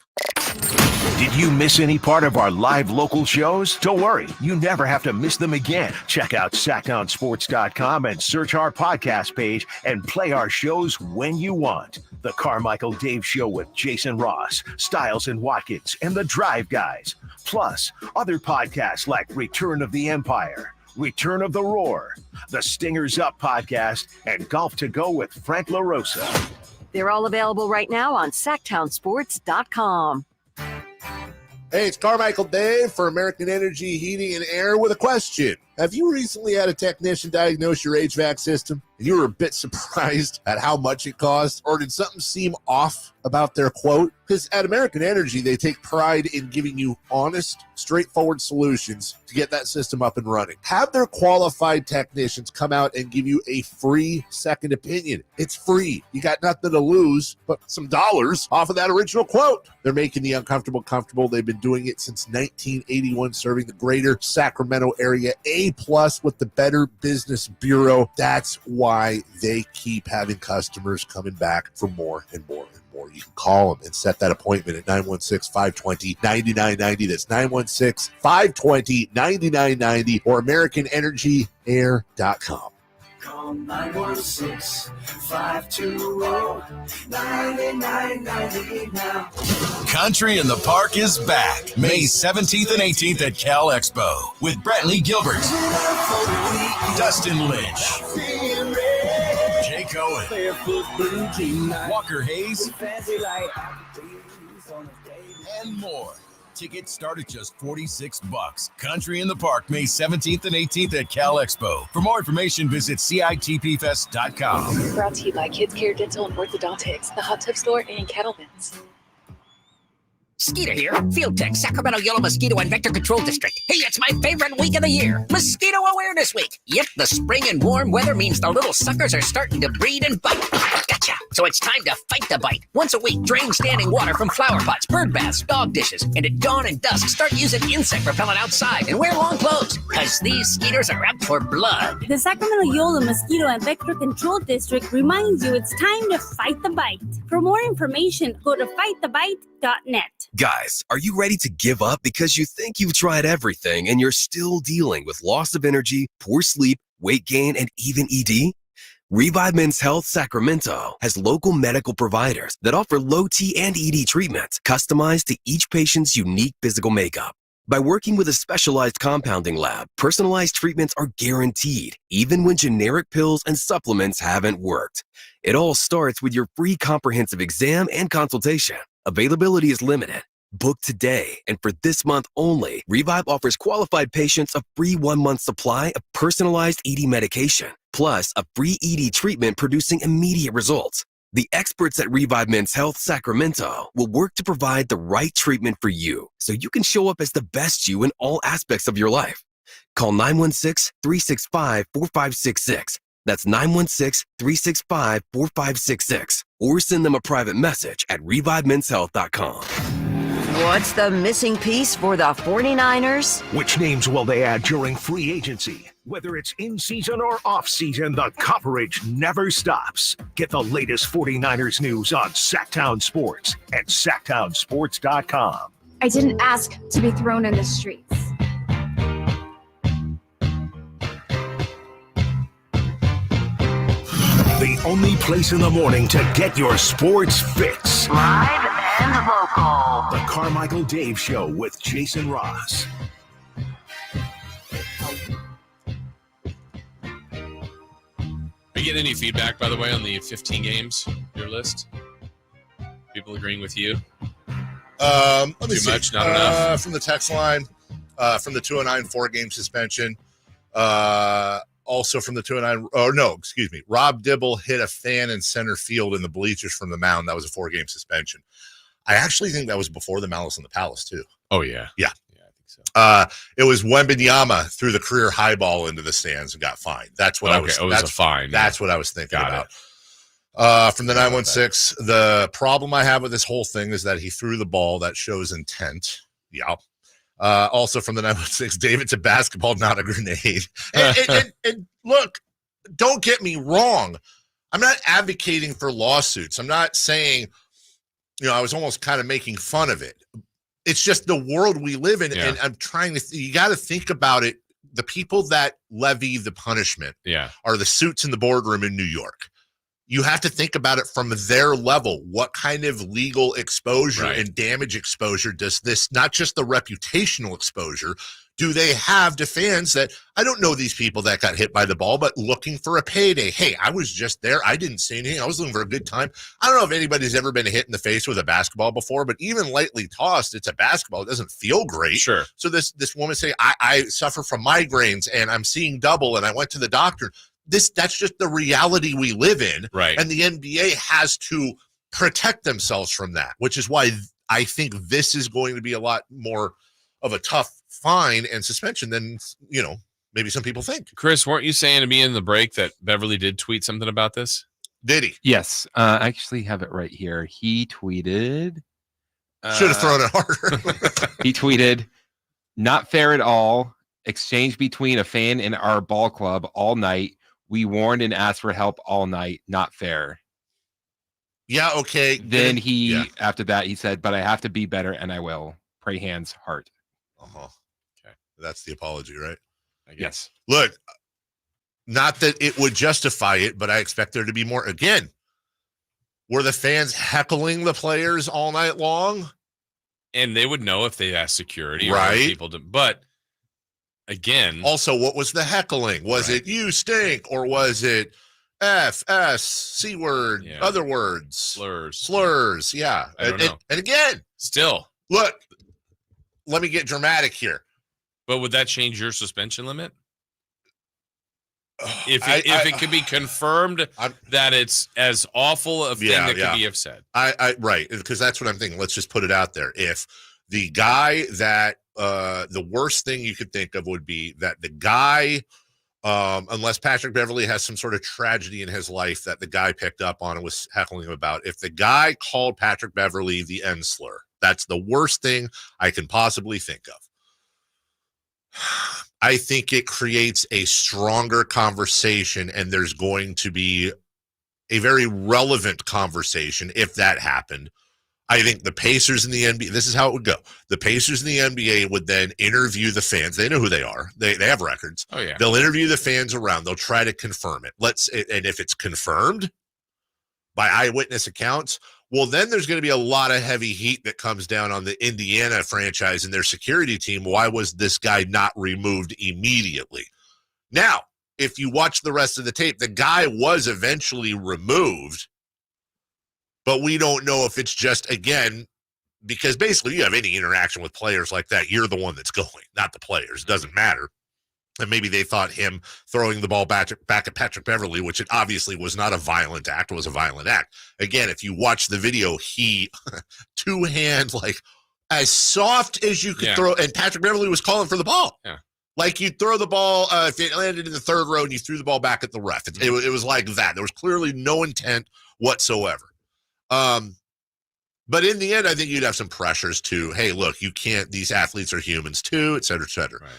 Did you miss any part of our live local shows? Don't worry, you never have to miss them again. Check out sackdownsports.com and search our podcast page and play our shows when you want. The Carmichael Dave Show with Jason Ross, Stiles and Watkins, and the Drive Guys. Plus, other podcasts like Return of the Empire, Return of the Roar, the Stingers Up podcast, and Golf to Go with Frank LaRosa. They're all available right now on sacktownsports.com. Hey, it's Carmichael Dave for American Energy Heating and Air with a question. Have you recently had a technician diagnose your HVAC system and you were a bit surprised at how much it cost? Or did something seem off about their quote? Because at American Energy, they take pride in giving you honest, straightforward solutions to get that system up and running. Have their qualified technicians come out and give you a free second opinion. It's free. You got nothing to lose but some dollars off of that original quote. They're making the uncomfortable comfortable. They've been doing it since 1981, serving the greater Sacramento area. A+ with the Better Business Bureau. That's why they keep having customers coming back for more and more and more. You can call them and set that appointment at 916-520-9990. That's 916-520-9990 or AmericanEnergyAir.com. Call 916-520-9990 now. Country in the Park is back May 17th and 18th at Cal Expo with Brantley Gilbert, Dustin Lynch, Jay Cohen, Walker Hayes, and more. Tickets start at just $46. Country in the Park, May 17th and 18th at Cal Expo. For more information, visit CITPFest.com. Brought to you by Kids Care Dental and Orthodontics, the Hot Tub Store, and Kettleman's. Skeeter here, Field Tech, Sacramento Yellow Mosquito and Vector Control District. Hey, it's my favorite week of the year, Mosquito Awareness Week. Yep, the spring and warm weather means the little suckers are starting to breed and bite. Gotcha. Gotcha. So it's time to fight the bite. Once a week, drain standing water from flower pots, bird baths, dog dishes, and at dawn and dusk, start using insect repellent outside and wear long clothes, because these skeeters are out for blood. The Sacramento Yola Mosquito and Vector Control District reminds you it's time to fight the bite. For more information, go to fightthebite.net. Guys, are you ready to give up because you think you've tried everything and you're still dealing with loss of energy, poor sleep, weight gain, and even ED? Revive Men's Health Sacramento has local medical providers that offer low T and ED treatments customized to each patient's unique physical makeup. By working with a specialized compounding lab, personalized treatments are guaranteed, even when generic pills and supplements haven't worked. It all starts with your free comprehensive exam and consultation. Availability is limited. Book today, and for this month only, Revive offers qualified patients a free 1-month supply of personalized ED medication, plus a free ED treatment producing immediate results. The experts at Revive Men's Health Sacramento will work to provide the right treatment for you so you can show up as the best you in all aspects of your life. Call 916-365-4566. That's 916-365-4566. Or send them a private message at revivemenshealth.com. What's the missing piece for the 49ers? Which names will they add during free agency? Whether it's in season or off season, the coverage never stops. Get the latest 49ers news on Sacktown Sports at sacktownsports.com. I didn't ask to be thrown in the streets. The only place in the morning to get your sports fix. Live and local. The Carmichael Dave Show with Jason Ross. Are you getting any feedback, by the way, on the 15 games, your list? People agreeing with you? Let me Too see. much, not enough? From the text line, from the 209 4-game suspension. Also from the 209, Rob Dibble hit a fan in center field in the bleachers from the mound. That was a 4-game suspension. I actually think that was before the Malice in the Palace, too. Oh, yeah. Yeah. Yeah, I think so. It was Wembanyama threw the career high ball into the stands and got fined. That's what I was. It was a fine. That's what I was thinking Got about. From the 916, the problem I have with this whole thing is that he threw the ball. That shows intent. Yeah. Also from the 916, David's a basketball, not a grenade. And look, don't get me wrong. I'm not advocating for lawsuits. I'm not saying, I was almost kind of making fun of it. It's just the world we live in. And I'm trying to, you got to think about it. The people that levy the punishment are the suits in the boardroom in New York. You have to think about it from their level. What kind of legal exposure and damage exposure does this, not just the reputational exposure, do they have to fans that, I don't know these people that got hit by the ball, but looking for a payday. Hey, I was just there. I didn't say anything. I was looking for a good time. I don't know if anybody's ever been hit in the face with a basketball before, but even lightly tossed, it's a basketball. It doesn't feel great. Sure. So this woman saying, I suffer from migraines and I'm seeing double and I went to the doctor. That's just the reality we live in. Right. And the NBA has to protect themselves from that, which is why I think this is going to be a lot more of a tough fine and suspension than, maybe some people think. Chris, weren't you saying to me in the break that Beverly did tweet something about this? Did he? Yes. I actually have it right here. He tweeted. Should have thrown it harder. He tweeted, "Not fair at all. Exchange between a fan and our ball club all night. We warned and asked for help all night. Not fair." Yeah, okay. Then after that, he said, "But I have to be better and I will. Pray hands, heart." Uh-huh. Okay. That's the apology, right? I guess. Look, not that it would justify it, but I expect there to be more. Again, were the fans heckling the players all night long? And they would know if they asked security. Right. Or people to, but again. Also, what was the heckling? Was it "you stink" or was it F, S, C word, other words? Slurs. Yeah. I don't know. And again. Still. Look, let me get dramatic here. But would that change your suspension limit? If it could be confirmed that it's as awful a thing that could be have said. Right, because that's what I'm thinking. Let's just put it out there. If the guy that the worst thing you could think of would be that the guy unless Patrick Beverley has some sort of tragedy in his life that the guy picked up on and was heckling him about. If the guy called Patrick Beverley the N slur, that's the worst thing I can possibly think of. I think it creates a stronger conversation, and there's going to be a very relevant conversation if that happened. I think the Pacers in the NBA, this is how it would go. The Pacers in the NBA would then interview the fans. They know who they are. They have records. Oh, yeah. They'll interview the fans around. They'll try to confirm it. And if it's confirmed by eyewitness accounts, well, then there's going to be a lot of heavy heat that comes down on the Indiana franchise and their security team. Why was this guy not removed immediately? Now, if you watch the rest of the tape, the guy was eventually removed. But we don't know if it's just, again, because basically you have any interaction with players like that, you're the one that's going, not the players. It doesn't matter. And maybe they thought him throwing the ball back at Patrick Beverley, which it obviously was not a violent act, was a violent act. Again, if you watch the video, he two-hand, like as soft as you could throw, and Patrick Beverley was calling for the ball. Yeah. Like you throw the ball, if it landed in the third row and you threw the ball back at the ref. It was like that. There was clearly no intent whatsoever. But in the end, I think you'd have some pressures to, hey, look, you can't, these athletes are humans too, et cetera, et cetera. Right.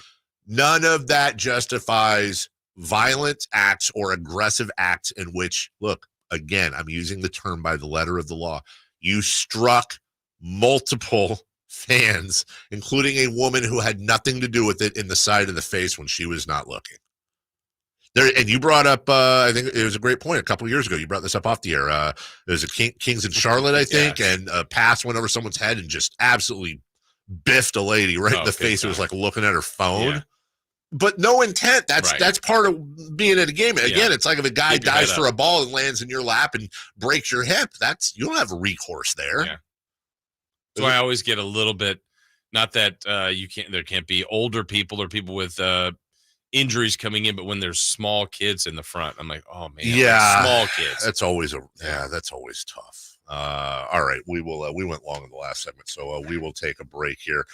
None of that justifies violent acts or aggressive acts in which, look, again, I'm using the term by the letter of the law. You struck multiple fans, including a woman who had nothing to do with it, in the side of the face when she was not looking. There, and you brought up, I think it was a great point a couple of years ago. You brought this up off the air. There's a Kings in Charlotte, I think, and a pass went over someone's head and just absolutely biffed a lady right in the face. It was like looking at her phone. Yeah. But no intent. That's part of being at a game. Again, it's like if a guy dives for a ball and lands in your lap and breaks your hip, you don't have a recourse there. Yeah. So I always get a little bit, not that there can't be older people or people with injuries coming in, but when there's small kids in the front, I'm like, oh man, small kids. That's always that's always tough. All right, we went long in the last segment, so we will take a break here.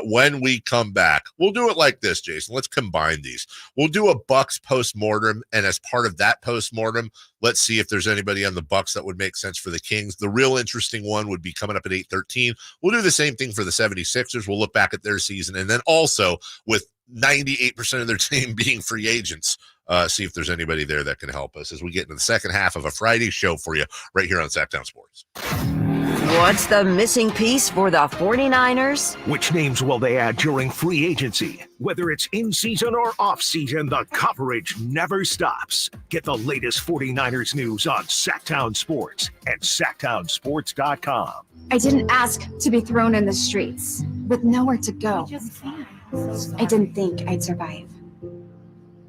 When we come back, we'll do it like this, Jason. Let's combine these. We'll do a Bucks postmortem, and as part of that postmortem, let's see if there's anybody on the Bucks that would make sense for the Kings. The real interesting one would be coming up at 8:13. We'll do the same thing for the 76ers. We'll look back at their season, and then also with 98% of their team being free agents, see if there's anybody there that can help us as we get into the second half of a Friday show for you right here on Sacktown Sports. What's the missing piece for the 49ers? Which names will they add during free agency? Whether it's in season or off season, the coverage never stops. Get the latest 49ers news on Sacktown Sports and sacktownsports.com. I didn't ask to be thrown in the streets with nowhere to go. I didn't think I'd survive.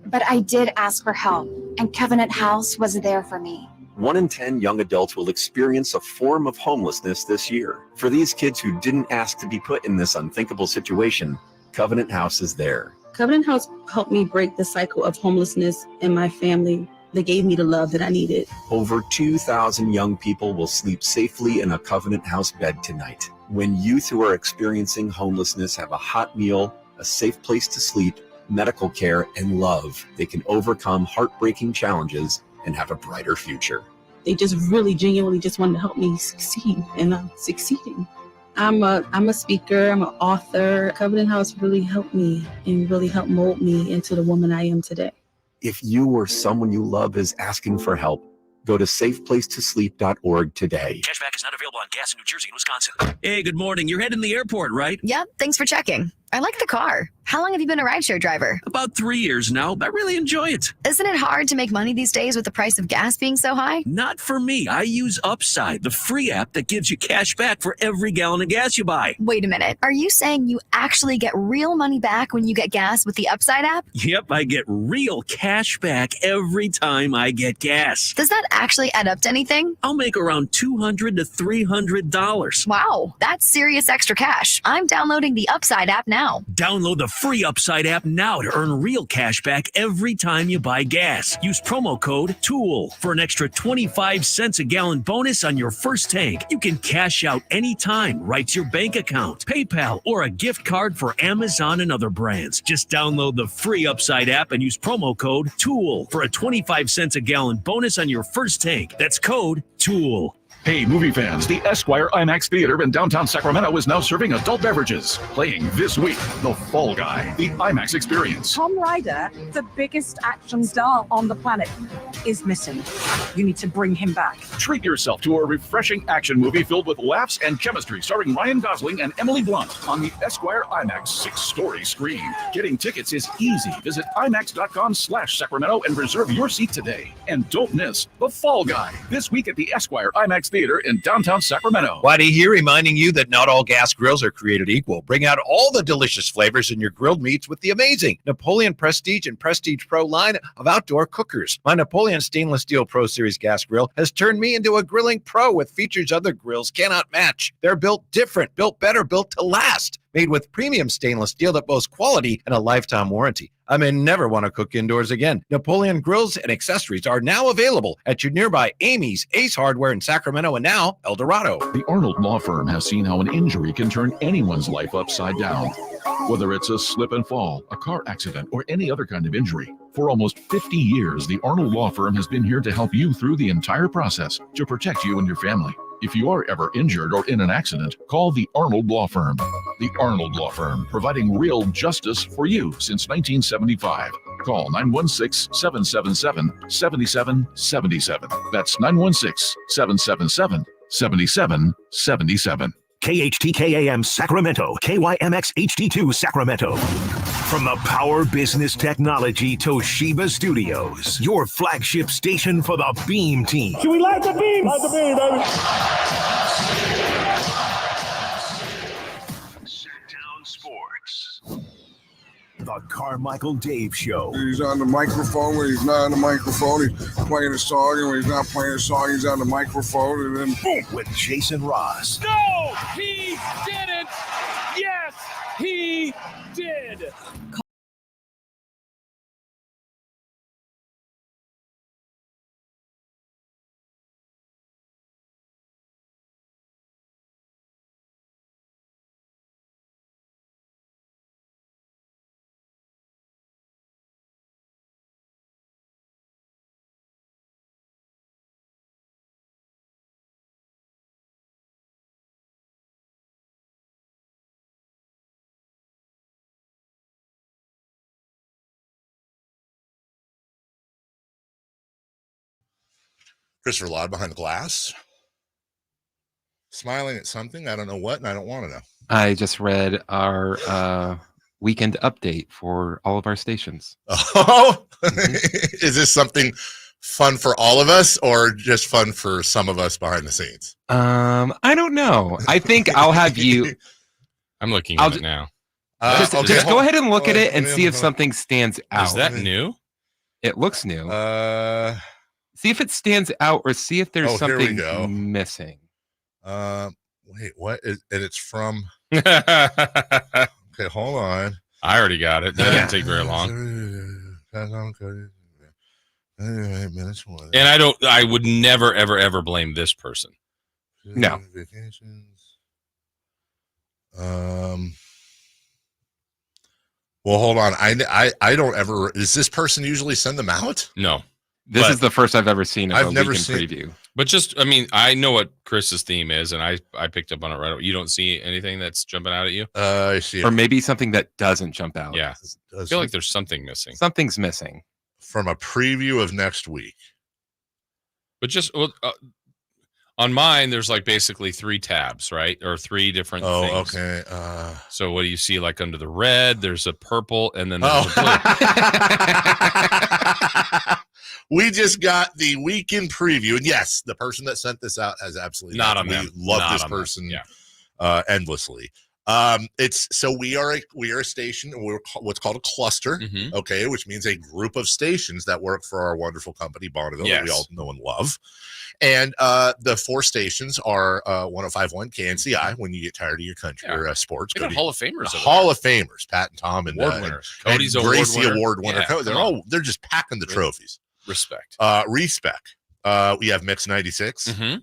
But I did ask for help, and Covenant House was there for me. 1 in 10 young adults will experience a form of homelessness this year. For these kids who didn't ask to be put in this unthinkable situation, Covenant House is there. Covenant House helped me break the cycle of homelessness in my family. They gave me the love that I needed. Over 2,000 young people will sleep safely in a Covenant House bed tonight. When youth who are experiencing homelessness have a hot meal, a safe place to sleep, medical care, and love, they can overcome heartbreaking challenges and have a brighter future. They just really genuinely just wanted to help me succeed, and I'm succeeding. I'm a speaker, I'm an author. Covenant House really helped me and really helped mold me into the woman I am today. If you or someone you love is asking for help, go to safeplacetosleep.org today. Cashback is not available on gas in New Jersey and Wisconsin. Hey, good morning. You're heading to the airport, right? Yep, thanks for checking. I like the car. How long have you been a rideshare driver? About 3 years now. I really enjoy it. Isn't it hard to make money these days with the price of gas being so high? Not for me. I use Upside, the free app that gives you cash back for every gallon of gas you buy. Wait a minute. Are you saying you actually get real money back when you get gas with the Upside app? Yep, I get real cash back every time I get gas. Does that actually add up to anything? I'll make around $200 to $300. Wow, that's serious extra cash. I'm downloading the Upside app now. now. Download the free Upside app now to earn real cash back every time you buy gas. Use promo code TOOL for an extra 25 cents a gallon bonus on your first tank. You can cash out anytime right to your bank account, PayPal, or a gift card for Amazon and other brands. Just download the free Upside app and use promo code TOOL for a 25 cents a gallon bonus on your first tank. That's code TOOL. Hey, movie fans, the Esquire IMAX Theater in downtown Sacramento is now serving adult beverages. Playing this week, The Fall Guy, the IMAX experience. Tom Ryder, the biggest action star on the planet, is missing. You need to bring him back. Treat yourself to a refreshing action movie filled with laughs and chemistry starring Ryan Gosling and Emily Blunt on the Esquire IMAX 6-story screen. Getting tickets is easy. Visit IMAX.com/Sacramento and reserve your seat today. And don't miss The Fall Guy this week at the Esquire IMAX Theater in downtown Sacramento. Whitey here reminding you that not all gas grills are created equal. Bring out all the delicious flavors in your grilled meats with the amazing Napoleon Prestige and Prestige Pro line of outdoor cookers. My Napoleon Stainless Steel Pro Series gas grill has turned me into a grilling pro with features other grills cannot match. They're built different, built better, built to last. Made with premium stainless steel that boasts quality and a lifetime warranty. I may never want to cook indoors again. Napoleon grills and accessories are now available at your nearby Amy's, Ace Hardware in Sacramento, and now El Dorado. The Arnold Law Firm has seen how an injury can turn anyone's life upside down. Whether it's a slip and fall, a car accident, or any other kind of injury. For almost 50 years, the Arnold Law Firm has been here to help you through the entire process to protect you and your family. If you are ever injured or in an accident, call the Arnold Law Firm. The Arnold Law Firm, providing real justice for you since 1975. Call 916-777-7777. That's 916-777-7777. KHTKAM Sacramento, KYMX HD2 Sacramento. From the Power Business Technology Toshiba Studios, your flagship station for the Beam Team. Should we light the beam? Light the beam, baby. Sacktown Sports. The Carmichael Dave Show. He's on the microphone when he's not on the microphone. He's playing a song, and when he's not playing a song, he's on the microphone, and then boom, with Jason Ross. No, he didn't. Yes, he did. Christopher Laud behind the glass, smiling at something. I don't know what, and I don't want to know. I just read our weekend update for all of our stations. Oh, is this something fun for all of us or just fun for some of us behind the scenes? I don't know. I think I'll have you. I'm looking at it now. Just go ahead and look at it and see if something stands out. Is that new? It looks new. See if it stands out or see if there's something missing. Wait, what? And it's from. Okay, hold on. I already got it. That didn't take very long. And I would never, ever, ever blame this person. No. Well, hold on. I don't ever. Does this person usually send them out? No. This is the first I've ever seen of I've a never weekend seen preview. But just, I mean, I know what Chris's theme is, and I picked up on it right away. You don't see anything that's jumping out at you? I see. Or maybe something that doesn't jump out. Yeah. I feel like there's something missing. Something's missing. From a preview of next week. But just on mine, there's like basically 3 tabs, right? Or 3 different things. Oh, okay. So what do you see? Like under the red, there's a purple, and then there's a blue. We just got the weekend preview, and yes, the person that sent this out has absolutely Not on we them. love Not this on them. person Yeah. endlessly. We are a station. We're what's called a cluster. Okay, which means a group of stations that work for our wonderful company Bonneville that we all know and love. And the 4 stations are 105.1 KNCI. When you get tired of your country or sports, They got Hall of Famers. Hall of Famers, Pat and Tom, and award winners. and Cody's Gracie award winner. Yeah, they're just packing the trophies. Respect. Respect. We have Mix 96. They're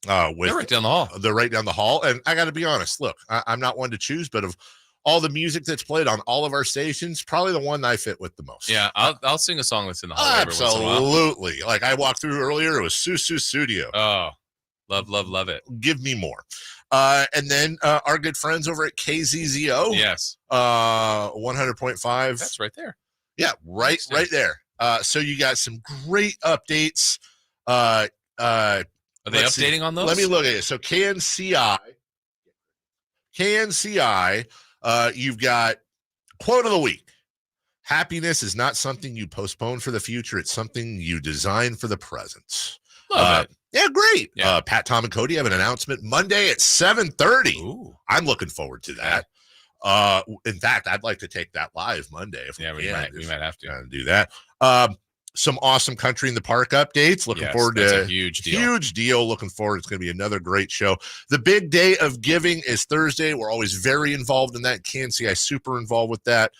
right down the hall. They're right down the hall. And I got to be honest. Look, I'm not one to choose, but of all the music that's played on all of our stations, probably the one I fit with the most. Yeah, I'll sing a song that's in the hall. Absolutely. Like I walked through earlier, it was Susu Studio. Oh, love it. Give me more. And then our good friends over at KZZO. Yes. 100.5. That's right there. Yeah, right there. So you got some great updates. Are they updating on those? Let me look at it. So KNCI, you've got quote of the week. Happiness is not something you postpone for the future. It's something you design for the present. Love it. Yeah, great. Yeah. Pat, Tom, and Cody have an announcement Monday at 7:30. Ooh. I'm looking forward to that. In fact, I'd like to take that live Monday. If we might have to do that. Some awesome Country in the Park updates. Looking forward to a huge deal. Huge deal. Looking forward. It's going to be another great show. The big day of giving is Thursday. We're always very involved in that. KNCI super involved with that.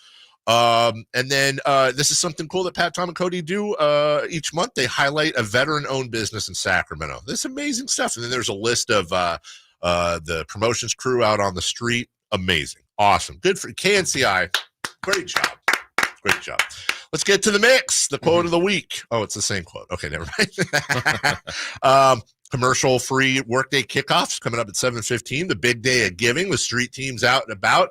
And then this is something cool that Pat, Tom, and Cody do each month. They highlight a veteran-owned business in Sacramento. This is amazing stuff. And then there's a list of the promotions crew out on the street. Amazing. Awesome. Good for KNCI. Great job. Great job. Let's get to the mix. The quote of the week. Oh, it's the same quote. Okay, never mind. Commercial-free workday kickoffs coming up at 7:15. The big day of giving. The street teams out and about.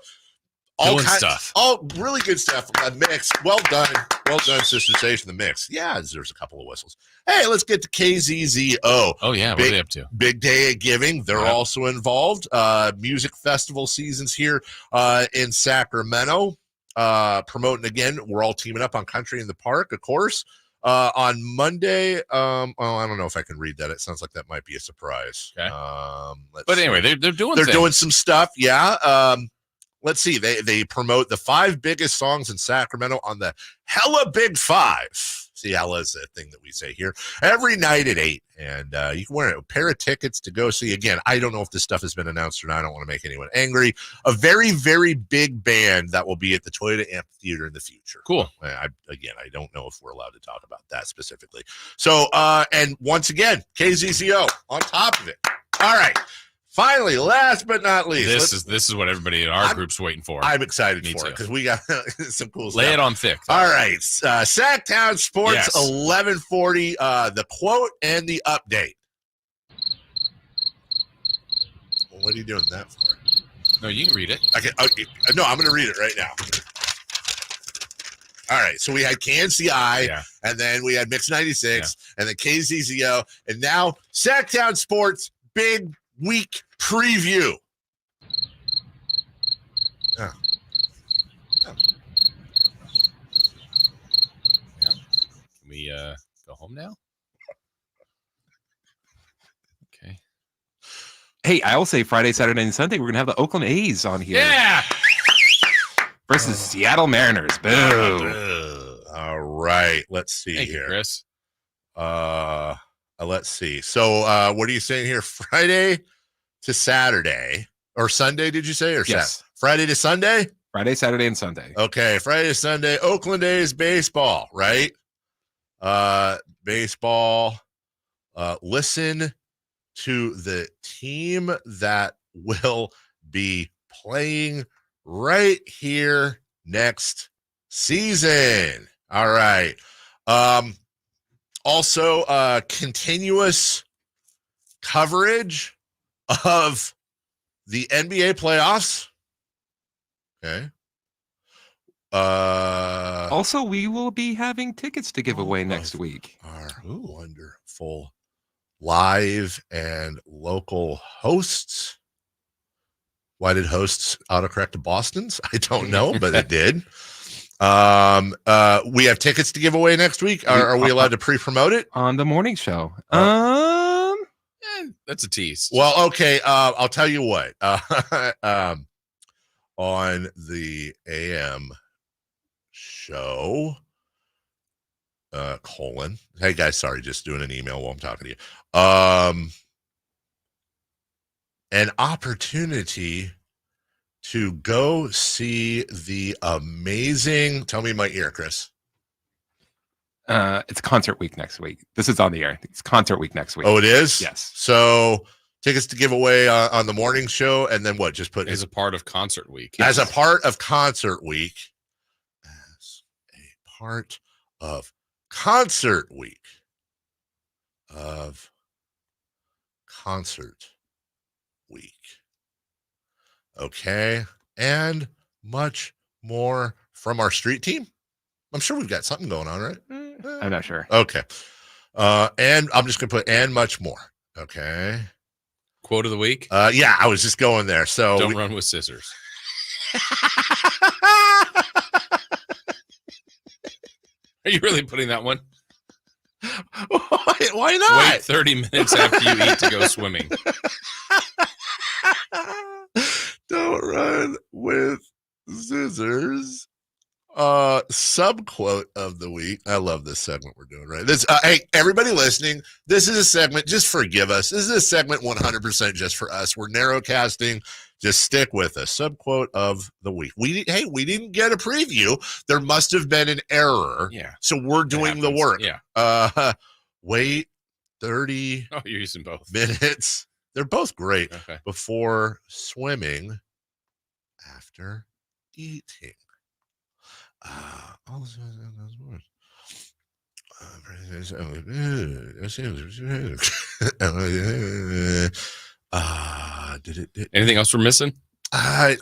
All stuff. All really good stuff. A mix. Well done. Well done, Sister Station. The mix. Yeah, there's a couple of whistles. Hey, let's get to KZZO. Oh, yeah. What are they up to? Big day of giving. They're also involved. Music festival seasons here in Sacramento. Promoting again. We're all teaming up on Country in the Park, of course. On Monday, I don't know if I can read that. It sounds like that might be a surprise. Okay. But anyway, they're doing doing some stuff. Yeah. Let's see. They promote the 5 biggest songs in Sacramento on the Hella Big 5. See, Hella is a thing that we say here every night at 8. And you can wear a pair of tickets to go see. Again, I don't know if this stuff has been announced or not. I don't want to make anyone angry. A very, very big band that will be at the Toyota Amphitheater in the future. Cool. I don't know if we're allowed to talk about that specifically. So, and once again, KZZO on top of it. All right. Finally, last but not least, this is what everybody in our group's waiting for. I'm excited for it because we got some cool stuff. Lay it on thick. All right, Sacktown Sports, 1140. The quote and the update. Well, what are you doing that for? No, you can read it. Okay. No, I'm going to read it right now. All right, so we had KNCI, and then we had Mix 96, and then KZZO, and now Sacktown Sports, big week preview. Can we go home now? Okay. Hey, I will say Friday, Saturday, and Sunday, we're going to have the Oakland A's on here. Yeah. Versus Seattle Mariners. Boo. All right, let's see Thank here. You, Chris. Let's see. So, what are you saying here? Friday to Saturday or Sunday? Did you say yes? Friday to Sunday. Friday, Saturday, and Sunday. Okay, Friday to Sunday. Oakland A's baseball, right? Baseball. Listen to the team that will be playing right here next season. All right. Also, continuous coverage of the NBA playoffs. Okay. Also, we will be having tickets to give away next week. Our wonderful live and local hosts. Why did hosts autocorrect to Boston's? I don't know, but it did. We have tickets to give away next week. Are we allowed to pre-promote it on the morning show? That's a tease. Well, okay. I'll tell you what. on the AM show. Hey guys, sorry, just doing an email while I'm talking to you. An opportunity to go see the amazing. Tell me in my ear, Chris. It's concert week next week. This is on the air. It's concert week next week. Oh, it is? Yes. So tickets to give away on the morning show, and then what? Just put as a part of concert week. As a part of concert week. As a part of concert week. Of concert week. Okay. And much more from our street team. I'm sure we've got something going on, right? I'm not sure. Okay. And I'm just going to put and much more. Okay. Quote of the week? Yeah, I was just going there. So don't run with scissors. Are you really putting that one? Why not? Wait 30 minutes after you eat to go swimming. Don't run with scissors. Subquote of the week. I love this segment we're doing, right? This hey, everybody listening, this is a segment, just forgive us. This is a segment 100% just for us. We're narrowcasting. Just stick with us. Subquote of the week. We didn't get a preview. There must have been an error. Yeah. So we're doing the work. Yeah. Wait 30 you're using both minutes. They're both great. Okay. Before swimming, after eating. Anything else we're missing?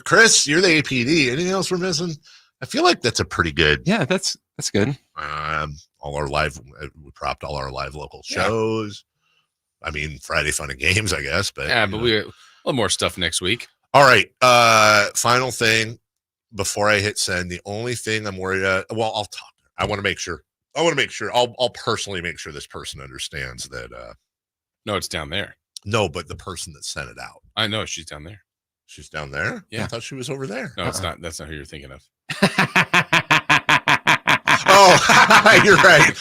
Chris, you're the APD. Anything else we're missing? I feel like that's a pretty good. Yeah, that's good. All our live, we propped all our live local shows. I mean, Friday Fun and Games, I guess. But yeah, but we have a little more stuff next week. All right. Final thing before I hit send. The only thing I'm worried about. Well, I'll talk. I want to make sure. I'll personally make sure this person understands that. No, it's down there. No, but the person that sent it out. I know she's down there. She's down there? Yeah. I thought she was over there. No, it's not. That's not who you're thinking of. Oh, you're right.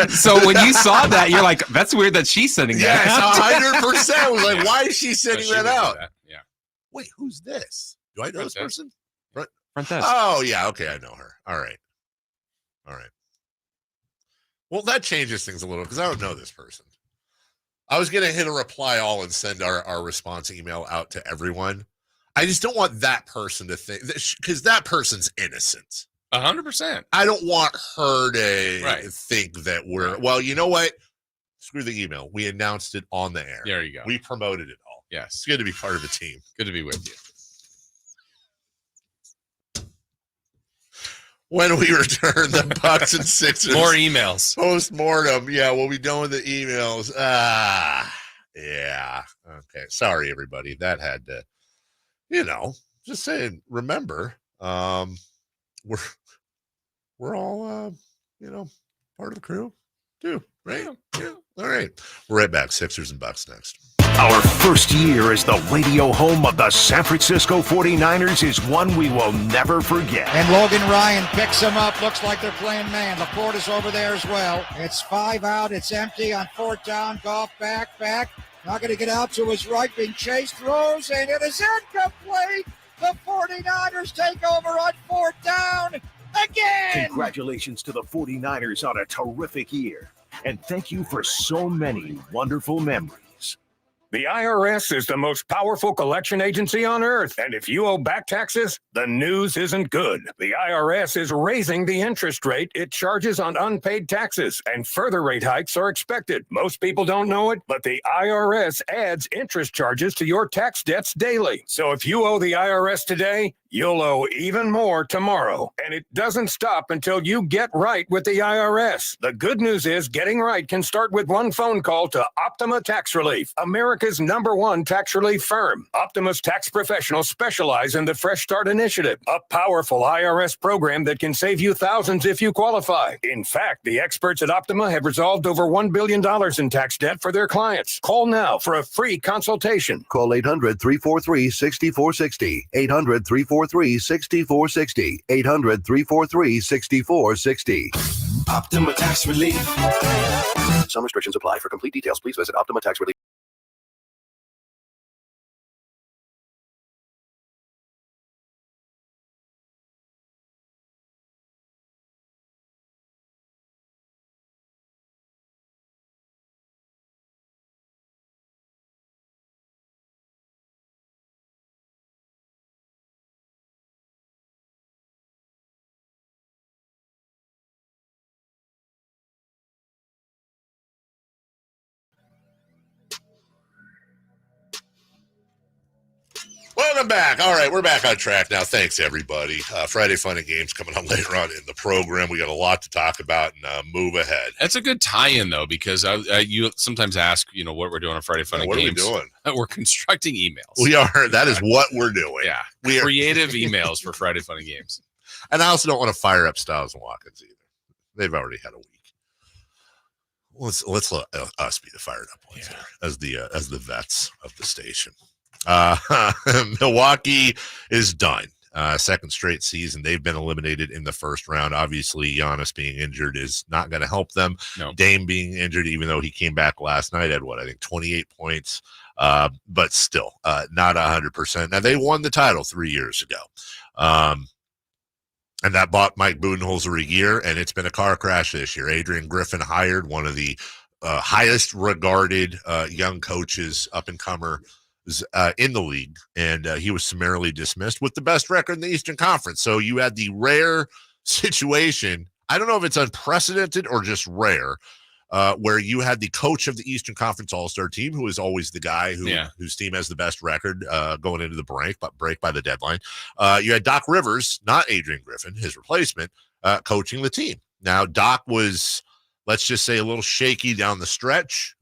So when you saw that, you're like, that's weird that she's sending that. Yes, 100%. I was like, why is she sending that out? Yeah. Wait, who's this? Do I know this person? Front desk. Oh, yeah. Okay, I know her. All right. Well, that changes things a little because I don't know this person. I was going to hit a reply all and send our response email out to everyone. I just don't want that person to think because that person's innocent. 100%. I don't want her to think that we're well. You know what? Screw the email. We announced it on the air. There you go. We promoted it all. Yes, it's good to be part of the team. Good to be with you. When we return, the Bucks and Sixers. More emails. Post-mortem. Yeah, we'll be done with the emails. Yeah. Okay. Sorry, everybody. That had to, just saying, remember, we're all, part of the crew too, right? Yeah. All right. We're right back. Sixers and Bucks next. Our first year as the radio home of the San Francisco 49ers is one we will never forget. And Logan Ryan picks him up. Looks like they're playing man. LaPorta's over there as well. It's 5 out. It's empty on 4th down. Goff back. Not going to get out to his right. Being chased. Throws, and it is incomplete. The 49ers take over on 4th down again. Congratulations to the 49ers on a terrific year. And thank you for so many wonderful memories. The IRS is the most powerful collection agency on earth, and if you owe back taxes, the news isn't good. The IRS is raising the interest rate it charges on unpaid taxes, and further rate hikes are expected. Most people don't know it, but the IRS adds interest charges to your tax debts daily. So if you owe the IRS today, You'll owe even more tomorrow, and it doesn't stop until you get right with the IRS. The good news is getting right can start with one phone call to Optima Tax Relief, America's #1 tax relief firm. Optima's tax professionals specialize in the Fresh Start Initiative, a powerful IRS program that can save you thousands if you qualify. In fact, the experts at Optima have resolved over $1 billion in tax debt for their clients. Call now for a free consultation. Call 800-343-6460. 800-343-6460. 800-343-6460. Optima Tax Relief. Some restrictions apply. For complete details, please visit Optima Tax Relief. Welcome back. All right, we're back on track now. Thanks, everybody. Friday Fun and Games coming on later on in the program. We got a lot to talk about and move ahead. That's a good tie-in, though, because you sometimes ask, what we're doing on Friday Fun and Games. What are we doing? We're constructing emails. We are. That is what we're doing. Yeah, we are creative emails for Friday Fun and Games. And I also don't want to fire up Styles and Watkins either. They've already had a week. Let's let us be the fired up ones here as the vets of the station. Milwaukee is done. Second straight season. They've been eliminated in the first round. Obviously, Giannis being injured is not going to help them. No. Dame being injured, even though he came back last night, had 28 points. But still, not 100%. Now, they won the title 3 years ago. And that bought Mike Budenholzer a year, and it's been a car crash this year. Adrian Griffin hired one of the highest regarded young coaches, up-and-comer in the league, and he was summarily dismissed with the best record in the Eastern Conference. So you had the rare situation, I don't know if it's unprecedented or just rare, where you had the coach of the Eastern Conference All-Star team, who is always the guy whose team has the best record going into the break by the deadline. You had Doc Rivers, not Adrian Griffin, his replacement, coaching the team. Now, Doc was, let's just say, a little shaky down the stretch.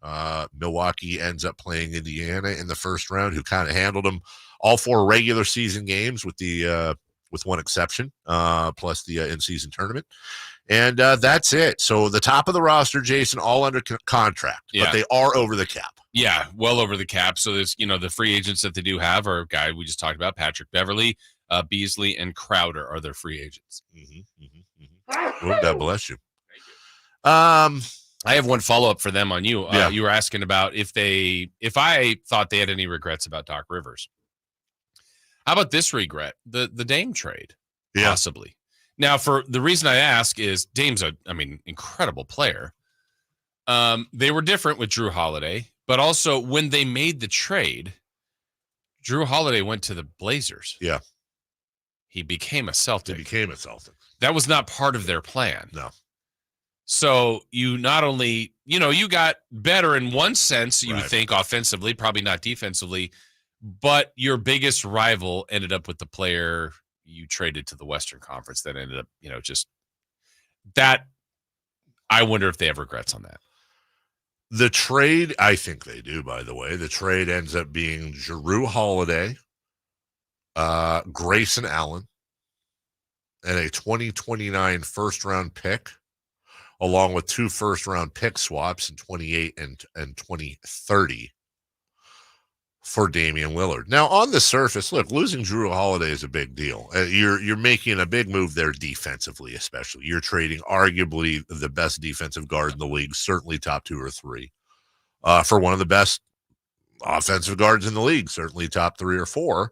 Milwaukee ends up playing Indiana in the first round, who kind of handled them all 4 regular season games with one exception, plus the in-season tournament. And that's it. So the top of the roster, Jason, all under contract, but they are over the cap. Yeah, well over the cap. So there's, the free agents that they do have are a guy we just talked about, Patrick Beverly, Beasley, and Crowder are their free agents. Oh, God bless you. I have one follow-up for them on you. You were asking about if I thought they had any regrets about Doc Rivers. How about this regret? The Dame trade, possibly. Now, for the reason I ask is Dame's incredible player. They were different with Drew Holiday, but also when they made the trade, Drew Holiday went to the Blazers. Yeah. He became a Celtic. That was not part of their plan. No. So you not only, you got better in one sense, you would think offensively, probably not defensively, but your biggest rival ended up with the player you traded to the Western Conference that ended up, just that. I wonder if they have regrets on that. The trade, I think they do, by the way. The trade ends up being Jrue Holiday, Grayson Allen, and a 2029 first-round pick, along with 2 first-round pick swaps in 28 and 2030 for Damian Lillard. Now, on the surface, look, losing Jrue Holiday is a big deal. You're making a big move there defensively, especially. You're trading arguably the best defensive guard in the league, certainly top 2 or 3, for one of the best offensive guards in the league, certainly top 3 or 4.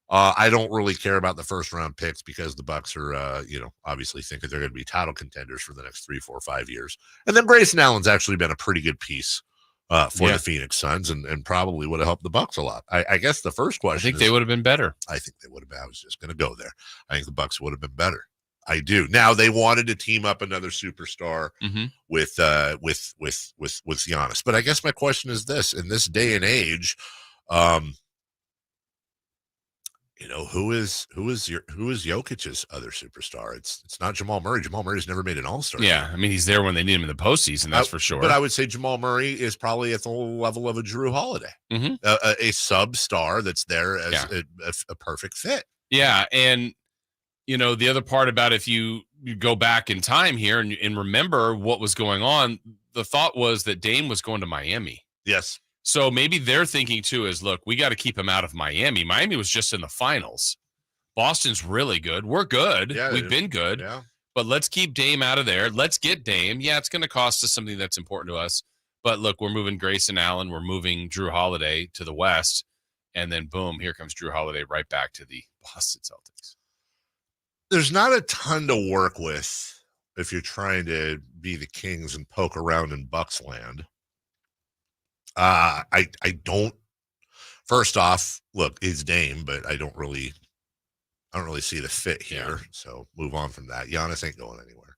I don't really care about the first-round picks because the Bucks are, obviously thinking they're going to be title contenders for the next 3, 4, 5 years. And then Grayson Allen's actually been a pretty good piece for the Phoenix Suns and probably would have helped the Bucks a lot. I guess the first question I think they would have been better. I think they would have been. I was just going to go there. I think the Bucks would have been better. I do. Now they wanted to team up another superstar with Giannis. But I guess my question is this: in this day and age, who is Jokic's other superstar? It's not Jamal Murray. Jamal Murray's never made an All-Star. Yeah, I mean, he's there when they need him in the postseason. That's for sure. But I would say Jamal Murray is probably at the level of a Drew Holiday, a sub-star that's there as a perfect fit. Yeah, and the other part about if you go back in time here and remember what was going on, the thought was that Dame was going to Miami. Yes. So maybe they're thinking too is, look, we got to keep him out of Miami. Miami was just in the finals. Boston's really good. We're good. Yeah, we've been good. Yeah. But let's keep Dame out of there. Let's get Dame. Yeah, it's going to cost us something that's important to us. But look, we're moving Grayson Allen. We're moving Drew Holiday to the West. And then, boom, here comes Drew Holiday right back to the Boston Celtics. There's not a ton to work with if you're trying to be the Kings and poke around in Bucks land. I don't. First off, look, it's Dame, but I don't really see the fit here. Yeah. So move on from that. Giannis ain't going anywhere.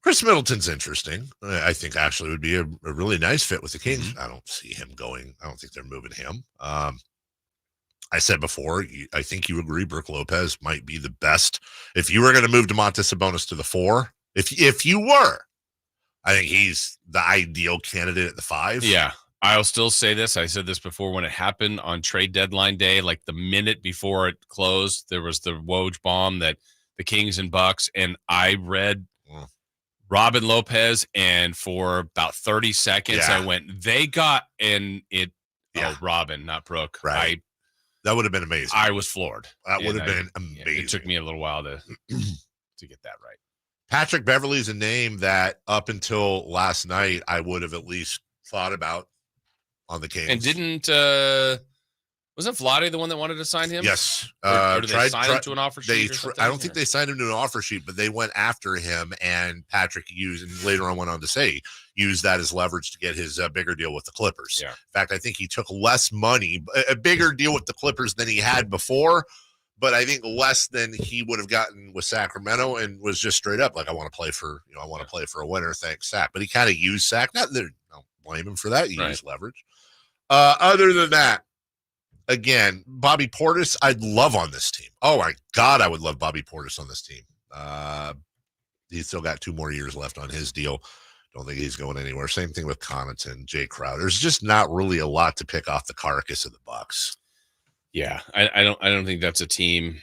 Chris Middleton's interesting. I think actually would be a really nice fit with the Kings. I don't see him going. I don't think they're moving him. I said before, I think you agree Brook Lopez might be the best. If you were going to move Domantas Sabonis to the 4, if you were, I think he's the ideal candidate at the 5. Yeah. I'll still say this. I said this before when it happened on trade deadline day, like the minute before it closed, there was the Woj bomb that the Kings and Bucks, and I read Robin Lopez, and for about 30 seconds, I went, they got, and it, Robin, not Brooke. Right. That would have been amazing. I was floored. That would have been amazing. It took me a little while to get that right. Patrick Beverley's a name that up until last night, I would have at least thought about on the Kings. And didn't wasn't Vlade the one that wanted to sign him? Yes. Or did they sign him to an offer sheet? I don't think they signed him to an offer sheet, but they went after him, and Patrick used, and later on went on to say, used that as leverage to get his bigger deal with the Clippers. Yeah. In fact, I think he took less money, a bigger deal with the Clippers than he had before, but I think less than he would have gotten with Sacramento, and was just straight up like, I want to play for, I want to play for a winner. Thanks, Sac. But he kind of used Sac. Not that I don't blame him for that. He used leverage. Other than that, again, Bobby Portis, I'd love on this team. Oh my God, I would love Bobby Portis on this team. He's still got 2 more years left on his deal. Don't think he's going anywhere. Same thing with Connaughton, Jay Crowder. There's just not really a lot to pick off the carcass of the Bucks. Yeah, I don't think that's a team.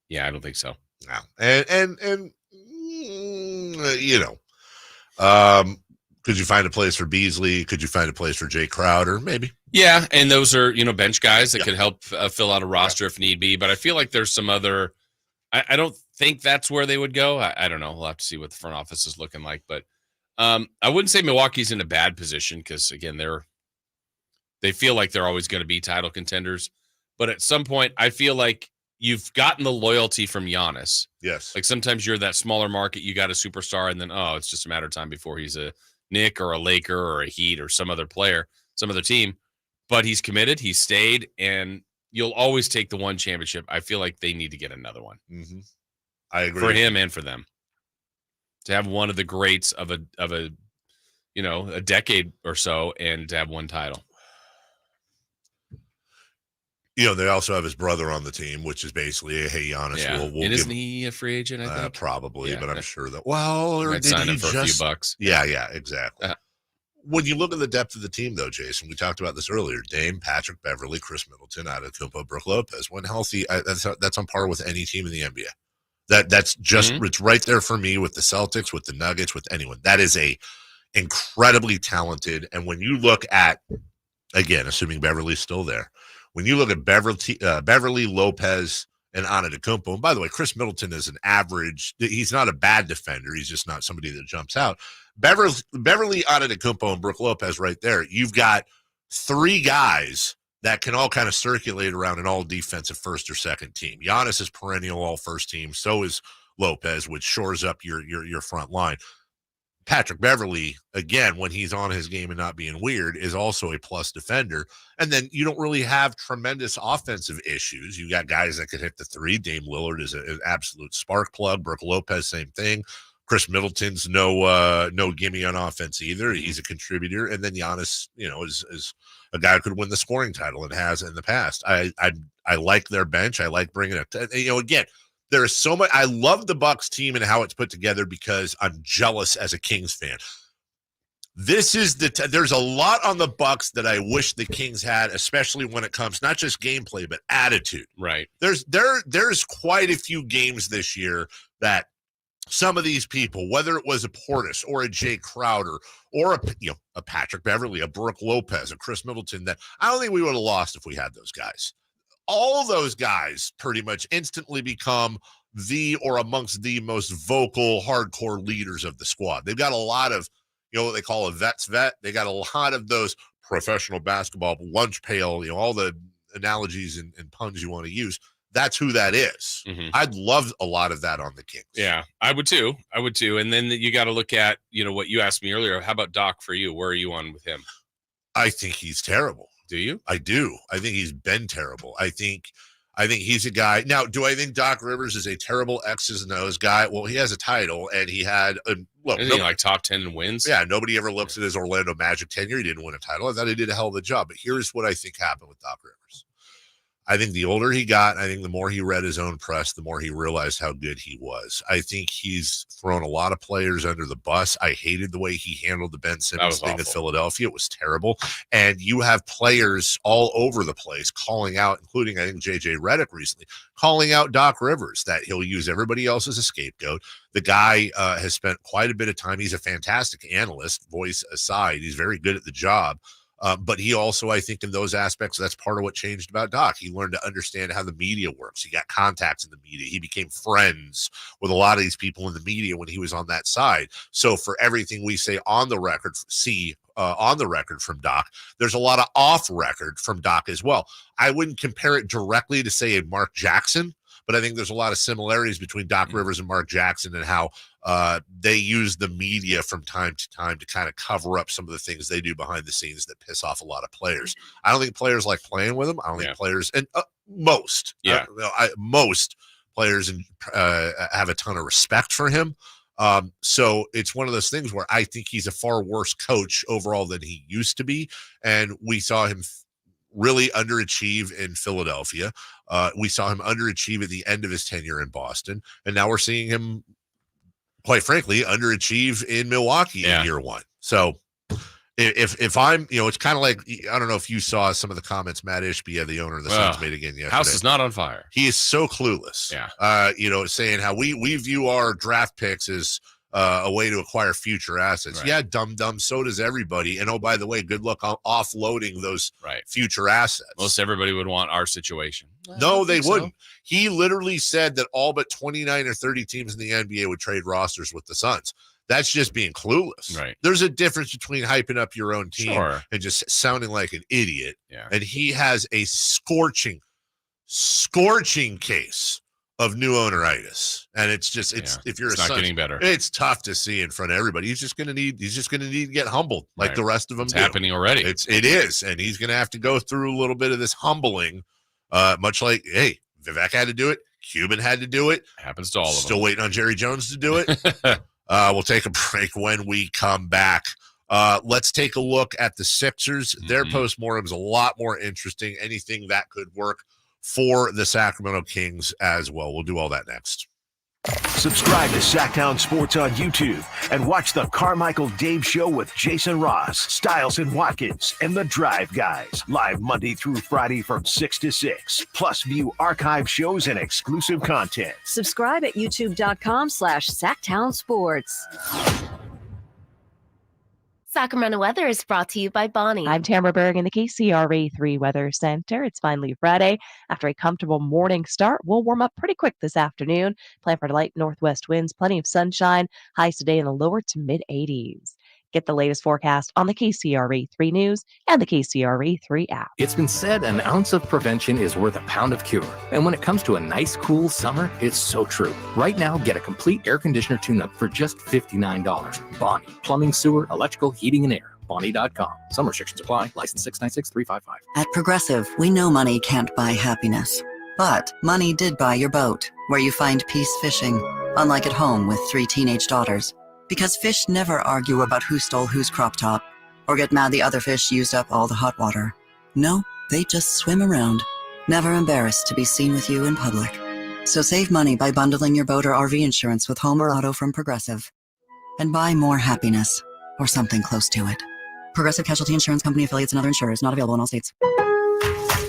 Yeah, I don't think so. No, and could you find a place for Beasley? Could you find a place for Jay Crowder? Maybe. Yeah, and those are, bench guys that could help fill out a roster if need be. But I feel like there's some other – I don't think that's where they would go. I don't know. We'll have to see what the front office is looking like. But I wouldn't say Milwaukee's in a bad position because, again, they feel like they're always going to be title contenders. But at some point, I feel like you've gotten the loyalty from Giannis. Yes. Like sometimes you're that smaller market, you got a superstar, and then, it's just a matter of time before he's a Knick or a Laker or a Heat or some other player, some other team. But he's committed, he's stayed, and you'll always take the one championship. I feel like they need to get another one. Mm-hmm. I agree. For him and for them. To have one of the greats of a decade or so and to have one title. They also have his brother on the team, which is basically, hey, Giannis, we'll and isn't he a free agent, I think? Probably, but I'm sure that, or did sign he him for a few bucks. Yeah, exactly. When you look at the depth of the team, though, Jason, we talked about this earlier, Dame, Patrick Beverley, Chris Middleton, Antetokounmpo, Brook Lopez. When healthy, that's on par with any team in the NBA. That's just, it's right there for me with the Celtics, with the Nuggets, with anyone. That is a incredibly talented, and when you look at, again, assuming Beverly's still there, when you look at Beverly, Lopez, and Antetokounmpo, and by the way, Chris Middleton is an average. He's not a bad defender. He's just not somebody that jumps out. Beverly, Antetokounmpo, and Brook Lopez right there. You've got 3 guys that can all kind of circulate around an all-defensive first or second team. Giannis is perennial all-first team. So is Lopez, which shores up your front line. Patrick Beverley, again, when he's on his game and not being weird, is also a plus defender. And then you don't really have tremendous offensive issues. You got guys that could hit the 3. Dame Lillard is an absolute spark plug. Brook Lopez, same thing. Chris Middleton's no gimme on offense either. He's a contributor. And then Giannis, is a guy who could win the scoring title and has in the past. I like their bench. I like bringing it. Again, there is so much. I love the Bucks team and how it's put together because I'm jealous as a Kings fan. This is there's a lot on the Bucks that I wish the Kings had, especially when it comes not just gameplay but attitude. Right. There's quite a few games this year that some of these people, whether it was a Portis or a Jay Crowder or a Patrick Beverly, a Brooke Lopez, a Chris Middleton, that I don't think we would have lost if we had those guys. All those guys pretty much instantly become the or amongst the most vocal, hardcore leaders of the squad. They've got a lot of, what they call a vet's vet. They got a lot of those professional basketball lunch pail, all the analogies and puns you want to use. That's who that is. Mm-hmm. I'd love a lot of that on the Kings. Yeah, I would too. And then you got to look at, what you asked me earlier. How about Doc for you? Where are you on with him? I think he's terrible. Do you? I do. I think he's been terrible. I think he's a guy. Now, do I think Doc Rivers is a terrible X's and O's guy? Well, he has a title, and he had isn't he like top 10 in wins? Yeah, nobody ever looks at his Orlando Magic tenure. He didn't win a title. I thought he did a hell of a job. But here's what I think happened with Doc Rivers. I think the older he got, I think the more he read his own press, the more he realized how good he was. I think he's thrown a lot of players under the bus. I hated the way he handled the Ben Simmons thing in Philadelphia. It was terrible. And you have players all over the place calling out, including, I think, J.J. Redick recently, calling out Doc Rivers, that he'll use everybody else as a scapegoat. The guy has spent quite a bit of time. He's a fantastic analyst, voice aside. He's very good at the job. But he also, I think, in those aspects, that's part of what changed about Doc. He learned to understand how the media works. He got contacts in the media. He became friends with a lot of these people in the media when he was on that side. So for everything we say on the record, on the record from Doc, there's a lot of off record from Doc as well. I wouldn't compare it directly to, say, a Mark Jackson, but I think there's a lot of similarities between Doc Rivers and Mark Jackson and how they use the media from time to time to kind of cover up some of the things they do behind the scenes that piss off a lot of players. I don't think players like playing with him. I don't think players, and most players have a ton of respect for him. So it's one of those things where I think he's a far worse coach overall than he used to be. And we saw him really underachieve in Philadelphia. We saw him underachieve at the end of his tenure in Boston. And now we're seeing him, quite frankly, underachieve in Milwaukee in year one. So if I'm, it's kind of like, I don't know if you saw some of the comments Matt Ishbia, the owner of the Suns, made again yesterday. House is not on fire. He is so clueless. Yeah. Saying how we view our draft picks as a way to acquire future assets. Right. Yeah, dumb. So does everybody. And oh, by the way, good luck on offloading those future assets. Most everybody would want our situation. No, they wouldn't. So. He literally said that all but 29 or 30 teams in the NBA would trade rosters with the Suns. That's just being clueless. Right. There's a difference between hyping up your own team and just sounding like an idiot. Yeah. And he has a scorching case of new owneritis, and it's just if you're not getting better, it's tough to see in front of everybody. He's just gonna need to get humbled like the rest of them. It's happening already. It is, and he's gonna have to go through a little bit of this humbling, much like Vivek had to do it, Cuban had to do it. Happens to all of them. Still waiting on Jerry Jones to do it. We'll take a break. When we come back, let's take a look at the Sixers. Their postmortem's a lot more interesting. Anything that could work for the Sacramento Kings as well. We'll do all that next. Subscribe to Sacktown Sports on YouTube and watch the Carmichael Dave Show with Jason Ross, Stiles and Watkins, and the Drive Guys. Live Monday through Friday from 6 to 6. Plus view archive shows and exclusive content. Subscribe at youtube.com/Sacktown Sports. Sacramento weather is brought to you by Bonnie. I'm Tamara Berg in the KCRA 3 Weather Center. It's finally Friday. After a comfortable morning start, we'll warm up pretty quick this afternoon. Plan for light northwest winds, plenty of sunshine. Highs today in the lower to mid 80s. Get the latest forecast on the KCRA 3 News and the KCRA 3 app. It's been said an ounce of prevention is worth a pound of cure. And when it comes to a nice, cool summer, it's so true. Right now, get a complete air conditioner tune-up for just $59. Bonnie. Plumbing, sewer, electrical, heating, and air. Bonnie.com. Some restrictions apply. License 696-355. At Progressive, we know money can't buy happiness. But money did buy your boat, where you find peace fishing. unlike at home with 3 teenage daughters. Because fish never argue about who stole whose crop top, or get mad the other fish used up all the hot water. No, they just swim around, never embarrassed to be seen with you in public. So save money by bundling your boat or RV insurance with home or auto from Progressive. And buy more happiness, or something close to it. Progressive Casualty Insurance Company affiliates and other insurers, not available in all states.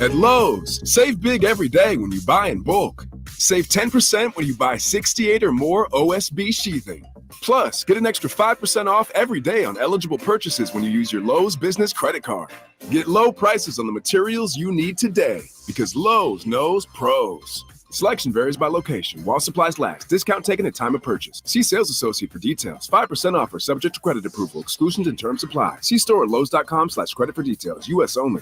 At Lowe's, save big every day when you buy in bulk. Save 10% when you buy 68 or more OSB sheathing. Plus, get an extra 5% off every day on eligible purchases when you use your Lowe's business credit card. Get low prices on the materials you need today, because Lowe's knows pros. Selection varies by location. While supplies last, discount taken at time of purchase. See sales associate for details. 5% off or subject to credit approval. Exclusions and terms apply. See store at lowes.com/credit for details. U.S. only.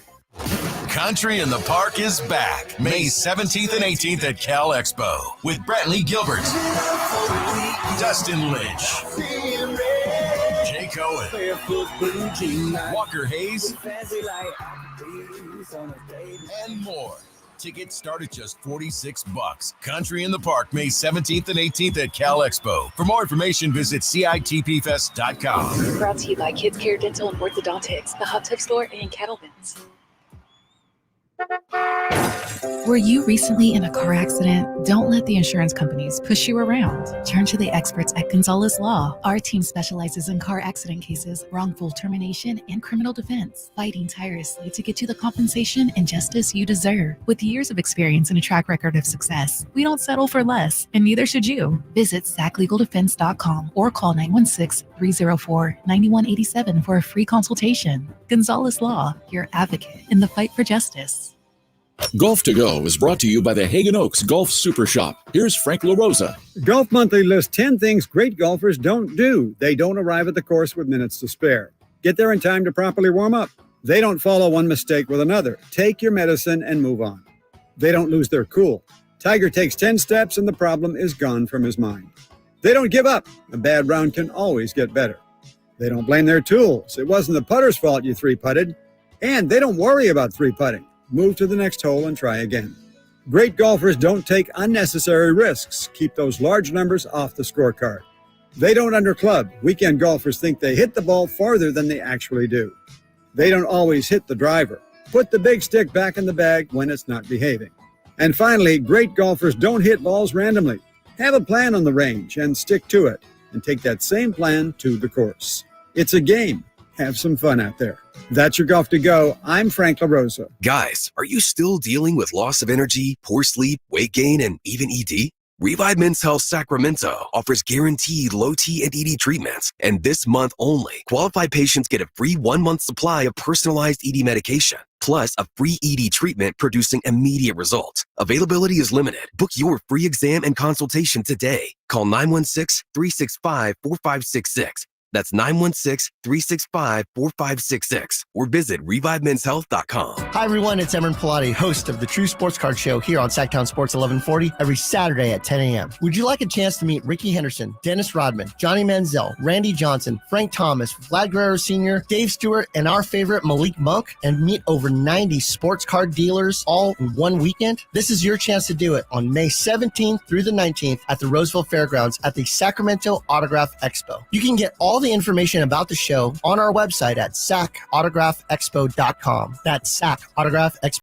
Country in the Park is back May 17th and 18th at Cal Expo with Brantley Gilbert, Dustin Lynch, Jay Cohen, Walker Hayes, and more. Tickets start at just $46. Country in the Park May 17th and 18th at Cal Expo. For more information, visit CITPfest.com. Brought to you by Kids Care Dental and Orthodontics, the Hot Tub Store, and Kettleman's. Were you recently in a car accident? Don't let the insurance companies push you around. Turn to the experts at Gonzalez Law. Our team specializes in car accident cases, wrongful termination, and criminal defense, fighting tirelessly to get you the compensation and justice you deserve. With years of experience and a track record of success, we don't settle for less, and neither should you. Visit SACLegalDefense.com or call 916-304-9187 for a free consultation. Gonzalez Law, your advocate in the fight for justice. Golf to Go is brought to you by the Hagen Oaks Golf Super Shop. Here's Frank LaRosa. Golf Monthly lists 10 things great golfers don't do. They don't arrive at the course with minutes to spare. Get there in time to properly warm up. They don't follow one mistake with another. Take your medicine and move on. They don't lose their cool. Tiger takes 10 steps and the problem is gone from his mind. They don't give up. A bad round can always get better. They don't blame their tools. It wasn't the putter's fault you three-putted. And they don't worry about three-putting. Move to the next hole and try again. Great golfers don't take unnecessary risks. Keep those large numbers off the scorecard. They don't underclub. Weekend golfers think they hit the ball farther than they actually do. They don't always hit the driver. Put the big stick back in the bag when it's not behaving. And finally, great golfers don't hit balls randomly. Have a plan on the range and stick to it, and take that same plan to the course. It's a game. Have some fun out there. That's your Golf to Go. I'm Frank LaRosa. Guys, are you still dealing with loss of energy, poor sleep, weight gain, and even ED? Revive Men's Health Sacramento offers guaranteed low T and ED treatments. And this month only, qualified patients get a free 1-month supply of personalized ED medication, plus a free ED treatment producing immediate results. Availability is limited. Book your free exam and consultation today. Call 916-365-4566. That's 916-365-4566 or visit ReviveMen'sHealth.com. Hi, everyone. It's Emron Pilati, host of the True Sports Card Show here on Sacktown Sports 1140 every Saturday at 10 a.m. Would you like a chance to meet Ricky Henderson, Dennis Rodman, Johnny Manziel, Randy Johnson, Frank Thomas, Vlad Guerrero Sr., Dave Stewart, and our favorite Malik Monk, and meet over 90 sports card dealers all in one weekend? This is your chance to do it on May 17th through the 19th at the Roseville Fairgrounds at the Sacramento Autograph Expo. You can get all the information about the show on our website at SACAutographExpo.com. That's SAC Autograph Expo.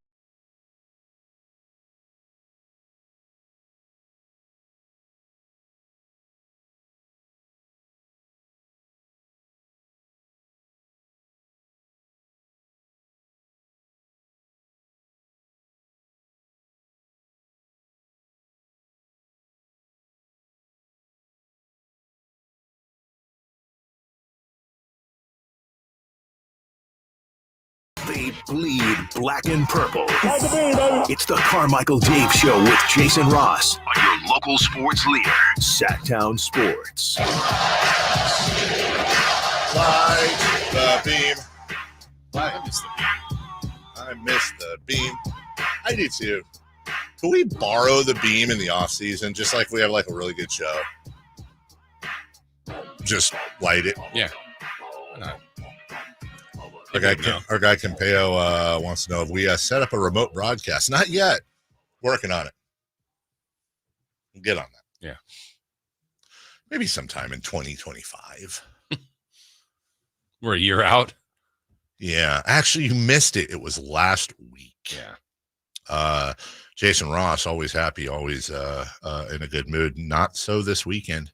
They bleed black and purple. It's the Carmichael Dave Show with Jason Ross on your local sports leader, Sacktown Sports. Light the beam. I miss the beam. I miss the beam. I do too. Can we borrow the beam in the off season, just like we have like a really good show? Just light it. Yeah. Why not? Our guy Campeo wants to know if we set up a remote broadcast. Not yet. Working on it. We'll get on that. Yeah. Maybe sometime in 2025. We're a year out. Yeah. Actually, you missed it. It was last week. Yeah. Jason Ross, always happy, always in a good mood. Not so this weekend,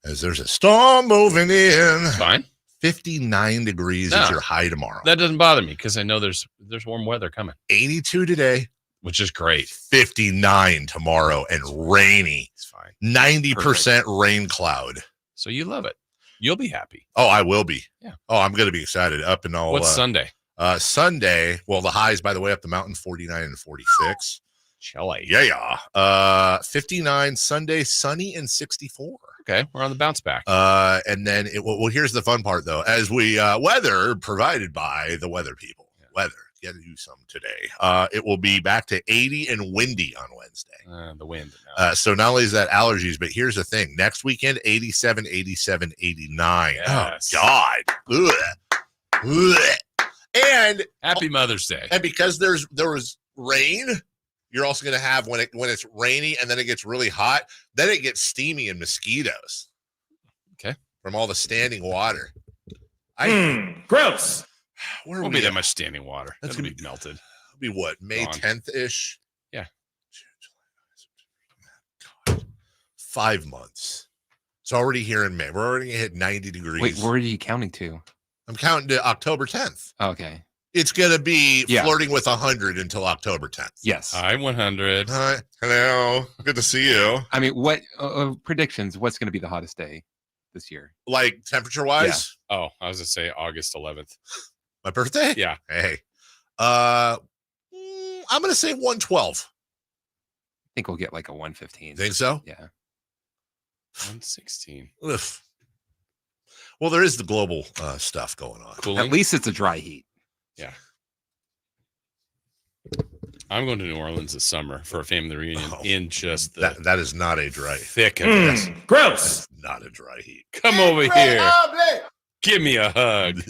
as there's a storm moving in. It's fine. 59 degrees is your high tomorrow. That doesn't bother me because I know there's warm weather coming. 82 today, which is great. 59 tomorrow and rainy. It's fine. 90% rain cloud. So you love it. You'll be happy. Oh, I will be. Yeah. Oh, I'm going to be excited. Up and all. What's Sunday? Sunday. Well, the highs, by the way, up the mountain, 49 and 46. Chilly. Yeah. 59 Sunday, sunny and 64. Okay, we're on the bounce back. And then here's the fun part though. As we weather provided by the weather people. Yeah. Weather. Get to do some today. It will be back to 80 and windy on Wednesday. The wind. So not only is that allergies, but here's the thing. Next weekend, 87, 87, 89. Yes. Oh God. Ugh. Ugh. And happy Mother's Day. And because there was rain, you're also going to have when it's rainy and then it gets really hot, then it gets steamy and mosquitoes. Okay. From all the standing water. Gross. Where won't be that much standing water. That's going to be melted. It'll be what? May 10th-ish? Yeah. God. 5 months. It's already here in May. We're already going to hit 90 degrees. Wait, where are you counting to? I'm counting to October 10th. Okay. It's going to be flirting with 100 until October 10th. Yes. Hi, 100. Hi. Hello. Good to see you. I mean, what predictions? What's going to be the hottest day this year? Like temperature-wise? Yeah. Oh, I was going to say August 11th. My birthday? Yeah. Hey. I'm going to say 112. I think we'll get like a 115. Think so? Yeah. 116. Ugh. Well, there is the global stuff going on. Cooling? At least it's a dry heat. Yeah. I'm going to New Orleans this summer for a family reunion in just the that is not a dry thick of this. Gross. That's not a dry heat. Come over here. Give me a hug.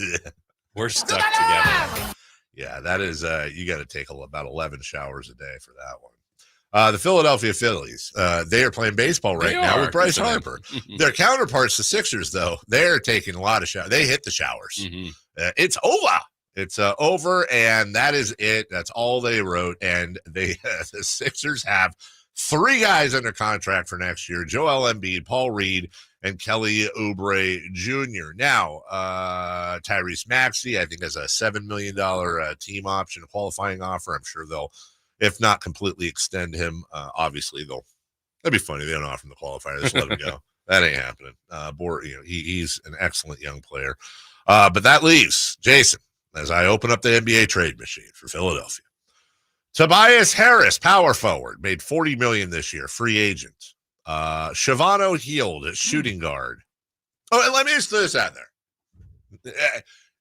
We're stuck together. Yeah, that is you got to take about 11 showers a day for that one. The Philadelphia Phillies, they are playing baseball right now with Bryce Harper. Their counterparts, the Sixers, though, they're taking a lot of showers. They hit the showers. Mm-hmm. It's over. It's over, and that is it. That's all they wrote. And the Sixers have 3 guys under contract for next year: Joel Embiid, Paul Reed, and Kelly Oubre Jr. Now, Tyrese Maxey, I think, has a $7 million team option qualifying offer. I'm sure they'll, if not completely extend him, obviously that'd be funny. They don't offer him the qualifier. Just let him go. That ain't happening. He's an excellent young player. But that leaves Jason, as I open up the NBA trade machine for Philadelphia. Tobias Harris, power forward, made $40 million this year, free agent. Shavano Hield at shooting guard. Oh, and let me just throw this out there.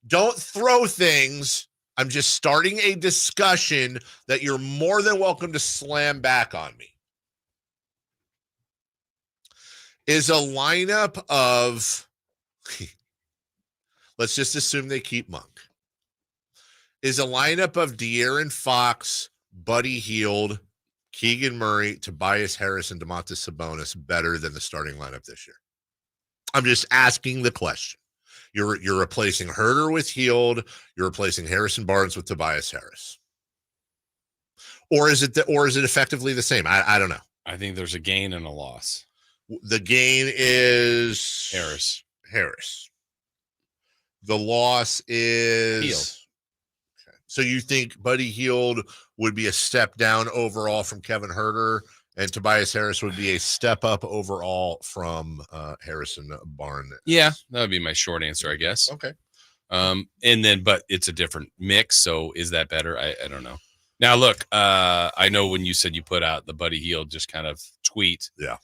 Don't throw things. I'm just starting a discussion that you're more than welcome to slam back on me. Is a lineup of, let's just assume they keep Monk. Is a lineup of De'Aaron Fox, Buddy Hield, Keegan Murray, Tobias Harris, and Domantas Sabonis better than the starting lineup this year? I'm just asking the question. You're replacing Herter with Hield. You're replacing Harrison Barnes with Tobias Harris. Or is it effectively the same? I don't know. I think there's a gain and a loss. The gain is Harris. The loss is Hield. So you think Buddy Hield would be a step down overall from Kevin Herter, and Tobias Harris would be a step up overall from Harrison Barnes? Yeah, that would be my short answer, I guess. Okay. But it's a different mix. So is that better? I don't know. Now, look, I know when you said you put out the Buddy Hield just kind of tweet. Yeah.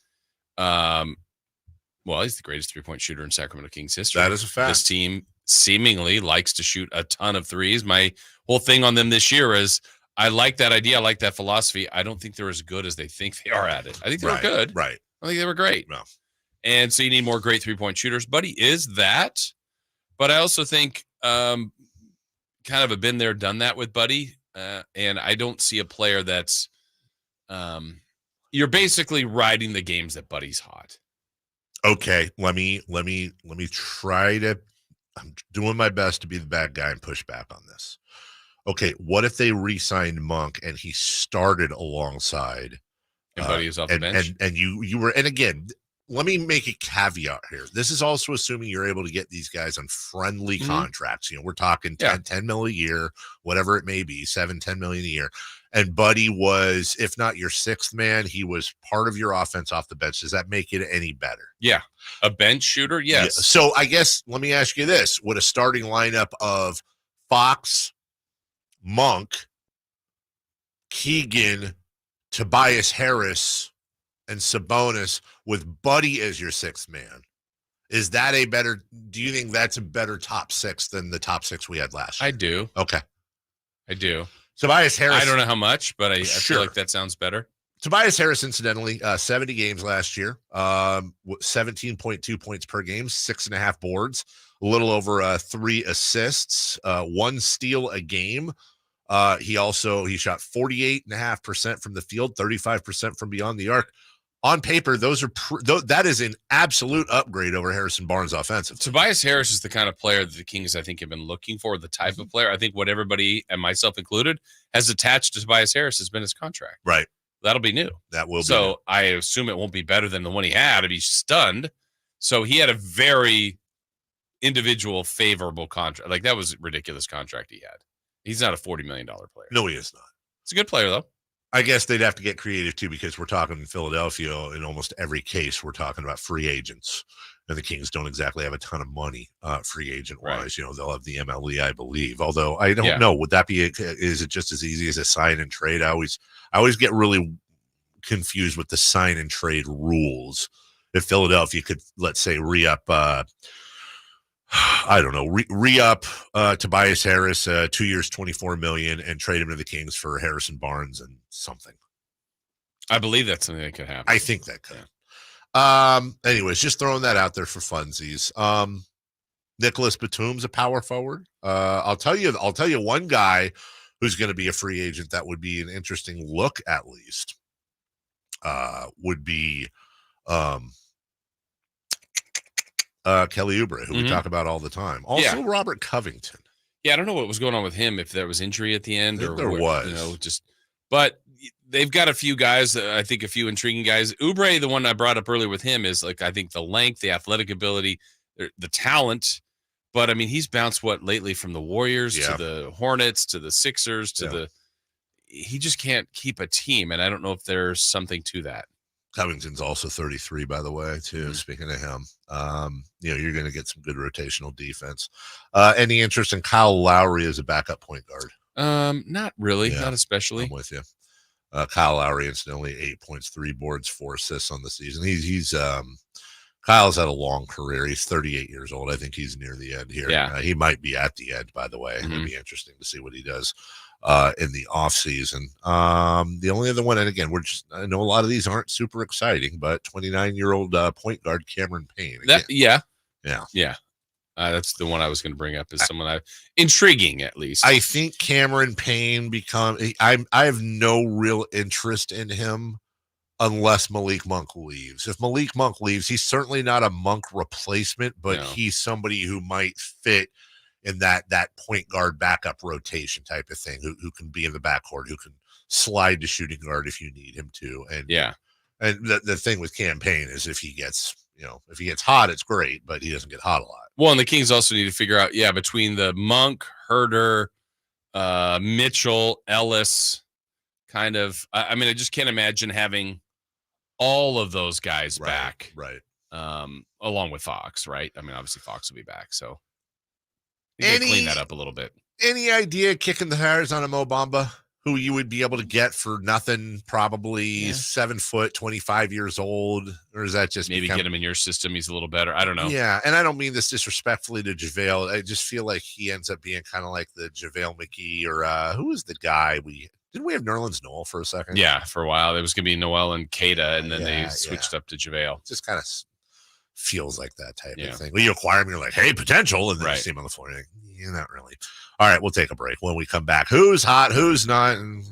Well, he's the greatest three-point shooter in Sacramento Kings history. That is a fact. This team seemingly likes to shoot a ton of threes. My whole thing on them this year is I like that idea. I like that philosophy. I don't think they're as good as they think they are at it. I think they were good. Right. I think they were great. No. And so you need more great three-point shooters. Buddy is that. But I also think kind of a been there, done that with Buddy. And I don't see a player that's you're basically riding the games that Buddy's hot. Okay, let me try to. I'm doing my best to be the bad guy and push back on this. Okay, what if they re-signed Monk and he started alongside And Buddy is off the bench? And you were, and again, let me make a caveat here. This is also assuming you're able to get these guys on friendly contracts. We're talking 10 mil a year, whatever it may be, 7-10 million a year. And Buddy was, if not your sixth man, he was part of your offense off the bench. Does that make it any better? Yeah. A bench shooter? Yes. Yeah. So I guess, let me ask you this. Would a starting lineup of Fox, Monk, Keegan, Tobias Harris, and Sabonis with Buddy as your sixth man, is that a better, do you think that's a better top six than the top six we had last year? I do. Okay. I do. Tobias Harris. I don't know how much, but I feel like that sounds better. Tobias Harris, incidentally, 70 games last year, 17.2 points per game, 6.5 boards, a little over 3 assists, 1 steal a game. He shot 48.5% from the field, 35% from beyond the arc. On paper, that is an absolute upgrade over Harrison Barnes offensive. Tobias Harris is the kind of player that the Kings, I think, have been looking for, the type of player. I think what everybody, and myself included, has attached to Tobias Harris has been his contract. Right. That'll be new. That will be. So I assume it won't be better than the one he had. I'd be stunned. So he had a very individual, favorable contract. Like, that was a ridiculous contract he had. He's not a $40 million player. No, he is not. He's a good player, though. I guess they'd have to get creative, too, because we're talking in Philadelphia. In almost every case, we're talking about free agents. And the Kings don't exactly have a ton of money free agent-wise. Right. They'll have the MLE, I believe. Although, I don't know. Would that be is it just as easy as a sign and trade? I always get really confused with the sign and trade rules. If Philadelphia could, let's say, re-up Tobias Harris, 2 years, $24 million, and trade him to the Kings for Harrison Barnes and something. I believe that's something that could happen. I think that could. Anyways, just throwing that out there for funsies. Nicholas Batum's a power forward. I'll tell you one guy who's going to be a free agent that would be an interesting look, at least. Would be Kelly Oubre, who we talk about all the time. Also, Robert Covington. Yeah, I don't know what was going on with him, if there was injury at the end or there was. But they've got a few guys, I think a few intriguing guys. Oubre, the one I brought up earlier with him, is like, I think the length, the athletic ability, the talent. But I mean, he's bounced lately from the Warriors to the Hornets to the Sixers to he just can't keep a team. And I don't know if there's something to that. Covington's also 33, by the way, too. Speaking of him, you're going to get some good rotational defense. Any interest in Kyle Lowry as a backup point guard? Not really, not especially. I'm with you. Kyle Lowry, incidentally, 8 points, 3 boards, 4 assists on the season. He's Kyle's had a long career. He's 38 years old. I think he's near the end here. Yeah. He might be at the end, by the way. It'll be interesting to see what he does in the off season. The only other one, and again, I know a lot of these aren't super exciting, but 29-year-old point guard Cameron Payne. Yeah. That's the one I was going to bring up as someone intriguing, at least. I think Cameron Payne I have no real interest in him unless Malik Monk leaves. If Malik Monk leaves, he's certainly not a Monk replacement, but he's somebody who might fit in that point guard backup rotation type of thing, who can be in the backcourt, who can slide to shooting guard if you need him to. And the thing with Cam Payne is if he gets hot, it's great, but he doesn't get hot a lot. Well, and the Kings also need to figure out, between the Monk, Herter, Mitchell, Ellis, kind of, I mean, I just can't imagine having all of those guys back. Right. Along with Fox, right? I mean, obviously Fox will be back, so clean that up a little bit. Any idea kicking the tires on a Mo Bamba, who you would be able to get for nothing, probably 7 foot, 25 years old? Or is that just maybe get him in your system? He's a little better. I don't know. Yeah, and I don't mean this disrespectfully to JaVale. I just feel like he ends up being kind of like the JaVale McGee, or who was the guy didn't we have Nerlens Noel for a second? Yeah, for a while. It was going to be Noel and Keita, and then they switched up to JaVale. Just kind of feels like that type of thing. When you acquire him, you're like, hey, potential, and then you see him on the floor. You're like, yeah, not really. All right, we'll take a break. When we come back, who's hot, who's not, and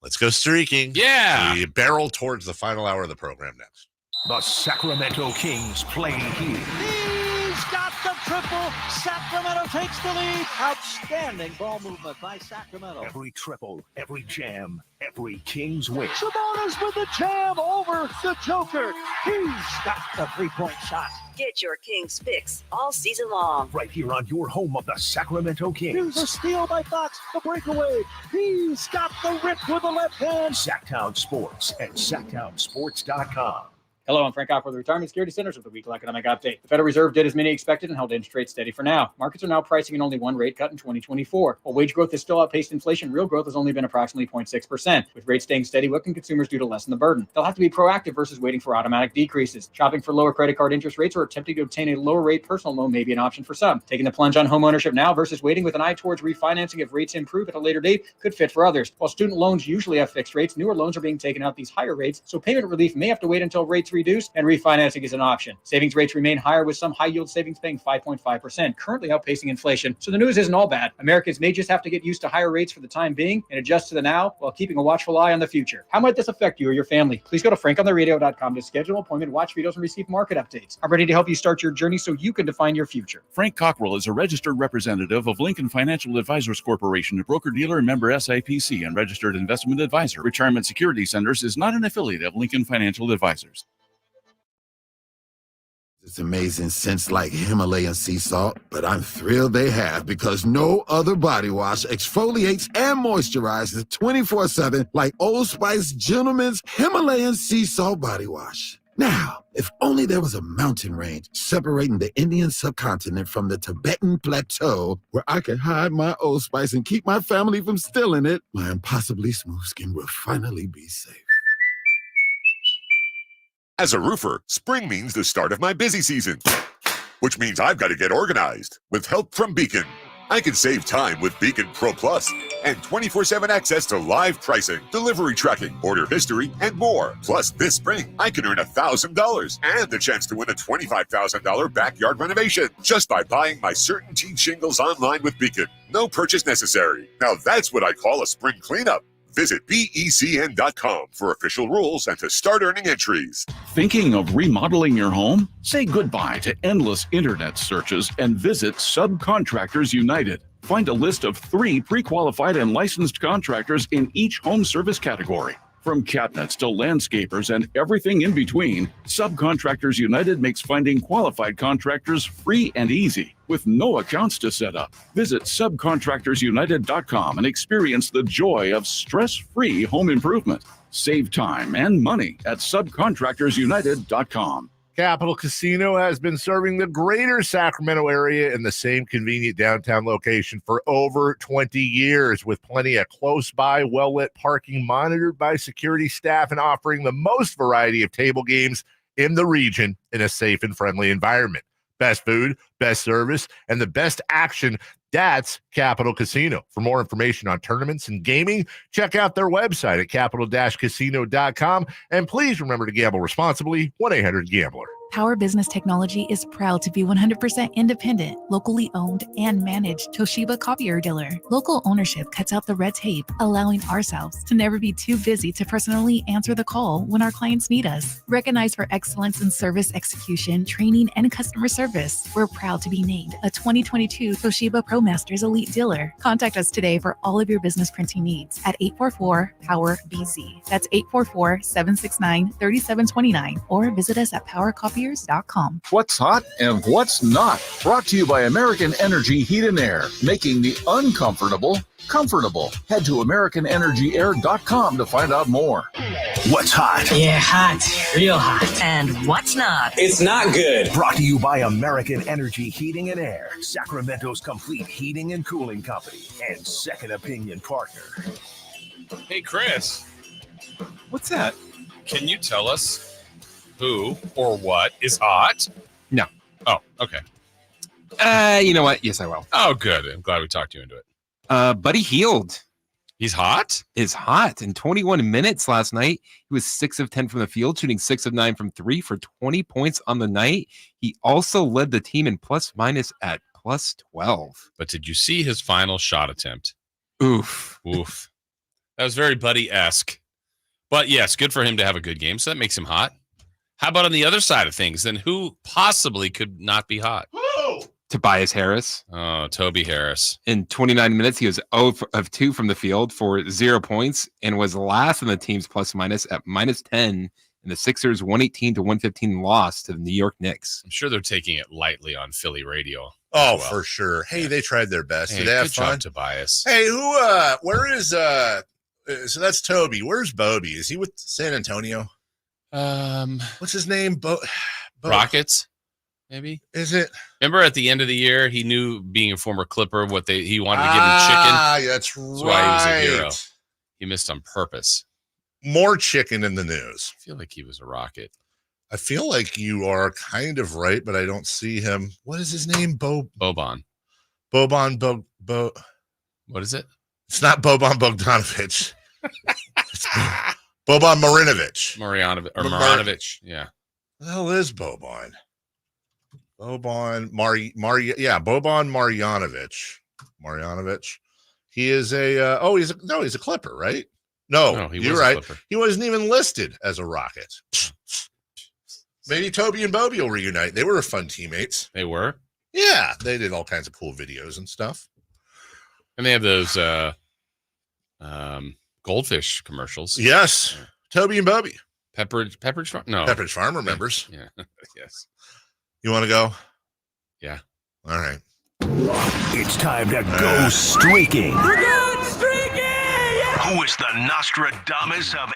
let's go streaking. Yeah. We barrel towards the final hour of the program next. The Sacramento Kings play here. He's got the triple. Sacramento takes the lead. Outstanding ball movement by Sacramento. Every triple, every jam, every Kings win. Sabonis with the jam over the Joker. He's got the three-point shot. Get your Kings fix all season long. Right here on your home of the Sacramento Kings. Here's a steal by Fox, the breakaway. He's got the rip with the left hand. Sacktown Sports at sacktownsports.com. Hello, I'm Frank Koch with the Retirement Security Centers with the weekly economic update. The Federal Reserve did as many expected and held interest rates steady for now. Markets are now pricing in only one rate cut in 2024. While wage growth has still outpaced inflation, real growth has only been approximately 0.6%. With rates staying steady, what can consumers do to lessen the burden? They'll have to be proactive versus waiting for automatic decreases. Shopping for lower credit card interest rates or attempting to obtain a lower rate personal loan may be an option for some. Taking the plunge on home ownership now versus waiting with an eye towards refinancing if rates improve at a later date could fit for others. While student loans usually have fixed rates, newer loans are being taken out these higher rates, so payment relief may have to wait until rates reduce and refinancing is an option. Savings rates remain higher with some high-yield savings paying 5.5%, currently outpacing inflation. So the news isn't all bad. Americans may just have to get used to higher rates for the time being and adjust to the now while keeping a watchful eye on the future. How might this affect you or your family? Please go to frankontheradio.com to schedule an appointment, watch videos, and receive market updates. I'm ready to help you start your journey so you can define your future. Frank Cockrell is a registered representative of Lincoln Financial Advisors Corporation, a broker-dealer and member SIPC and registered investment advisor. Retirement Security Centers is not an affiliate of Lincoln Financial Advisors. It's amazing scents like Himalayan sea salt, but I'm thrilled they have because no other body wash exfoliates and moisturizes 24/7 like Old Spice Gentleman's Himalayan sea salt body wash. Now, if only there was a mountain range separating the Indian subcontinent from the Tibetan plateau where I could hide my Old Spice and keep my family from stealing it, my impossibly smooth skin will finally be safe. As a roofer, spring means the start of my busy season, which means I've got to get organized. With help from Beacon, I can save time with Beacon Pro Plus and 24/7 access to live pricing, delivery tracking, order history, and more. Plus, this spring, I can earn $1,000 and the chance to win a $25,000 backyard renovation just by buying my Certainty shingles online with Beacon. No purchase necessary. Now that's what I call a spring cleanup. Visit BECN.com for official rules and to start earning entries. Thinking of remodeling your home? Say goodbye to endless internet searches and visit Subcontractors United. Find a list of 3 pre-qualified and licensed contractors in each home service category. From cabinets to landscapers and everything in between, Subcontractors United makes finding qualified contractors free and easy, with no accounts to set up. Visit subcontractorsunited.com and experience the joy of stress-free home improvement. Save time and money at subcontractorsunited.com. Capital Casino has been serving the greater Sacramento area in the same convenient downtown location for over 20 years, with plenty of close-by, well-lit parking monitored by security staff and offering the most variety of table games in the region in a safe and friendly environment. Best food, best service, and the best action. That's Capital Casino. For more information on tournaments and gaming, check out their website at capital-casino.com. And please remember to gamble responsibly. 1-800-GAMBLER. Power Business Technology is proud to be 100% independent, locally owned, and managed Toshiba copier dealer. Local ownership cuts out the red tape, allowing ourselves to never be too busy to personally answer the call when our clients need us. Recognized for excellence in service execution, training, and customer service, we're proud to be named a 2022 Toshiba ProMasters Elite Dealer. Contact us today for all of your business printing needs at 844-POWER-BZ. That's 844-769-3729, or visit us at PowerCopier.com. What's hot and what's not? Brought to you by American Energy Heat and Air, making the uncomfortable comfortable. Head to AmericanEnergyAir.com to find out more. What's hot? Yeah, hot. Real hot. And what's not? It's not good. Brought to you by American Energy Heating and Air, Sacramento's complete heating and cooling company and second opinion partner. Hey, Chris. What's that? Can you tell us who or what is hot? No. Oh, okay. You know what? Yes, I will. Oh, good. I'm glad we talked you into it. Buddy Hield. He's hot? Is hot. In 21 minutes last night, he was 6 of 10 from the field, shooting 6 of 9 from 3 for 20 points on the night. He also led the team in plus minus at plus 12. But did you see his final shot attempt? Oof. Oof. That was very Buddy-esque. But yes, good for him to have a good game. So that makes him hot. How about on the other side of things? Then who possibly could not be hot? Tobias Harris. Oh, Toby Harris. In 29 minutes, he was 0 of 2 from the field for 0 points and was last in the team's plus minus at -10 in the Sixers' 118-115 loss to the New York Knicks. I'm sure they're taking it lightly on Philly radio. Oh, for sure. Hey, they tried their best. Hey, Did they have good fun? job, Tobias. Hey, where is, so that's Where's Bobby? Is he with San Antonio? What's his name? Rockets, maybe? Is it? Remember at the end of the year, he knew, being a former Clipper, he wanted to give him chicken. That's right. That's why he was a hero. He missed on purpose. More chicken in the news. I feel like he was a Rocket. I feel like you are kind of right, but I don't see him. What is his name? Boban. What is it? It's not Boban Bogdanovic. It's Boban Marinovic. Marinovic. Yeah. What the hell is Boban? Boban Marjanovic. He is he's a Clipper, right? No, you're right. He wasn't even listed as a Rocket. Maybe Toby and Bobby will reunite. They were fun teammates. They were? Yeah, they did all kinds of cool videos and stuff. And they have those goldfish commercials. Yes. Toby and Bobby. Pepperidge Farm? No. Pepperidge Farm remembers. Yeah. Yes. You want to go? Yeah. All right. It's time to go streaking. We're going streaking! Yeah! Who is the Nostradamus of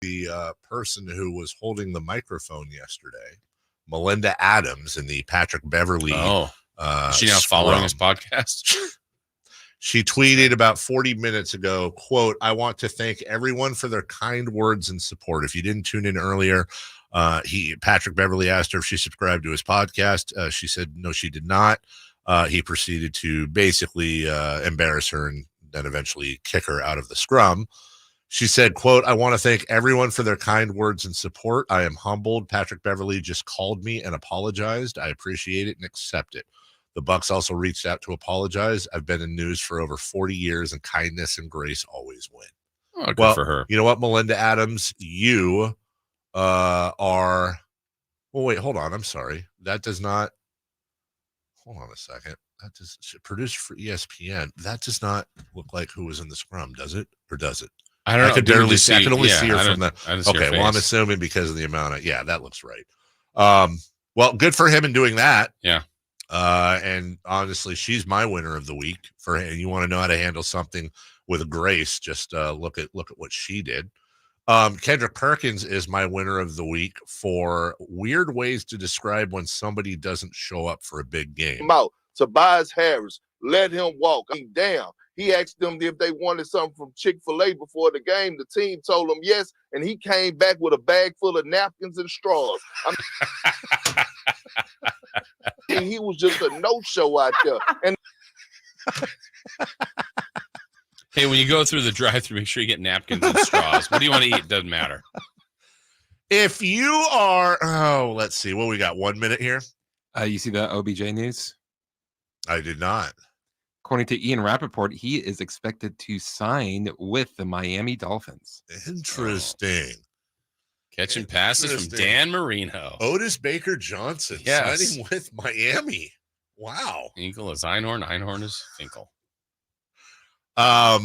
the person who was holding the microphone yesterday, Melinda Adams, in the Patrick Beverly. Is she now following his podcast? She tweeted about 40 minutes ago, quote, "I want to thank everyone for their kind words and support." If you didn't tune in earlier, Patrick Beverly asked her if she subscribed to his podcast. She said no, she did not. He proceeded to basically embarrass her and then eventually kick her out of the scrum. She said, quote, "I want to thank everyone for their kind words and support. I am humbled. Patrick Beverly just called me and apologized. I appreciate it and accept it. The Bucks also reached out to apologize. I've been in news for over 40 years, and kindness and grace always win." Oh, good well, for her. You know what, Melinda Adams? You are... Well, wait, hold on. I'm sorry. That does not... Hold on a second. That does produced for ESPN. That does not look like who was in the scrum, does it? Or does it? I don't know. I could barely see. I can only see her I from the... didn't see her Okay, well, I'm face. assuming because of the amount of... Yeah, that looks right. Well, good for him in doing that. Yeah. And honestly, she's my winner of the week. And you want to know how to handle something with grace, just look at what she did. Kendra Perkins is my winner of the week for weird ways to describe when somebody doesn't show up for a big game. Out Tobias Harris, let him walk. I mean, damn. He asked them if they wanted something from Chick-fil-A before the game. The team told him yes, and he came back with a bag full of napkins and straws. And he was just a no-show out there. And hey, when you go through the drive-thru, make sure you get napkins and straws. What do you want to eat? Doesn't matter. If you are, let's see. Well, we got 1 minute here. You see the OBJ news? I did not. According to Ian Rappaport, he is expected to sign with the Miami Dolphins. Interesting. Catching passes from Dan Marino. Otis Baker Johnson signing with Miami. Wow. Finkel is Einhorn. Einhorn is Finkel. I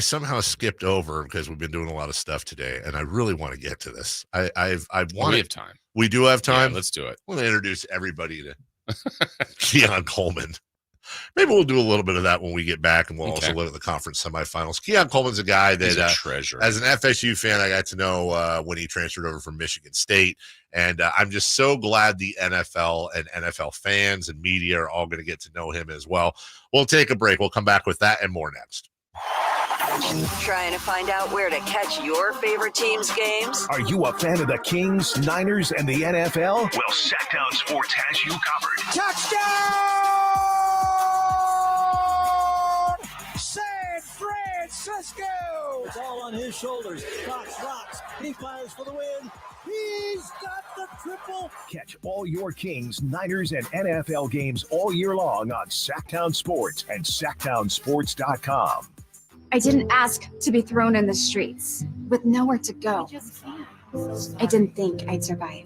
somehow skipped over because we've been doing a lot of stuff today, and I really want to get to this. I want. We have time. We do have time. Yeah, let's do it. I want to introduce everybody to Keon Coleman. Maybe we'll do a little bit of that when we get back, and we'll also look at the conference semifinals. Keon Coleman's a guy that, he's a treasure. As an FSU fan, I got to know when he transferred over from Michigan State, and I'm just so glad the NFL and NFL fans and media are all going to get to know him as well. We'll take a break. We'll come back with that and more next. Trying to find out where to catch your favorite team's games? Are you a fan of the Kings, Niners, and the NFL? Well, Sacktown Sports has you covered. Touchdown! San Francisco! It's all on his shoulders. Fox rocks. He fires for the win. He's got the triple. Catch all your Kings, Niners, and NFL games all year long on Sacktown Sports and SacktownSports.com. I didn't ask to be thrown in the streets with nowhere to go. I didn't think I'd survive.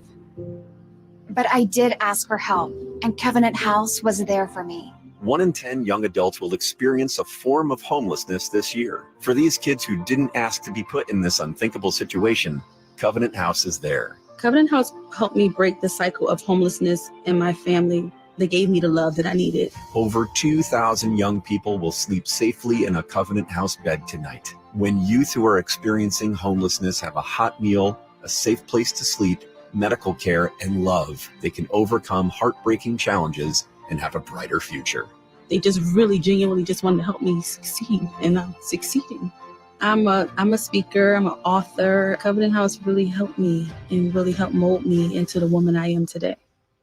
But I did ask for help, and Covenant House was there for me. 1 in 10 young adults will experience a form of homelessness this year. For these kids who didn't ask to be put in this unthinkable situation, Covenant House is there. Covenant House helped me break the cycle of homelessness in my family. They gave me the love that I needed. Over 2,000 young people will sleep safely in a Covenant House bed tonight. When youth who are experiencing homelessness have a hot meal, a safe place to sleep, medical care, and love, they can overcome heartbreaking challenges and have a brighter future. They just really genuinely just wanted to help me succeed, and I'm succeeding. I'm a speaker, I'm an author. Covenant House really helped me and really helped mold me into the woman I am today.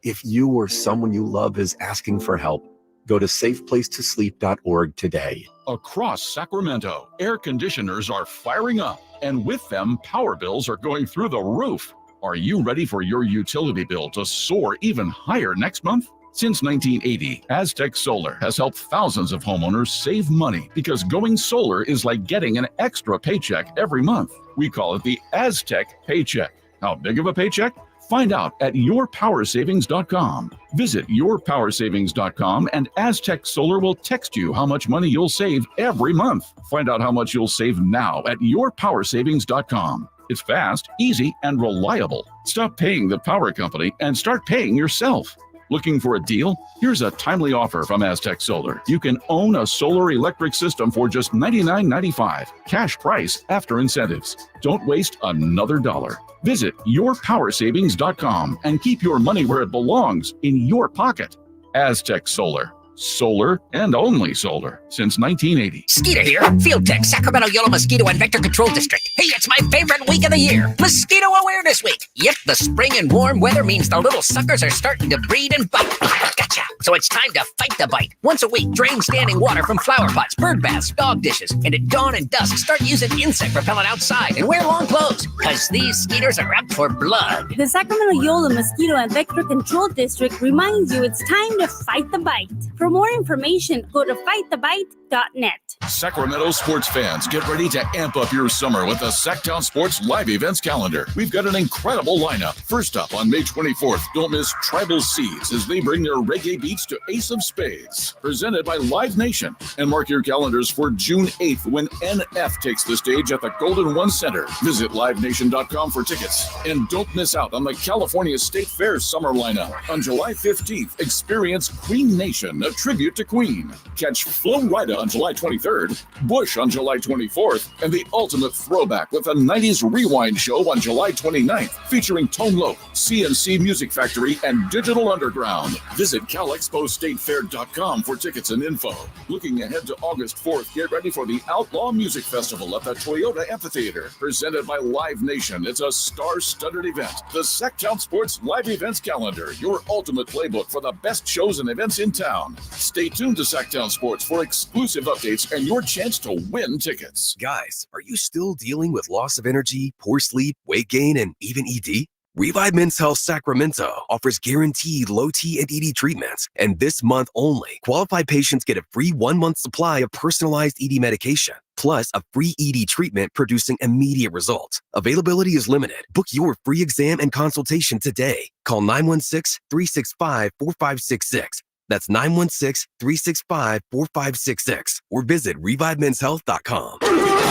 If you or someone you love is asking for help, go to safeplacetosleep.org today. Across Sacramento, air conditioners are firing up, and with them, power bills are going through the roof. Are you ready for your utility bill to soar even higher next month? Since 1980, Aztec Solar has helped thousands of homeowners save money because going solar is like getting an extra paycheck every month. We call it the Aztec Paycheck. How big of a paycheck? Find out at yourpowersavings.com. Visit yourpowersavings.com and Aztec Solar will text you how much money you'll save every month. Find out how much you'll save now at yourpowersavings.com. It's fast, easy, and reliable. Stop paying the power company and start paying yourself. Looking for a deal? Here's a timely offer from Aztec Solar. You can own a solar electric system for just $99.95. Cash price after incentives. Don't waste another dollar. Visit yourpowersavings.com and keep your money where it belongs, in your pocket. Aztec Solar. Solar and only solar since 1980. Skeeter here, Field Tech, Sacramento Yellow Mosquito and Vector Control District. Hey, it's my favorite week of the year, Mosquito Awareness Week. Yep, the spring and warm weather means the little suckers are starting to breed and bite. Gotcha. So it's time to fight the bite. Once a week, drain standing water from flower pots, bird baths, dog dishes, and at dawn and dusk, start using insect repellent outside and wear long clothes, because these skeeters are out for blood. The Sacramento Yolo Mosquito and Vector Control District reminds you it's time to fight the bite. For For more information, go to fightthebite.net. Sacramento sports fans, get ready to amp up your summer with the Sacktown Sports live events calendar. We've got an incredible lineup. First up, on May 24th, don't miss Tribal Seeds as they bring their reggae beats to Ace of Spades, presented by Live Nation. And mark your calendars for June 8th when NF takes the stage at the Golden One Center. Visit livenation.com for tickets. And don't miss out on the California State Fair summer lineup. On July 15th, experience Queen Nation, a tribute to Queen. Catch Flo Rida on July 23rd, Bush on July 24th, and the ultimate throwback with a 90s rewind show on July 29th, featuring Tone Loc, CNC Music Factory, and Digital Underground. Visit CalExpoStateFair.com for tickets and info. Looking ahead to August 4th, get ready for the Outlaw Music Festival at the Toyota Amphitheater, presented by Live Nation. It's a star-studded event. The Sacktown Sports Live Events Calendar, your ultimate playbook for the best shows and events in town. Stay tuned to Sacktown Sports for exclusive updates and your chance to win tickets. Guys, are you still dealing with loss of energy, poor sleep, weight gain, and even ED? Revive Men's Health Sacramento offers guaranteed low T and ED treatments. And this month only, qualified patients get a free 1-month supply of personalized ED medication, plus a free ED treatment producing immediate results. Availability is limited. Book your free exam and consultation today. Call 916-365-4566. That's 916-365-4566. Or visit ReviveMen'sHealth.com.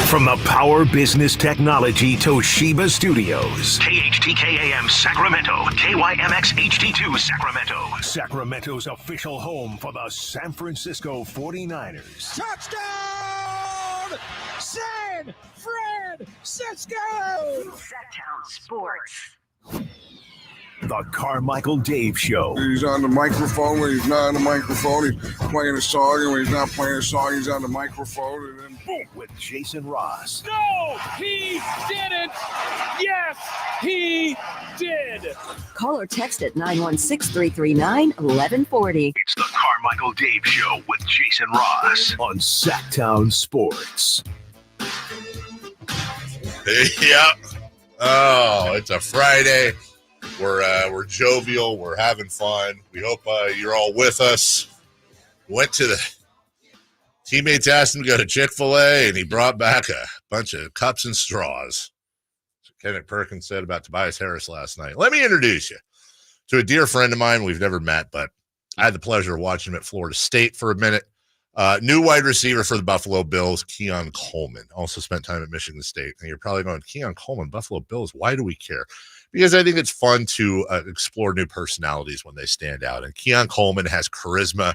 From the Power Business Technology Toshiba Studios. KHTKAM Sacramento. KYMX HD2 Sacramento. Sacramento's official home for the San Francisco 49ers. Touchdown! San Francisco! Sacktown Sports. The Carmichael Dave Show. He's on the microphone when he's not on the microphone. He's playing a song, and when he's not playing a song, he's on the microphone. And then boom. With Jason Ross. No, he didn't. Yes, he did. Call or text at 916-339-1140. It's the Carmichael Dave Show with Jason Ross on Sacktown Sports. Yep. Oh, it's a Friday. We're jovial. We're having fun. We hope you're all with us. Went to the teammates asked him to go to Chick-fil-A, and he brought back a bunch of cups and straws. So Kenneth Perkins said about Tobias Harris last night. Let me introduce you to a dear friend of mine. We've never met, but I had the pleasure of watching him at Florida State for a minute. New wide receiver for the Buffalo Bills, Keon Coleman. Also spent time at Michigan State. And you're probably going, Keon Coleman, Buffalo Bills, why do we care? Because I think it's fun to explore new personalities when they stand out. And Keon Coleman has charisma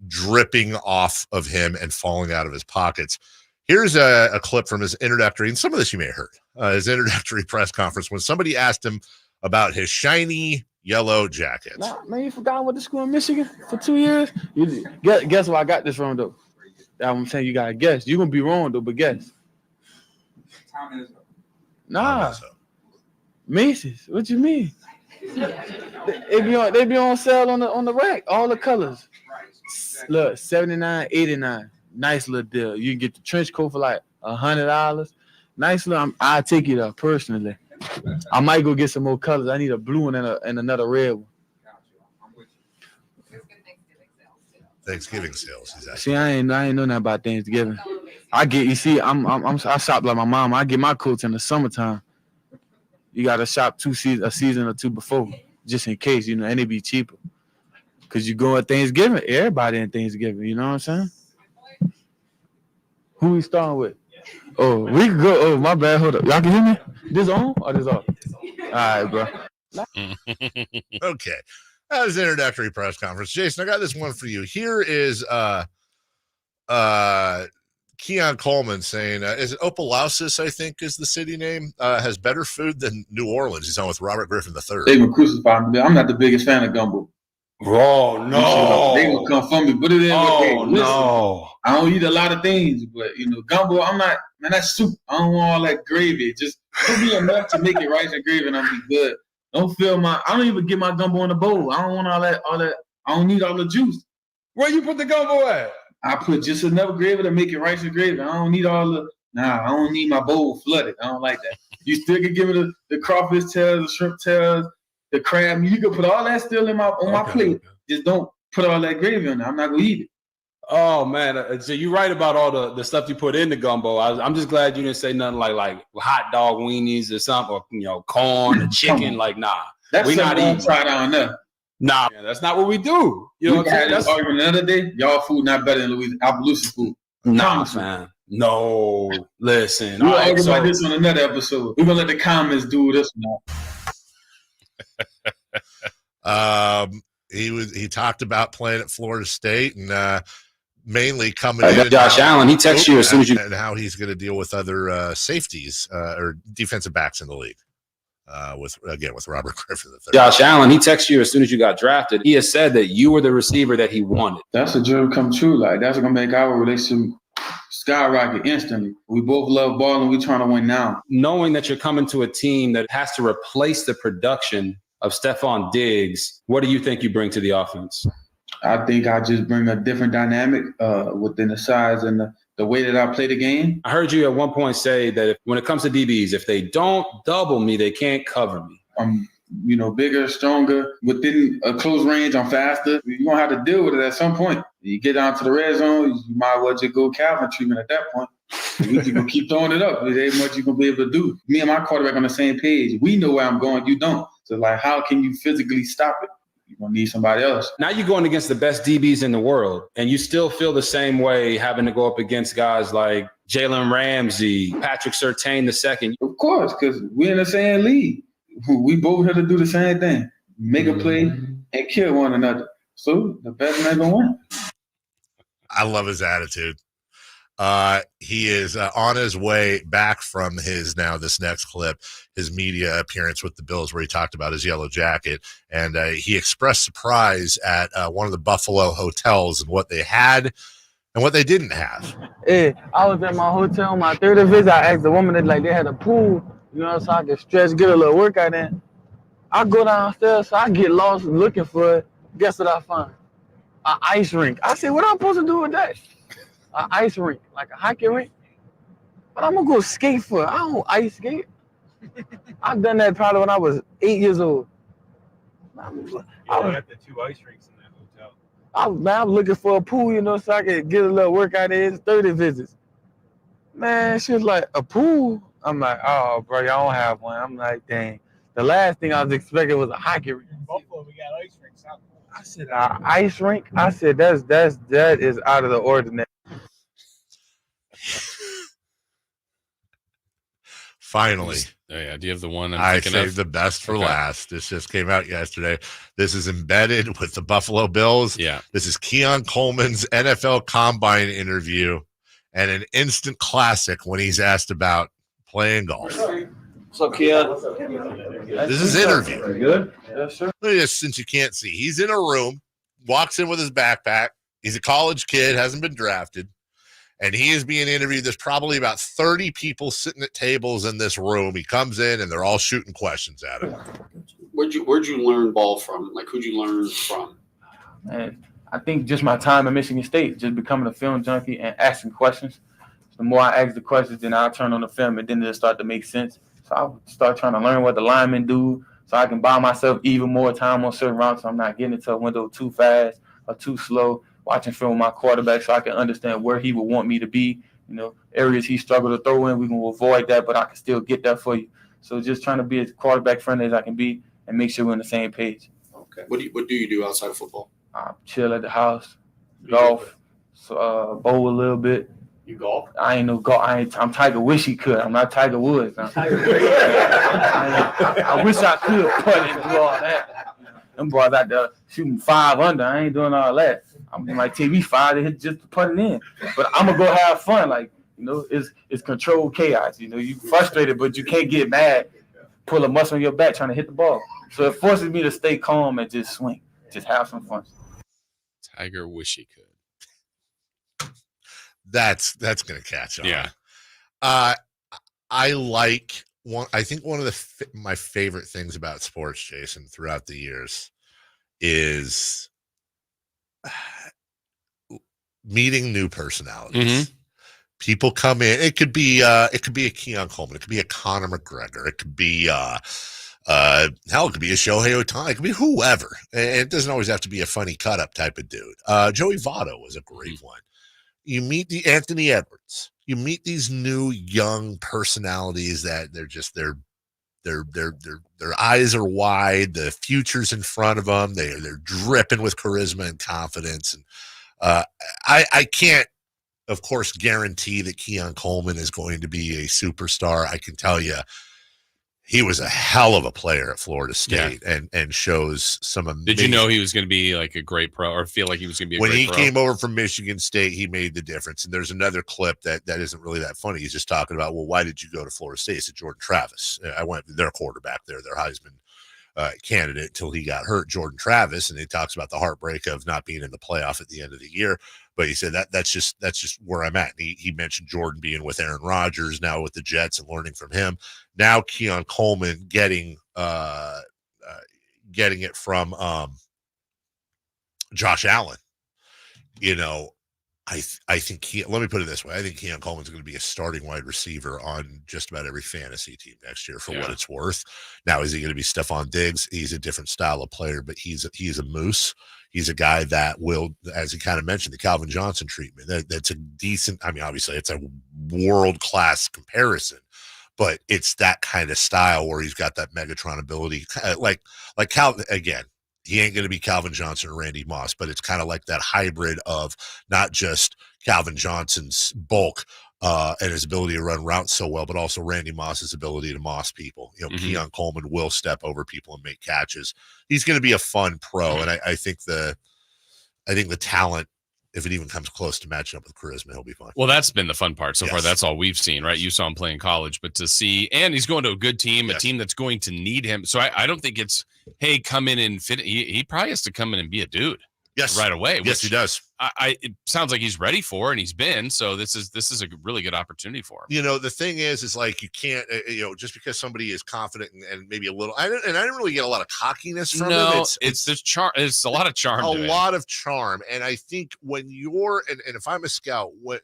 dripping off of him and falling out of his pockets. Here's a clip from his introductory, and some of this you may have heard, his introductory press conference when somebody asked him about his shiny yellow jacket. Nah, man, you forgot I went to school in Michigan for 2 years? Guess where I got this from, though? I'm saying you got to guess. You're going to be wrong, though, but guess. Nah. Macy's. What you mean? They be on sale on the rack. All the colors. Look, $79, $89. Nice little deal. You can get the trench coat for like $100. Nice little. I'll take it up personally. I might go get some more colors. I need a blue one and another red one. Thanksgiving sales. See, I ain't know nothing about Thanksgiving. I shop like my mom. I get my coats in the summertime. You gotta shop a season or two before, just in case, and it be cheaper. Cause you go at Thanksgiving, everybody in Thanksgiving, you know what I'm saying? Who we starting with? Oh, we could go. Oh, my bad. Hold up. Y'all can hear me? This on or this off? All right, bro. Okay. That was an introductory press conference. Jason, I got this one for you. Here is Keon Coleman saying, is it Opelousas, I think is the city name, has better food than New Orleans. He's on with Robert Griffin III. They gonna crucify me. I'm not the biggest fan of gumbo. Oh, no. They gonna come for me. Put it in. Oh, no. I don't eat a lot of things, but, gumbo, I'm not, man, that's soup. I don't want all that gravy. Just give me enough to make it rice and gravy and I'll be good. I don't even get my gumbo in a bowl. I don't want all that. I don't need all the juice. Where you put the gumbo at? I put just enough gravy to make it rice and gravy. I don't need all the. Nah, I don't need my bowl flooded. I don't like that. You still can give me the crawfish tails, the shrimp tails, the crab. You can put all that still on my plate. Just don't put all that gravy on it. I'm not gonna eat it. Oh man, so you're right about all the stuff you put in the gumbo. I'm just glad you didn't say nothing like hot dog weenies or something, or corn or chicken. Like, nah, That's we not eating. Try down there. Nah, man, that's not what we do. You know what I'm saying? That's argument the other day. Y'all food not better than Appaloosa food. Nah, man. No, listen. We'll argue about this on another episode. We're gonna let the comments do this now. He talked about playing at Florida State and mainly coming in. Josh Allen, he texts you as soon as you and how he's going to deal with other safeties or defensive backs in the league. With Robert Griffin III. Josh Allen, he texted you as soon as you got drafted. He has said that you were the receiver that he wanted. That's a dream come true. Like, that's gonna make our relationship skyrocket instantly. We both love ball and we trying to win now. Knowing that you're coming to a team that has to replace the production of Stephon Diggs, what do you think you bring to the offense? I think I just bring a different dynamic within the size and the way that I play the game. I heard you at one point say that when it comes to DBs, if they don't double me, they can't cover me. I'm, bigger, stronger. Within a close range, I'm faster. You're going to have to deal with it at some point. You get down to the red zone, you might as well just go Calvin treatment at that point. We just going to keep throwing it up. There's much you're going to be able to do. Me and my quarterback on the same page. We know where I'm going, you don't. So, how can you physically stop it? You're going to need somebody else. Now you're going against the best DBs in the world, and you still feel the same way having to go up against guys like Jalen Ramsey, Patrick Surtain II. Of course, because we're in the same league. We both have to do the same thing. Make a play and kill one another. So the best man going to win. I love his attitude. He is on his way back from this next clip, his media appearance with the Bills, where he talked about his yellow jacket. And he expressed surprise at one of the Buffalo hotels and what they had and what they didn't have. Hey, I was at my hotel, my third visit. I asked the woman that they had a pool, so I could stretch, get a little workout in. I go downstairs, so I get lost looking for it. Guess what I find? An ice rink. I said, what am I supposed to do with that? An ice rink, like a hockey rink. But I'm gonna go skate for it. I don't ice skate. I've done that probably when I was 8 years old. I got the 2 ice rinks in that hotel. I'm looking for a pool, so I could get a little workout in. 30 visits. Man, she was like, a pool? I'm like, oh, bro, y'all don't have one. I'm like, dang. The last thing I was expecting was a hockey rink. In Buffalo, we got ice rinks. I said, ice rink? I said, that is out of the ordinary. Finally. Oh, yeah. Do you have the one I saved the best for last. This just came out yesterday. This is embedded with the Buffalo Bills. Yeah. This is Keon Coleman's NFL Combine interview and an instant classic when he's asked about playing golf. What's up, Keon? This is interview. Very good. Yes, sir. Look at this, since you can't see. He's in a room, walks in with his backpack. He's a college kid, hasn't been drafted. And he is being interviewed. There's probably about 30 people sitting at tables in this room. He comes in, and they're all shooting questions at him. Where'd you learn ball from? Like, who'd you learn from? Man, I think just my time at Michigan State, just becoming a film junkie and asking questions. The more I ask the questions, then I'll turn on the film, and then it'll start to make sense. So I'll start trying to learn what the linemen do so I can buy myself even more time on certain routes so I'm not getting into a window too fast or too slow. Watching film with my quarterback so I can understand where he would want me to be. Areas he struggled to throw in, we can avoid that, but I can still get that for you. So just trying to be as quarterback friendly as I can be and make sure we're on the same page. Okay. What do you do outside of football? I chill at the house, golf, bowl a little bit. You golf? I ain't no golf. I'm Tiger. Wish he could. I'm not Tiger Woods. I wish I could putt and do all that. Them boys out there shooting 5 under. I ain't doing all that. I'm like TV 5 to hit just putting in. But I'm gonna go have fun. It's controlled chaos. You frustrated, but you can't get mad. Pull a muscle on your back trying to hit the ball. So it forces me to stay calm and just swing. Just have some fun. Tiger wish he could. That's gonna catch on. Yeah. I like one. I think one of my favorite things about sports, Jason, throughout the years, is meeting new personalities. Mm-hmm. People come in. It could be a Keon Coleman. It could be a Conor McGregor. It could be Hell, it could be a Shohei Ohtani. It could be whoever. And it doesn't always have to be a funny cut-up type of dude. Joey Votto was a great one. You meet the Anthony Edwards. You meet these new young personalities that their eyes are wide. The future's in front of them. They're dripping with charisma and confidence. And I can't, of course, guarantee that Keon Coleman is going to be a superstar. I can tell you, he was a hell of a player at Florida State and shows some amazing. Did you know he was going to be like a great pro, or feel like he was going to be a when great he pro? came over from Michigan State, he made the difference. And there's another clip that isn't really that funny. He's just talking about, well, why did you go to Florida State? He said, Jordan Travis. I went to their quarterback there, their Heisman candidate until he got hurt, Jordan Travis. And he talks about the heartbreak of not being in the playoff at the end of the year. But he said that's just where I'm at. And he mentioned Jordan being with Aaron Rodgers, now with the Jets, and learning from him. Now Keon Coleman getting it from Josh Allen. You know, I think let me put it this way. I think Keon Coleman's going to be a starting wide receiver on just about every fantasy team next year for what it's worth. Now, is he going to be Stephon Diggs? He's a different style of player, but he's a moose. He's a guy that will, as he kind of mentioned, the Calvin Johnson treatment. That's a decent, I mean, obviously it's a world-class comparison, but it's that kind of style where he's got that Megatron ability. Like Calvin, again, he ain't going to be Calvin Johnson or Randy Moss, but it's kind of like that hybrid of not just Calvin Johnson's bulk and his ability to run routes so well, but also Randy Moss's ability to moss people. You know, Keon Coleman will step over people and make catches. He's going to be a fun pro, and I think the talent, if it even comes close to matching up with charisma, he'll be fun. Well, that's been the fun part so far. That's all we've seen, right? You saw him play in college, but to see, and he's going to a good team, a team that's going to need him. So I don't think it's, hey, come in and fit. He probably has to come in and be a dude. Yes, right away. Yes, he does. It sounds like he's ready for, and he's been. So this is a really good opportunity for him. You know, the thing is like you can't, just because somebody is confident and maybe a little. I didn't really get a lot of cockiness from him. It's the charm. It's a lot of charm. A lot of charm, and I think when you're and if I'm a scout, look,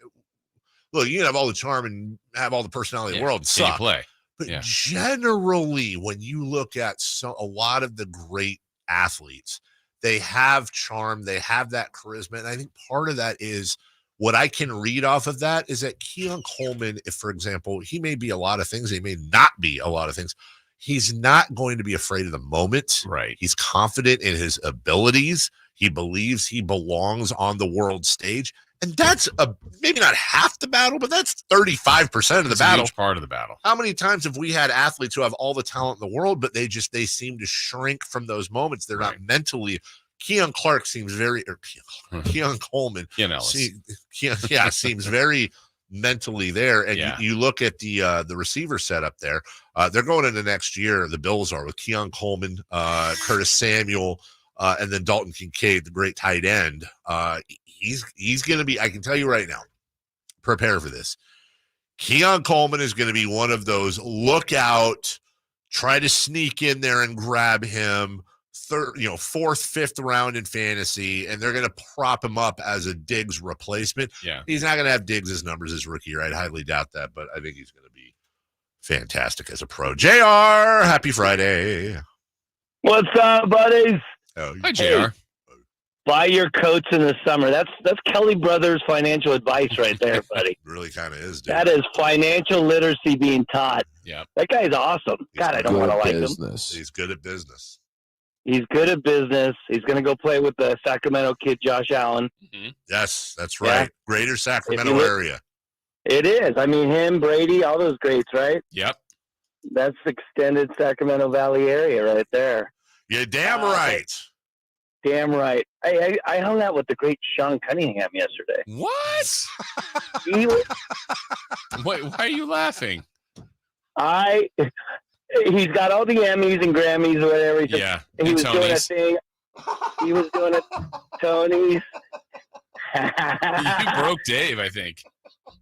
you can have all the charm and have all the personality in the world and suck. Play. But generally, when you look at a lot of the great athletes, they have charm, they have that charisma. And I think part of that is what I can read off of that is that Keon Coleman, if, for example, he may be a lot of things, he may not be a lot of things. He's not going to be afraid of the moment. Right. He's confident in his abilities. He believes he belongs on the world stage. And that's maybe not half the battle, but that's 35% of the battle. A huge part of the battle. How many times have we had athletes who have all the talent in the world, but they seem to shrink from those moments? They're not mentally. Keon Coleman seems very mentally there. And you look at the receiver setup there. They're going into next year. The Bills are with Keon Coleman, Curtis Samuel, and then Dalton Kincaid, the great tight end. He's going to be, I can tell you right now, prepare for this. Keon Coleman is going to be one of those look out, try to sneak in there and grab him fourth, fifth round in fantasy, and they're going to prop him up as a Diggs replacement. Yeah. He's not going to have Diggs' numbers as rookie year. I'd highly doubt that, but I think he's going to be fantastic as a pro. JR, happy Friday. What's up, buddies? Oh, hi, JR. Buy your coats in the summer. That's Kelly Brothers financial advice right there, buddy. Really kind of is, dude. That is financial literacy being taught. Yeah. That guy's awesome. God, I don't want to like him. He's good at business. He's good at business. He's going to go play with the Sacramento kid, Josh Allen. Mm-hmm. Yes, that's right. Greater Sacramento area. It is. I mean, him, Brady, all those greats, right? Yep. That's extended Sacramento Valley area right there. You're damn right. Damn right. I hung out with the great Sean Cunningham yesterday. What? Why are you laughing? He's got all the Emmys and Grammys or whatever. He was doing a thing. He was doing a Tony's. You broke Dave, I think.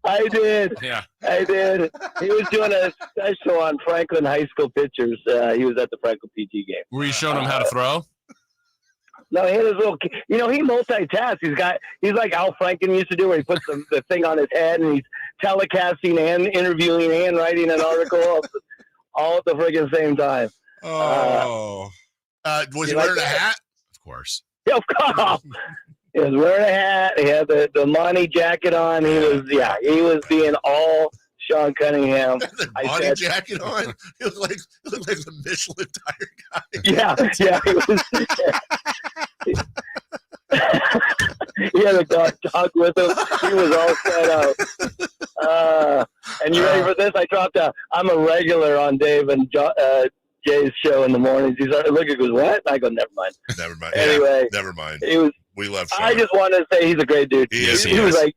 I did. Yeah. I did. He was doing a special on Franklin High School pitchers. He was at the Franklin PG game. Were you showing him how to throw? No, he had his little. He multitasks. He's like Al Franken used to do, where he puts the thing on his head and he's telecasting and interviewing and writing an article all at the friggin' same time. Was he wearing a hat? Of course. Yeah, of course. He was wearing a hat. He had the Monty jacket on. He was being all Sean Cunningham. The Monty jacket on. He looked like the Michelin tire guy. Yeah. He was. He had a dog with him. He was all set up. And you ready for this? I dropped out. I'm a regular on Dave and Jay's show in the mornings. He's like, look, he goes, what? I go, never mind. Never mind. Anyway, Yeah, never mind. We love Sean. I just wanted to say he's a great dude. He is. He was like,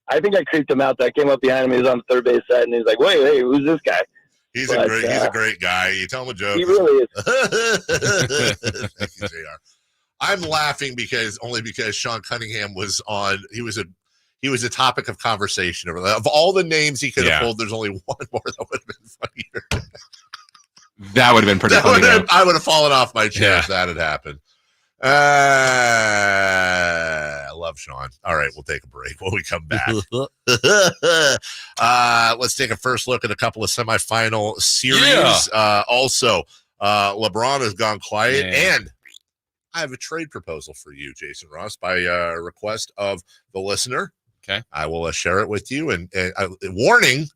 I think I creeped him out. I came up behind him. He was on the third base side, and he's like, wait, who's this guy? He's a great guy. You tell him a joke. He really is. Thank you, JR. I'm laughing because Sean Cunningham was on. He was a topic of conversation. Of all the names he could have pulled, there's only one more that would have been funnier. That would have been pretty funny. I would have fallen off my chair if that had happened. I love Sean. All right, we'll take a break when we come back. Let's take a first look at a couple of semifinal series. Also, LeBron has gone quiet, and I have a trade proposal for you, Jason Ross, by request of the listener. Okay, I will share it with you. And warning,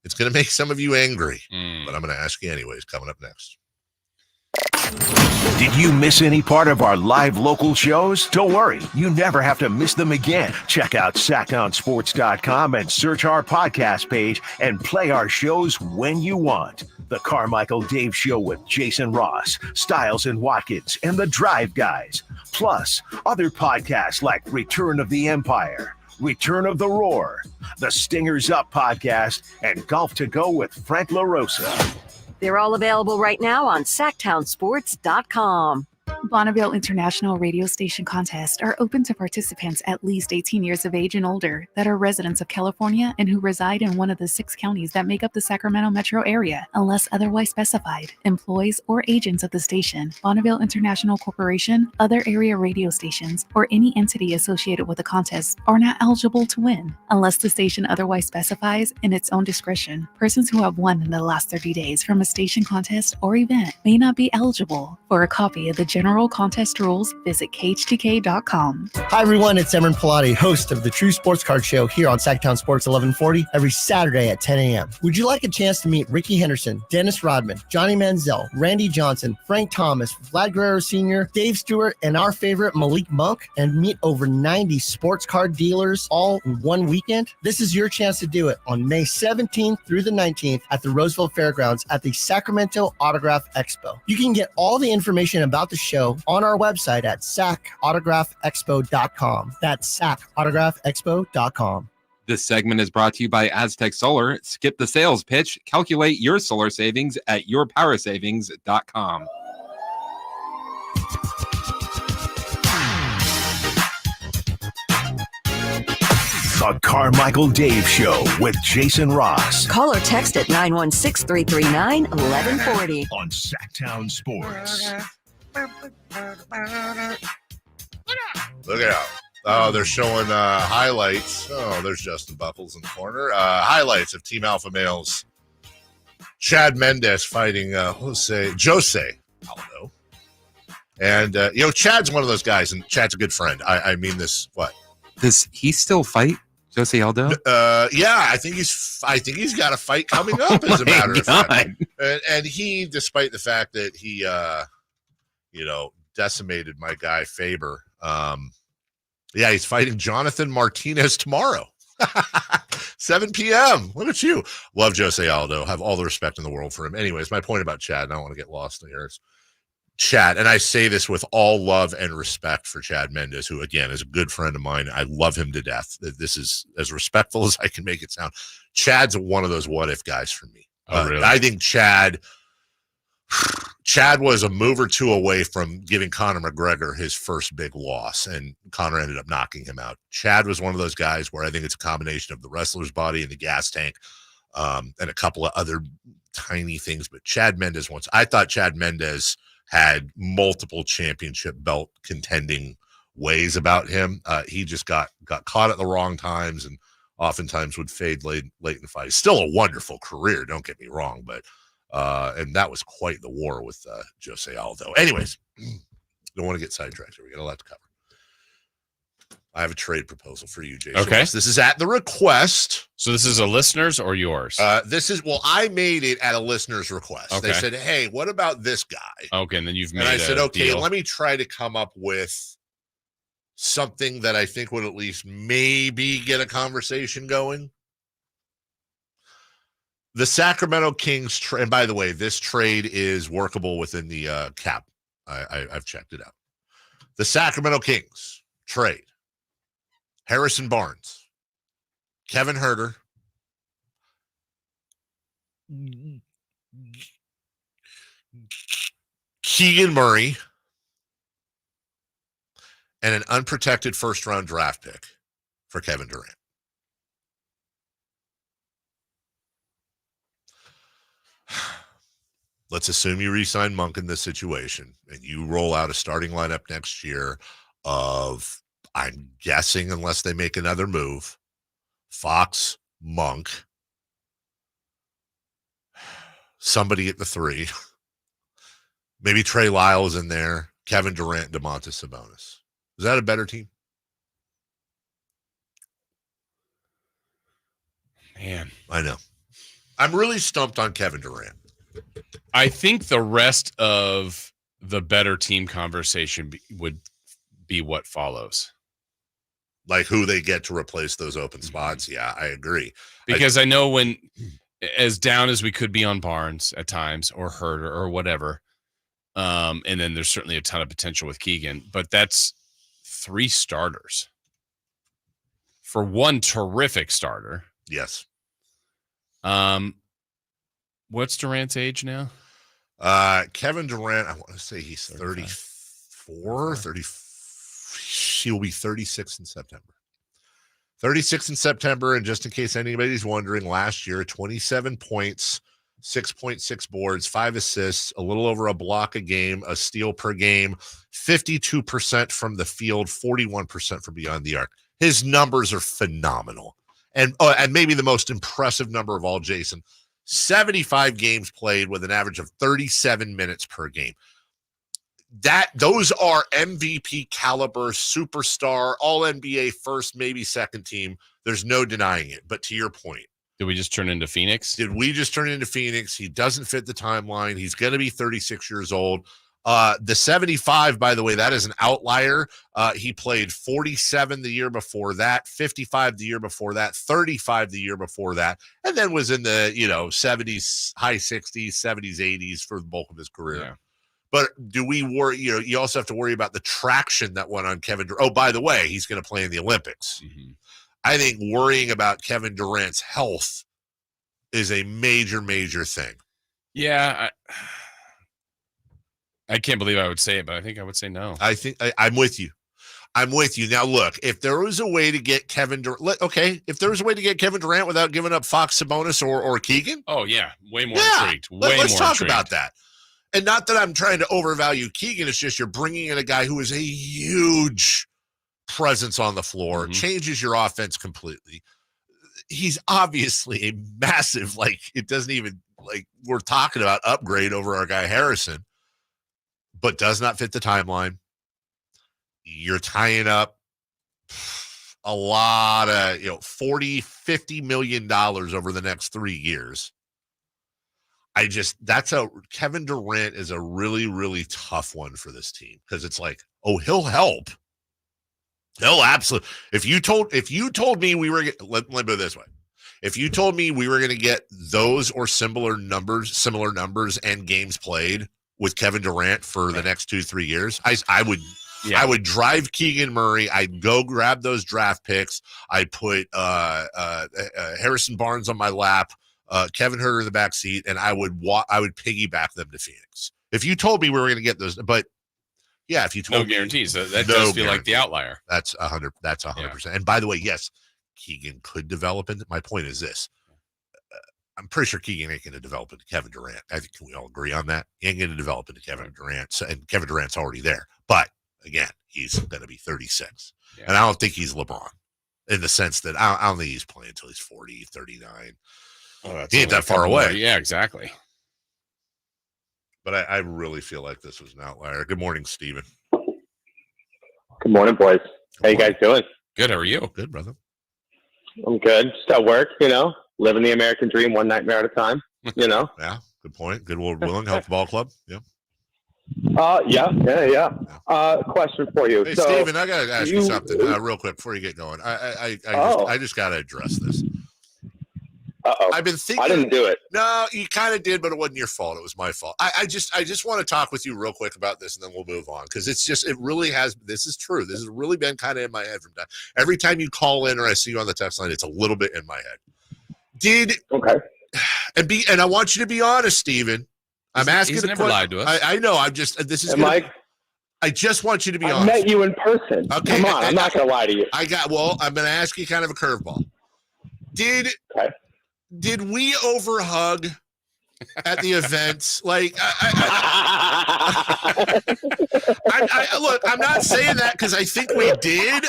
it's going to make some of you angry, but I'm going to ask you anyways. Coming up next. Did you miss any part of our live local shows? Don't worry, you never have to miss them again. Check out sacktownsports.com and search our podcast page and play our shows when you want. The Carmichael Dave Show with Jason Ross, Stiles and Watkins, and the Drive Guys. Plus, other podcasts like Return of the Empire, Return of the Roar, the Stingers Up podcast, and Golf to Go with Frank LaRosa. They're all available right now on sacktownsports.com. Bonneville International Radio Station contests are open to participants at least 18 years of age and older that are residents of California and who reside in one of the 6 counties that make up the Sacramento metro area, unless otherwise specified. Employees or agents of the station, Bonneville International Corporation, other area radio stations, or any entity associated with the contest are not eligible to win, unless the station otherwise specifies in its own discretion. Persons who have won in the last 30 days from a station contest or event may not be eligible. For a copy of the general contest rules, visit KHTK.com. Hi everyone, it's Emron Pilati, host of the True Sports Card Show here on Sacktown Sports 1140 every Saturday at 10 a.m. Would you like a chance to meet Ricky Henderson, Dennis Rodman, Johnny Manziel, Randy Johnson, Frank Thomas, Vlad Guerrero Sr., Dave Stewart, and our favorite Malik Monk, and meet over 90 sports card dealers all in one weekend? This is your chance to do it on May 17th through the 19th at the Roseville Fairgrounds at the Sacramento Autograph Expo. You can get all the information about the show on our website at sacautograph.expo.com. That's sacautograph.expo.com. This segment is brought to you by Aztec Solar. Skip the sales pitch. Calculate your solar savings at yourpowersavings.com. The Carmichael Dave Show with Jason Ross. Call or text at 916-339-1140. On Sacktown Sports. Look out. Oh, they're showing highlights. Oh, there's Justin Buckles in the corner. Highlights of Team Alpha Males. Chad Mendes fighting Jose Aldo. And, Chad's one of those guys, and Chad's a good friend. I mean this, what? Does he still fight Jose Aldo? Yeah, I think he's got a fight coming up, as a matter of fact. And he, despite the fact that he, decimated my guy Faber. He's fighting Jonathan Martinez tomorrow. 7 p.m. Look at you. Love Jose Aldo. Have all the respect in the world for him. Anyways, my point about Chad, and I don't want to get lost in here, is Chad, and I say this with all love and respect for Chad Mendes, who, again, is a good friend of mine. I love him to death. This is as respectful as I can make it sound. Chad's one of those what-if guys for me. Really? I think Chad was a move or two away from giving Conor McGregor his first big loss, and Conor ended up knocking him out. Chad was one of those guys where I think it's a combination of the wrestler's body and the gas tank, and a couple of other tiny things. But Chad Mendes I thought Chad Mendes had multiple championship belt contending ways about him. He just got caught at the wrong times and oftentimes would fade late in fights. Still a wonderful career, don't get me wrong, but And that was quite the war with Jose Aldo. Anyways, don't want to get sidetracked here. We got a lot to cover. I have a trade proposal for you, Jason. Okay. This is at the request. So this is a listener's or yours? I made it at a listener's request. Okay. They said, hey, what about this guy? Okay, and then you've made And I said, okay, deal. let me try to come up with something that I think would at least maybe get a conversation going. The Sacramento Kings trade, and by the way, this trade is workable within the cap. I've checked it out. The Sacramento Kings trade Harrison Barnes, Kevin Huerter, Keegan Murray, and an unprotected first-round draft pick for Kevin Durant. Let's assume you re-sign Monk in this situation, and you roll out a starting lineup next year of, I'm guessing, unless they make another move, Fox, Monk, somebody at the 3, maybe Trey Lyles in there, Kevin Durant, DeMontis Sabonis. Is that a better team? Man, I know. I'm really stumped on Kevin Durant. I think the rest of the better team conversation would be what follows. Like who they get to replace those open spots. Yeah, I agree. Because I know when, as down as we could be on Barnes at times or Huerter or whatever, and then there's certainly a ton of potential with Keegan, but that's 3 starters for one terrific starter. Yes. What's Durant's age now? Kevin Durant, I want to say he's 34, 30. He will be 36 in September. 36 in September, and just in case anybody's wondering, last year, 27 points, 6.6 boards, 5 assists, a little over a block a game, a steal per game, 52% from the field, 41% from beyond the arc. His numbers are phenomenal. And maybe the most impressive number of all, Jason, 75 games played with an average of 37 minutes per game. Those are MVP caliber, superstar, all NBA first, maybe second team. There's no denying it. But to your point, did we just turn into Phoenix? Did we just turn into Phoenix? He doesn't fit the timeline. He's going to be 36 years old. The 75, by the way, that is an outlier. He played 47 the year before that, 55 the year before that, 35 the year before that, and then was in the 70s, high 60s, 70s, 80s for the bulk of his career. Yeah. But do we worry? You also have to worry about the traction that went on Kevin Durant. Oh, by the way, he's going to play in the Olympics. Mm-hmm. I think worrying about Kevin Durant's health is a major, major thing. Yeah. I can't believe I would say it, but I think I would say no. I think I'm with you. I'm with you. Now, look, if there was a way to get Kevin Durant, if there was a way to get Kevin Durant without giving up Fox, Sabonis, or Keegan. Oh, yeah. Way more intrigued. Let's talk about that. And not that I'm trying to overvalue Keegan. It's just you're bringing in a guy who is a huge presence on the floor, changes your offense completely. He's obviously a massive, it doesn't even, we're talking about upgrade over our guy Harrison, but does not fit the timeline. You're tying up a lot of, $40, $50 million over the next 3 years. Kevin Durant is a really, really tough one for this team because it's he'll help. He'll absolutely. If you told me we were, let me put it this way. If you told me we were going to get those or similar numbers and games played with Kevin Durant for the next 2-3 years, I would drive Keegan Murray. I'd go grab those draft picks. I'd put Harrison Barnes on my lap. Kevin Huerter in the back seat, and I would piggyback them to Phoenix. If you told me we were going to get those, but yeah, if you told no guarantees, that does feel like the outlier. That's 100. That's 100%. And by the way, yes, Keegan could develop into. My point is this: I'm pretty sure Keegan ain't going to develop into Kevin Durant. I think we all agree on that. He ain't going to develop into Kevin Durant, and Kevin Durant's already there. But again, he's going to be 36, and I don't think he's LeBron in the sense that I don't think he's playing until he's 40, 39. Oh, he ain't that far away. Yeah, exactly. But I really feel like this was an outlier. Good morning, Steven. Good morning, boys. How you guys doing? Good. How are you? Good, brother. I'm good. Just at work, living the American dream one nightmare at a time, Yeah, good point. Good Lord willing, Health Ball Club. Yeah. Yeah. Question for you. Hey, so Steven, I got to ask you something real quick before you get going. I just got to address this. Uh-oh. I've been thinking. I didn't do it. No, you kind of did, but it wasn't your fault. It was my fault. I just want to talk with you real quick about this, and then we'll move on because it really has. This is true. This has really been kind of in my head from time. Every time you call in or I see you on the text line, it's a little bit in my head. And I want you to be honest, Steven. I'm asking. He's never lied to us. I know. I'm just. This is. I just want you to be honest. I met you in person. Okay. Come on, I'm not going to lie to you. I'm going to ask you kind of a curveball. Did we overhug at the event? Like, look, I'm not saying that because I think we did.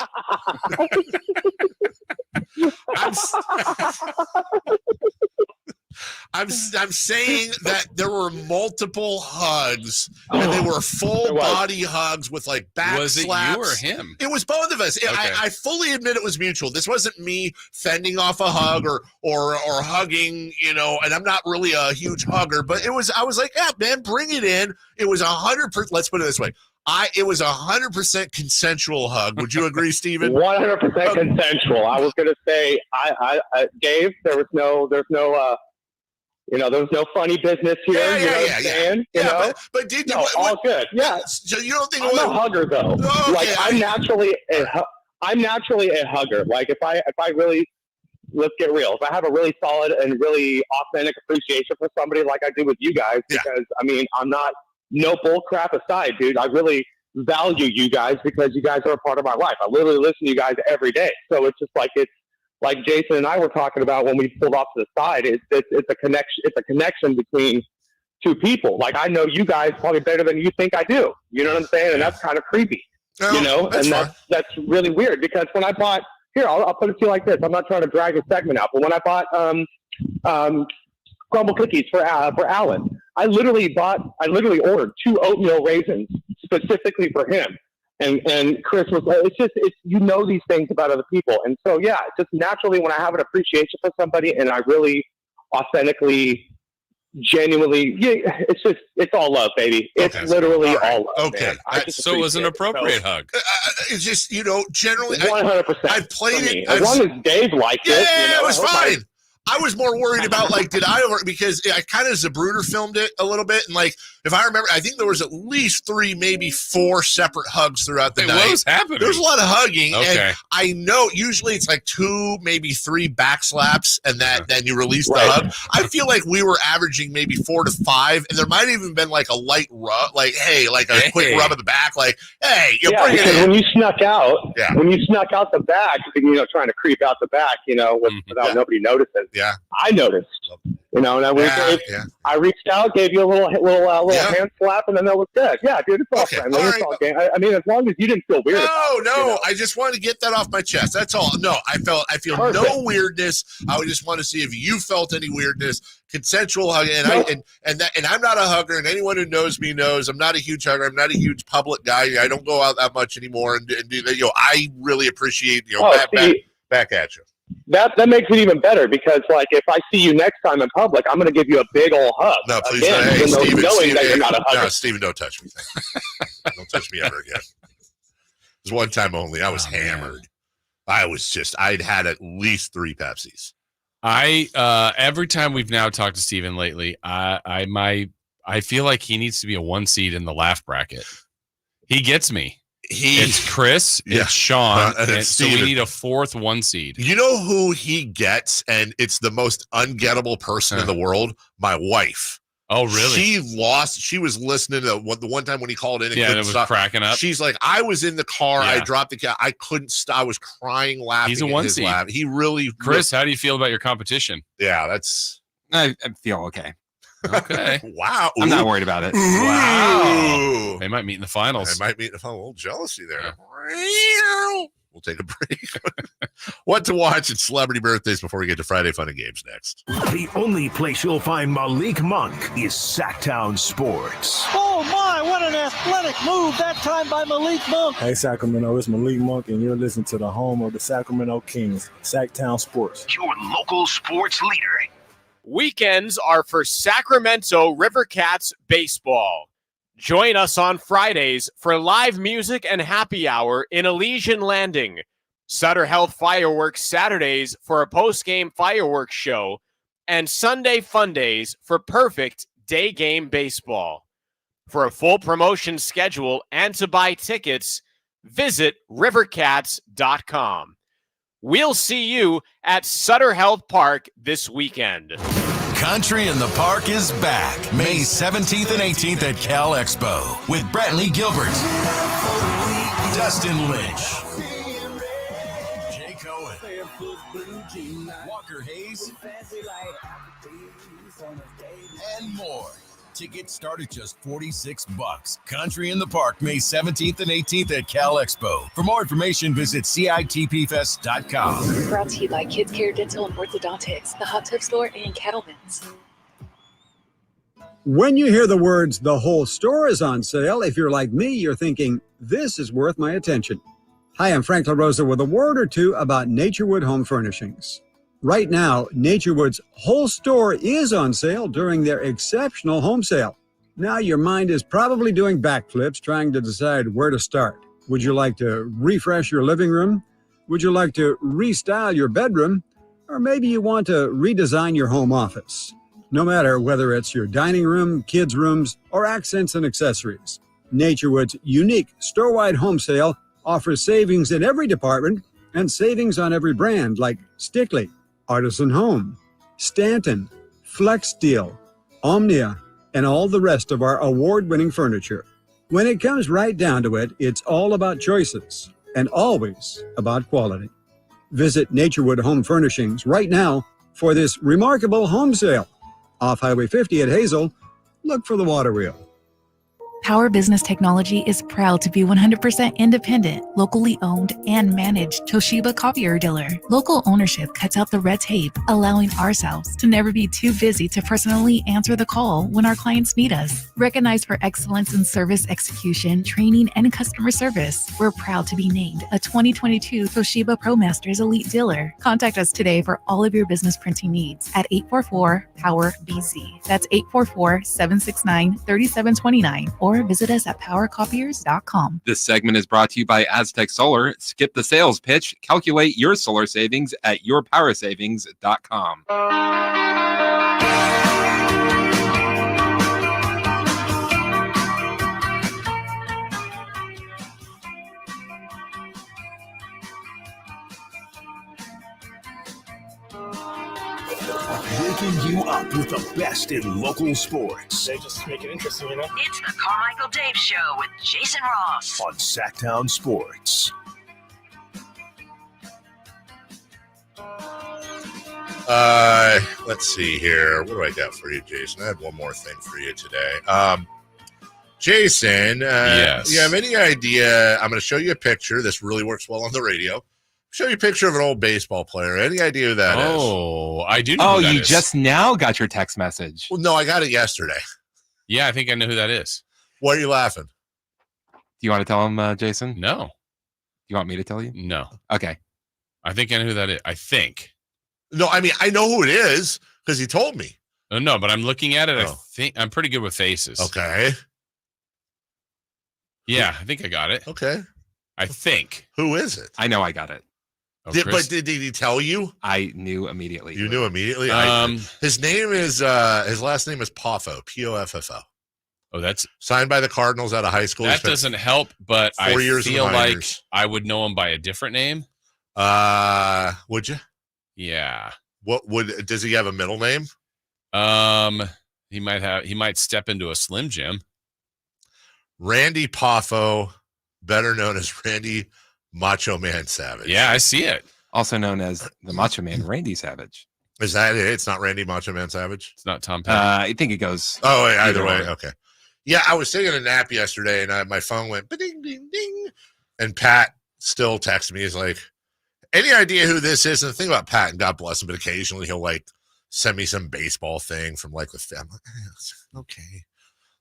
I'm saying that there were multiple hugs, and they were full body hugs with like back Was it slaps. you or him? It was both of us. Okay. I fully admit it was mutual. This wasn't me fending off a hug or hugging, and I'm not really a huge hugger, but I was like, yeah, man, bring it in. It was 100%. Let's put it this way. It was 100% consensual hug. Would you agree, Steven? 100% consensual. I was going to say, Dave, there was no funny business here. Yeah. But did you? All good. Yeah. So you don't think I'm a hugger though? Oh, okay. Like I'm naturally a hugger. Like if I really, let's get real. If I have a really solid and really authentic appreciation for somebody, like I do with you guys, because I'm not. No bull crap aside, dude. I really value you guys because you guys are a part of my life. I literally listen to you guys every day. So it's just like like Jason and I were talking about when we pulled off to the side. It's a connection. It's a connection between two people. Like I know you guys probably better than you think I do. You know what I'm saying? And that's kind of creepy. That's really weird because when I bought I'll put it to you like this. I'm not trying to drag a segment out, but when I bought crumble cookies for Alan. I literally ordered 2 oatmeal raisins specifically for him. And Chris was like, it's these things about other people. And so, just naturally when I have an appreciation for somebody and I really authentically, genuinely, it's all love, baby. It's literally all love. Okay. So it was an appropriate hug. It's just, generally 100%. I've played it. As long as Dave liked it. Yeah, it was fine. I was more worried about because I kind of Zapruder filmed it a little bit. And like, if I remember, I think there was at least 3, maybe 4 separate hugs throughout the night. What was happening? There was a lot of hugging. Okay. And I know usually it's like 2, maybe 3 back slaps and then you release the hug. I feel like we were averaging maybe 4 to 5. And there might have even been like a light rub, like, hey, like a quick rub of the back. Like, hey, bring it in. When you snuck out, the back, trying to creep out the back, without nobody noticing. Yeah. I noticed, and I reached out, gave you a little hand slap, and then that was good. Yeah, dude, it's all friendly. It's all game. I mean, as long as you didn't feel weird. I just wanted to get that off my chest. That's all. No, I feel no weirdness. I just want to see if you felt any weirdness. Consensual hug, and I'm not a hugger, and anyone who knows me knows I'm not a huge hugger. I'm not a huge public guy. I don't go out that much anymore, and do that. I really appreciate back at you. That makes it even better because, like, if I see you next time in public, I'm going to give you a big old hug. No, please, Steven, knowing that you're not a hugger. No, Steven, don't touch me. Don't touch me ever again. It was one time only. I was hammered. I'd had at least 3 Pepsis. Every time we've now talked to Steven lately, I feel like he needs to be a 1 seed in the laugh bracket. He gets me. It's Chris, it's Sean, and so we need a 4th 1 seed. You know who he gets, and it's the most ungettable person in the world? My wife. Oh, really? She was listening to the one time when he called in and it was cracking up. She's like, I was in the car. I dropped the car. I couldn't stop. I was crying, laughing. He's a 1 seed. He really. Chris, how do you feel about your competition? Yeah, that's. I feel okay. Okay. Wow. I'm not worried about it. Wow. They might meet in the finals. A little jealousy there. We'll take a break. What to watch at celebrity birthdays before we get to Friday Fun and Games next. The only place you'll find Malik Monk is Sacktown Sports. Oh my, what an athletic move that time by Malik Monk. Hey Sacramento, it's Malik Monk, and you're listening to the home of the Sacramento Kings, Sacktown Sports. Your local sports leader. Weekends are for Sacramento Rivercats baseball. Join us on Fridays for live music and happy hour in Elysian Landing. Sutter Health Fireworks Saturdays for a post-game fireworks show. And Sunday Fun Days for perfect day game baseball. For a full promotion schedule and to buy tickets, visit rivercats.com. We'll see you at Sutter Health Park this weekend. Country in the Park is back May 17th and 18th at Cal Expo with Brantley Gilbert, Dustin Lynch, Jay Cohen, Walker Hayes, and more. Tickets start at just $46. Country in the Park, May 17th and 18th at Cal Expo. For more information, visit CITPFest.com. Brought to you by Kids Care Dental and Orthodontics, the Hot Tub Store, and Cattleman's. When you hear the words, the whole store is on sale, if you're like me, you're thinking, this is worth my attention. Hi, I'm Frank LaRosa with a word or two about Naturewood Home Furnishings. Right now, Naturewood's whole store is on sale during their exceptional home sale. Now your mind is probably doing backflips trying to decide where to start. Would you like to refresh your living room? Would you like to restyle your bedroom? Or maybe you want to redesign your home office. No matter whether it's your dining room, kids' rooms, or accents and accessories, Naturewood's unique store-wide home sale offers savings in every department and savings on every brand like Stickley, Artisan Home, Stanton, Flex Steel, Omnia, and all the rest of our award-winning furniture. When it comes right down to it, it's all about choices and always about quality. Visit Naturewood Home Furnishings right now for this remarkable home sale. Off Highway 50 at Hazel, look for the water wheel. Power Business Technology is proud to be 100% independent, locally owned, and managed Toshiba copier dealer. Local ownership cuts out the red tape, allowing ourselves to never be too busy to personally answer the call when our clients need us. Recognized for excellence in service execution, training, and customer service, we're proud to be named a 2022 Toshiba ProMasters Elite Dealer. Contact us today for all of your business printing needs at 844-POWER-BZ. That's 844-769-3729. Or visit us at powercopiers.com. This segment is brought to you by Aztec Solar. Skip the sales pitch. Calculate your solar savings at yourpowersavings.com. Waking you up with the best in local sports. They just make it interesting, you know? It's the Carmichael Dave Show with Jason Ross on Sacktown Sports. Let's see here. What do I got for you, Jason? I had one more thing for you today. Jason, yes. You have any idea? I'm going to show you a picture. This really works well on the radio. Show you a picture of an old baseball player. Any idea who that is? Oh, I do know who that you is. just now got your text message. Well, no, I got it yesterday. Yeah, I think I know who that is. Why are you laughing? Do you want to tell him, Jason? No. You want me to tell you? No. Okay. I think I know who that is. I think. No, I mean, I know who it is because he told me. No, but I'm looking at it. Oh. I think I'm pretty good with faces. Okay. Yeah, I think I got it. Okay. I think. Who is it? I know I got it. Oh, But did he tell you? I knew immediately. You knew immediately? His name is, his last name is Poffo, P-O-F-F-O. Oh, that's signed by the Cardinals out of high school. That doesn't help, but 4 I years in feel the like minors. I would know him by a different name. Would you? Yeah. Does he have a middle name? He might step into a Slim Jim. Randy Poffo, better known as Randy Macho Man Savage. Yeah, I see it. Also known as the Macho Man Randy Savage. Is that it? It's not Randy Macho Man Savage? It's not Tom Petty. I think it goes. Oh, wait, either way. Okay. Yeah, I was taking a nap yesterday and my phone went ding, ding, ding. And Pat still texts me. He's like, any idea who this is? And the thing about Pat, and God bless him, but occasionally he'll like send me some baseball thing from like the family. Okay.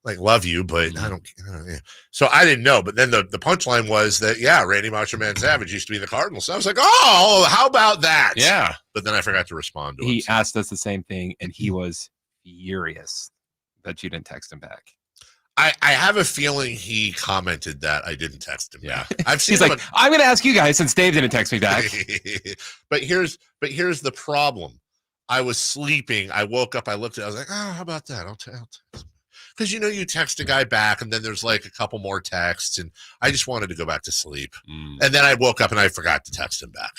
Like, love you, but I don't yeah. So I didn't know. But then the punchline was that, yeah, Randy Macho Man Savage used to be in the Cardinals. So I was like, oh, how about that? Yeah. But then I forgot to respond to him. He asked us the same thing, and he was furious that you didn't text him back. I have a feeling he commented that I didn't text him back. I've seen He's like, I'm going to ask you guys since Dave didn't text me back. But here's the problem. I was sleeping. I woke up. I looked at it. I was like, oh, how about that? I'll text him. Because, you text a guy back, and then there's like a couple more texts, and I just wanted to go back to sleep. And then I woke up, and I forgot to text him back.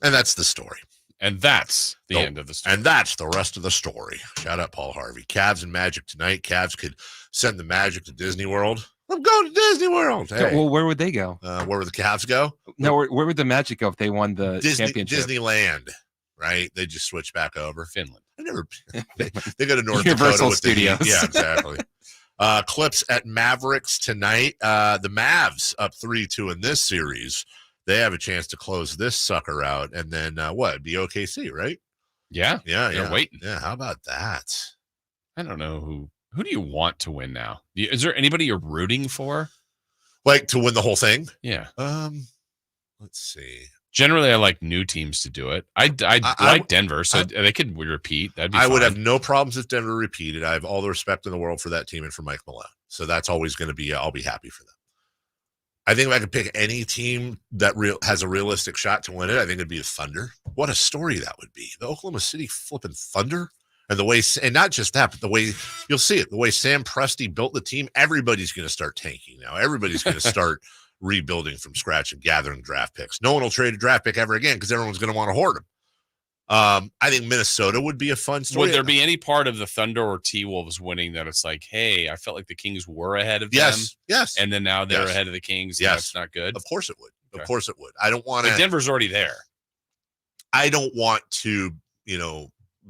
And that's the story. And that's the end of the story. And that's the rest of the story. Shout out Paul Harvey. Cavs and Magic tonight. Cavs could send the Magic to Disney World. I'm going to Disney World. Hey. Well, where would they go? Where would the Cavs go? No, where would the Magic go if they won the championship? Disneyland, right? They just switch back over. Finland. I never. They go to North Universal Dakota with Studios. Yeah, exactly. Clips at Mavericks tonight. The Mavs up 3-2 in this series. They have a chance to close this sucker out, and then what? It'd be OKC, right? Yeah, yeah. They're waiting. Yeah, how about that? I don't know who do you want to win now? Is there anybody you're rooting for? Like to win the whole thing? Yeah. Let's see. Generally, I like new teams to do it. I like Denver, so they could repeat. That'd be I fine. would have no problems if Denver repeated. I have all the respect in the world for that team and for Mike Malone. So that's always going to be, I'll be happy for them. I think if I could pick any team that has a realistic shot to win it, I think it'd be the Thunder. What a story that would be. The Oklahoma City flipping Thunder. And the way, and not just that, but the way you'll see it, the way Sam Presti built the team, everybody's going to start tanking now. Everybody's going to start rebuilding from scratch and gathering draft picks. No one will trade a draft pick ever again because everyone's going to want to hoard them. I think Minnesota would be a fun story. Would there be any part of the Thunder or T-Wolves winning that it's like, hey, I felt like the Kings were ahead of them? Yes. And then now they're ahead of the Kings. Yes. That's not good. Of course it would. Okay. Of course it would. I don't want to. Denver's already there. I don't want to,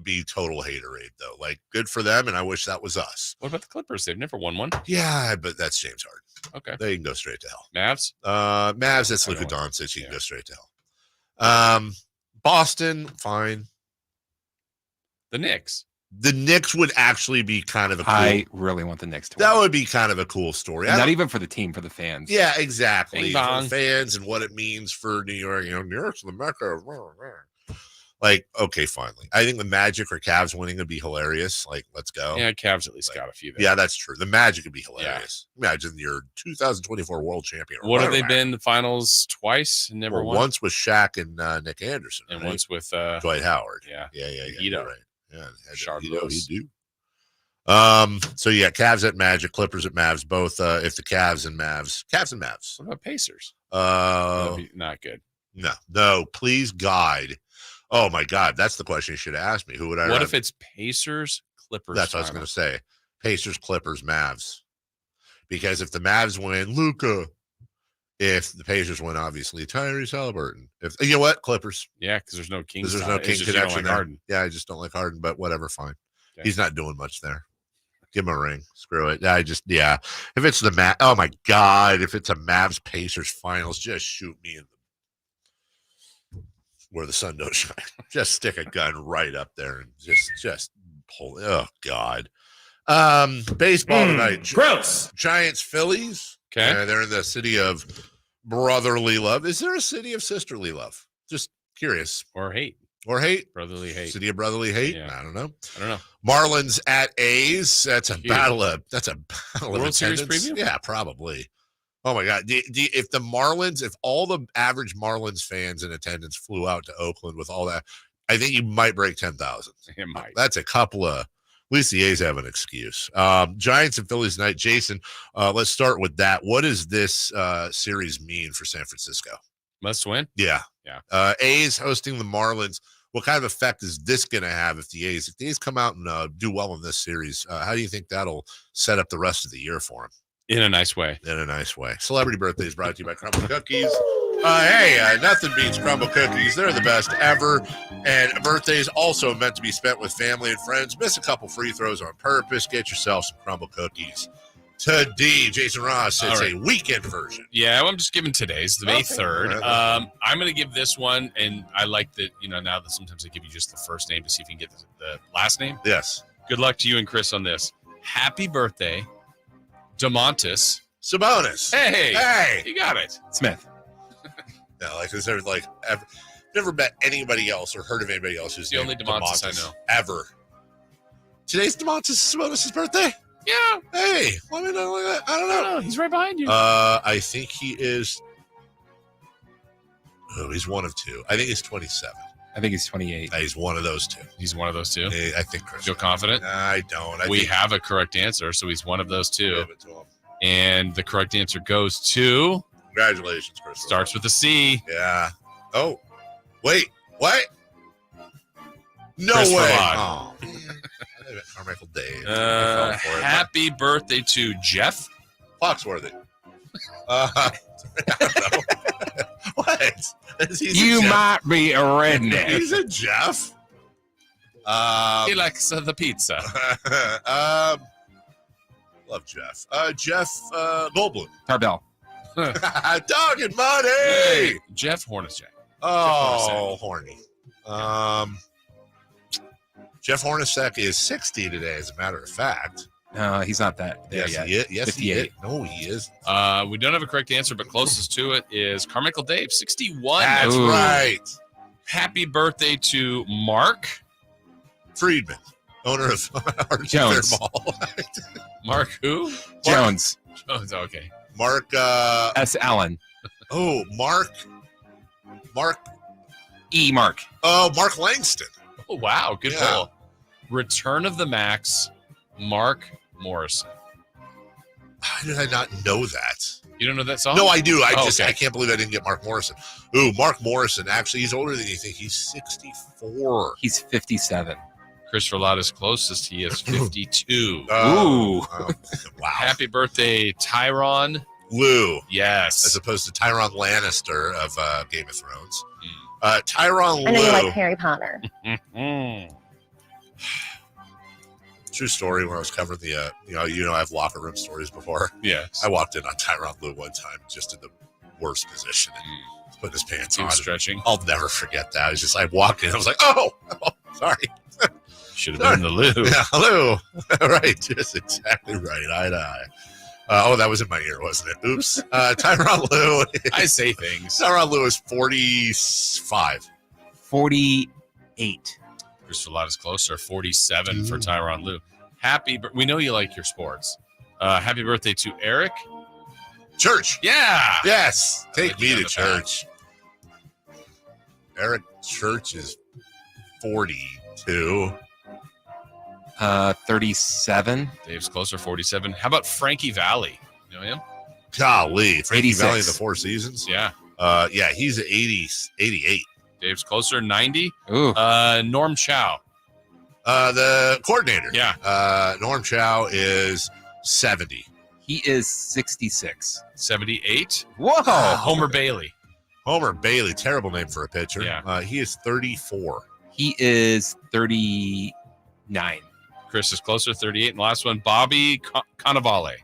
be total haterade though. Like, good for them, and I wish that was us. What about the Clippers? They've never won one. Yeah, but that's James Harden. Okay. They can go straight to hell. Mavs? Mavs, that's Luka Doncic. He can go straight to hell. Boston, fine. The Knicks. The Knicks would actually be kind of a cool. I really want the Knicks to win. That would be kind of a cool story. Not even for the team, for the fans. Yeah, exactly. Bing For bong. fans and what it means for New York. New York's the mecca. Like, okay, finally. I think the Magic or Cavs winning would be hilarious. Like, let's go. Yeah, Cavs at least got a few there. Yeah, that's true. The Magic would be hilarious. Imagine you're 2024 world champion. What have they been? The finals twice and never won? Once with Shaq and Nick Anderson. And right? once with Dwight Howard. Yeah. You're right. Yeah. Lewis. You do. So yeah, Cavs at Magic, Clippers at Mavs, both if the Cavs and Mavs. What about Pacers? Not good. No, please guide. Oh my God, that's the question you should have asked me. Who would I? What if it's Pacers, Clippers? That's what I was going to say. Pacers, Clippers, Mavs. Because if the Mavs win, Luka. If the Pacers win, obviously Tyrese Halliburton. If you know what, Clippers. Yeah, because there's no Kings. There's no King connection there. Harden. Yeah, I just don't like Harden, but whatever, fine. Okay. He's not doing much there. Give him a ring. Screw it. If it's the oh my God, if it's a Mavs Pacers finals, just shoot me in the where the sun don't shine. Just stick a gun right up there and just pull. Oh God. Baseball tonight. Gross. Giants, Phillies. Okay. They're in the city of brotherly love. Is there a city of sisterly love? Just curious. Or hate. Brotherly hate. City of brotherly hate. Yeah. I don't know. know. Marlins at A's. That's a battle of World Series attendance. preview? Yeah, probably. Oh my God. If all the average Marlins fans in attendance flew out to Oakland with all that, I think you might break 10,000. It might. That's a couple of, at least the A's have an excuse. Giants and Phillies tonight. Jason, let's start with that. What does this series mean for San Francisco? Must win? Yeah. Yeah. A's hosting the Marlins. What kind of effect is this going to have if the A's come out and do well in this series? How do you think that'll set up the rest of the year for them? In a nice way. Celebrity Birthdays brought to you by Crumble Cookies. Hey, nothing beats Crumble Cookies. They're the best ever. And birthdays also meant to be spent with family and friends. Miss a couple free throws on purpose. Get yourself some Crumble Cookies. to D. Jason Ross. It's All right. a weekend version. Yeah, well, I'm just giving today's, the May 3rd. I'm going to give this one, and I like that, now that sometimes I give you just the first name to see if you can get the last name. Yes. Good luck to you and Chris on this. Happy birthday, Domantas Sabonis. Hey, you got it. Smith. No, like, is there never met anybody else or heard of anybody else who's the only Domantas I know ever. Today's Domantas Sabonis' birthday. Yeah. Hey, let me know. I don't know. He's right behind you. I think he is. Oh, he's one of two. I think he's 27. I think he's 28. He's one of those two. He's one of those two. I think. Chris, feel confident? I don't. We have a correct answer, so he's one of those two. Give it to him. And the correct answer goes to. Congratulations, Chris. Starts with a C. Yeah. Oh, wait. What? No Chris way. Verlaine. Oh, man. Carmichael Dave. Happy birthday to Jeff Foxworthy. I don't know. What? You might be a redneck. He's a Jeff. He likes the pizza. Love Jeff. Jeff Goldblum. Tarbell. Dog and money. Hey, Jeff Hornacek. Oh, horny. Jeff Hornacek is 60 today, as a matter of fact. No, he's not that there Yes, yet. he is. Yes, 58. he is. No, he is. We don't have a correct answer, but closest to it is Carmichael Dave, 61. That's right. Happy birthday to Mark Friedman, owner of Jones. Mall. Mark who? Jones. Jones, okay. Mark S. Allen. Oh, Mark. E. Mark. Oh, Mark Langston. Oh, wow. Good pull. Return of the Max, Mark Morrison. How did I not know that? You don't know that song? No, I do. I okay. can't believe I didn't get Mark Morrison. Ooh, Mark Morrison. Actually, he's older than you think. He's 64. He's 57. Christopher Lotta's closest. He is 52. Ooh. Wow. Happy birthday, Tyronn Lue. Yes. As opposed to Tyrion Lannister of Game of Thrones. Tyronn I know you Lue. like Harry Potter. True story. When I was covering the, I have locker room stories before. Yes. I walked in on Tyronn Lue one time, just in the worst position, and put his pants He on. was stretching. I'll never forget that. It's just I walked in. I was like, oh sorry. Should have been the Lou. Yeah, hello. Right. Just exactly right. Eye to eye. That was in my ear, wasn't it? Oops. Tyronn Lue. I say things. Tyronn Lue is 45. 48. Christopher Lotta's closer. 47 for Tyronn Lue. We know you like your sports. Happy birthday to Eric Church. Yeah. Yes. Take me to church. Eric Church is 42. 37. Dave's closer, 47. How about Frankie Valli? You know him? Golly. Frankie 86. Valli in the Four Seasons? Yeah. He's 88. Dave's closer, 90. Ooh. Norm Chow. The coordinator. Yeah. Norm Chow is 70. He is 66. 78. Whoa. Homer Bailey. Homer Bailey. Terrible name for a pitcher. Yeah. He is 34. He is 39. Chris is closer, 38. And last one, Bobby Cannavale.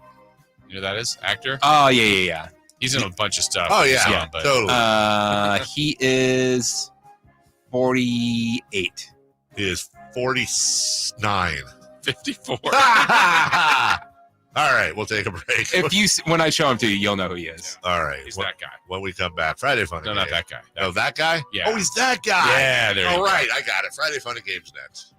You know who that is? Actor? Oh, yeah. He's in a bunch of stuff. Oh, yeah. But Totally. He is 48. He is 49. 54. All right, we'll take a break. When I show him to you, you'll know who he is. All right. He's that guy. When we come back, Friday Fun and No, not Games. that guy. Oh, that guy? Yeah. Oh, he's that guy. Yeah, there you All go. right, I got it. Friday Fun and Games next.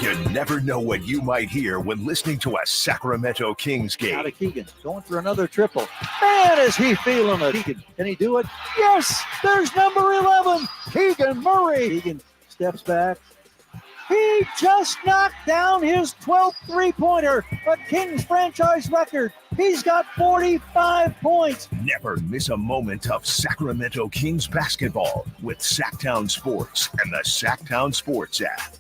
You never know what you might hear when listening to a Sacramento Kings game. Out of Keegan, going for another triple. Man, is he feeling it. Keegan, can he do it? Yes, there's number 11, Keegan Murray. Keegan steps back. He just knocked down his 12th three-pointer, a Kings franchise record. He's got 45 points. Never miss a moment of Sacramento Kings basketball with Sacktown Sports and the Sacktown Sports app.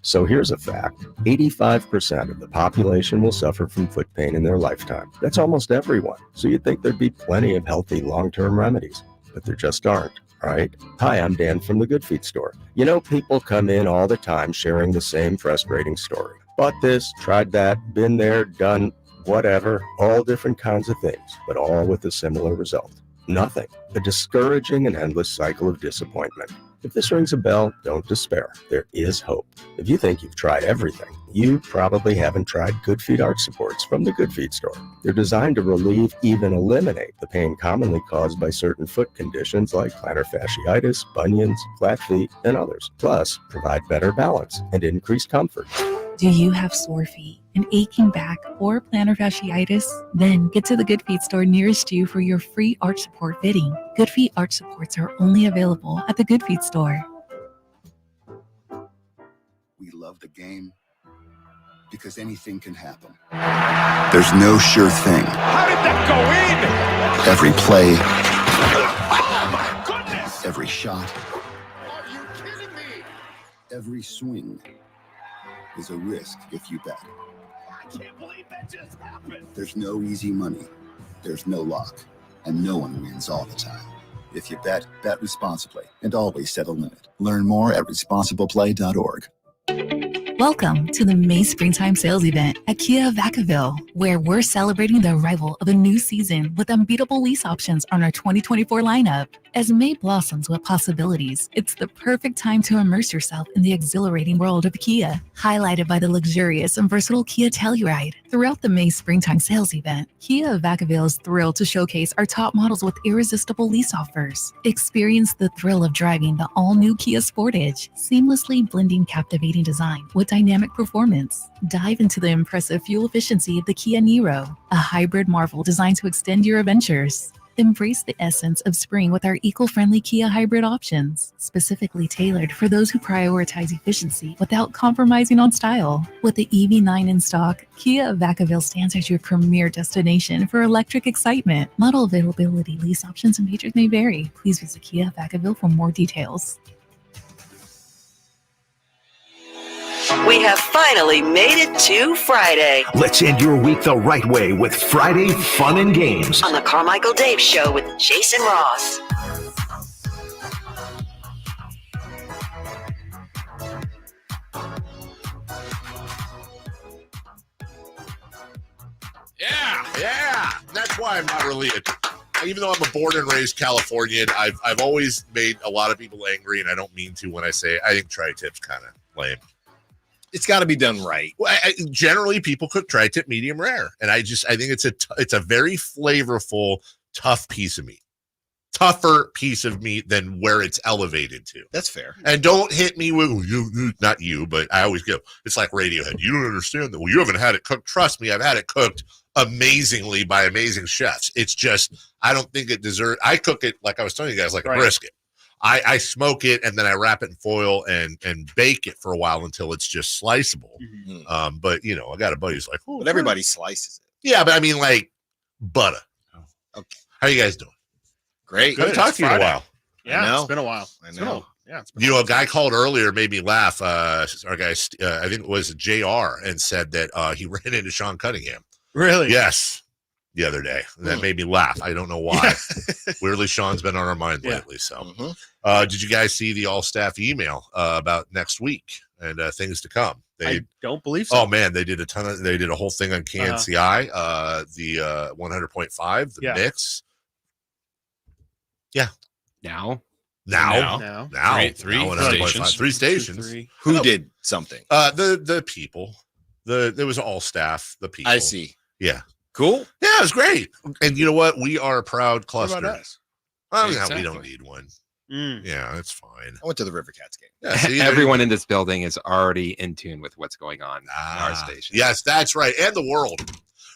So here's a fact. 85% of the population will suffer from foot pain in their lifetime. That's almost everyone. So you'd think there'd be plenty of healthy long-term remedies, but there just aren't. All right. Hi, I'm Dan from the Good Feet store. You know, people come in all the time sharing the same frustrating story. Bought this, tried that, been there, done whatever, all different kinds of things, but all with a similar result. Nothing. A discouraging and endless cycle of disappointment. If this rings a bell, don't despair. There is hope. If you think you've tried everything, you probably haven't tried Good Feet arch supports from the Good Feet store. They're designed to relieve, even eliminate, the pain commonly caused by certain foot conditions like plantar fasciitis, bunions, flat feet, and others. Plus, provide better balance and increased comfort. Do you have sore feet, an aching back, or plantar fasciitis? Then get to the Good Feet store nearest you for your free arch support fitting. Good Feet arch supports are only available at the Good Feet store. We love the game because anything can happen. There's no sure thing. How did that go in? Every play, every shot, every swing is a risk if you bet. I can't believe that just happened. There's no easy money. There's no luck. And no one wins all the time. If you bet, bet responsibly and always set a limit. Learn more at responsibleplay.org. Welcome to the May Springtime Sales Event at Kia Vacaville, where we're celebrating the arrival of a new season with unbeatable lease options on our 2024 lineup. As May blossoms with possibilities, it's the perfect time to immerse yourself in the exhilarating world of Kia, highlighted by the luxurious and versatile Kia Telluride. Throughout the May Springtime Sales Event, Kia Vacaville is thrilled to showcase our top models with irresistible lease offers. Experience the thrill of driving the all-new Kia Sportage, seamlessly blending captivating design with dynamic performance. Dive into the impressive fuel efficiency of the Kia Niro, a hybrid marvel designed to extend your adventures. Embrace the essence of spring with our eco-friendly Kia hybrid options, specifically tailored for those who prioritize efficiency without compromising on style. With the EV9 in stock, Kia Vacaville stands as your premier destination for electric excitement. Model availability, lease options, and features may vary. Please visit Kia Vacaville for more details. We have finally made it to Friday Let's end your week the right way with Friday Fun and Games. on the Carmichael Dave Show with Jason Ross. Yeah. That's why I'm not really even though I'm a born and raised Californian, I've always made a lot of people angry, and I don't mean to when I say I think tri-tip's kind of lame. It's got to be done right. Well, generally people cook tri-tip medium rare, and I think it's a very flavorful, tough piece of meat. Tougher piece of meat than where it's elevated to. That's fair. And don't hit me with not you, but I always go, it's like Radiohead. You don't understand that. Well, you haven't had it cooked. Trust me, I've had it cooked amazingly by amazing chefs. It's just, I don't think it deserves. I cook it, like I was telling you guys, like a brisket. I smoke it and then I wrap it in foil and bake it for a while until it's just sliceable. Mm-hmm. But you know, I got a buddy who's like, but everybody slices it. Yeah, but I mean, like butter. Okay. How you guys doing? Great. Good to talk to you in a while. Yeah, it's been a while. I know. You know, a guy called earlier, made me laugh. Our guy, I think it was JR, and said that he ran into Sean Cunningham. Really? Yes. The other day. And that made me laugh. I don't know why. Weirdly, Sean's been on our mind lately. So, did you guys see the all-staff email about next week and things to come? I don't believe so. Oh man, they did a whole thing on KNCI, the 100.5, the Knicks. Yeah. Now. Three stations. Who did something? The people. There was all staff. The people. I see. Yeah. Cool. Yeah, it was great. And you know what? We are a proud cluster. What about us? Oh, yeah, we don't need one. Yeah, that's fine. I went to the River Cats game. Yeah, see, Everyone in this building is already in tune with what's going on in our station. Yes, that's right. And the world.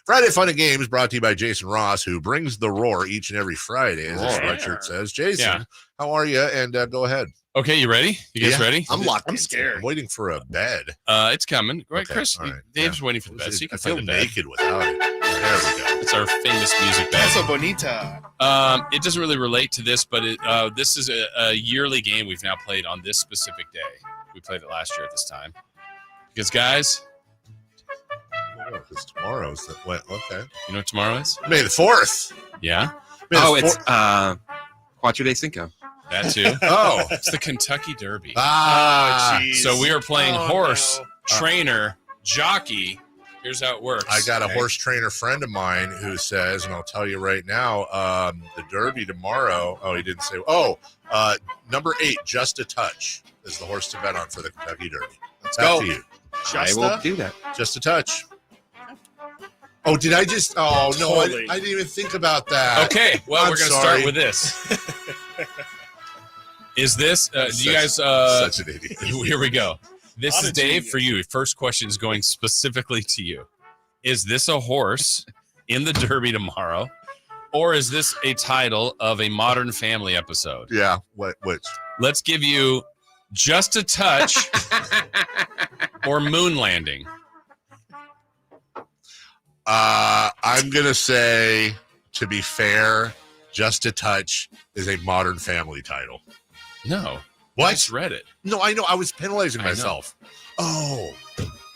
Friday Fun and Games brought to you by Jason Ross, who brings the roar each and every Friday, as his sweatshirt says. Jason, how are you? And go ahead. Okay, you ready? You guys ready? I'm locked. I'm scared. I'm waiting for a bed. It's coming. Right, Okay, Chris? all right, Dave's waiting for the bed. So you can I feel find the bed. naked without it. There we go. It's our famous music bed. So bonita. It doesn't really relate to this, but this is a yearly game we've now played on this specific day. We played it last year at this time. Because, guys... Because tomorrow's the okay. You know what tomorrow is? May the 4th. Yeah. It's Cuatro de Cinco. That too. It's the Kentucky Derby. Ah, so we are playing horse, trainer, jockey, here's how it works. I got a horse trainer friend of mine who says, and I'll tell you right now, the Derby tomorrow. Oh, he didn't say. Oh, number 8, Just a Touch, is the horse to bet on for the Kentucky Derby. Let's Back go. to you. I will do that. Just a Touch. Oh, did I just? Oh no, Totally. I didn't even think about that. Okay, well, I'm we're going to sorry. start with this. Is this, do you guys, such an idiot. Here we go. This Not is a Dave genius. for you. First question is going specifically to you. Is this a horse in the Derby tomorrow, or is this a title of a Modern Family episode? Yeah, which? Let's give you Just a Touch or Moon Landing. I'm gonna say, to be fair, Just a Touch is a Modern Family title. No. What? I just read it. No, I know. I was penalizing I know. myself. Oh,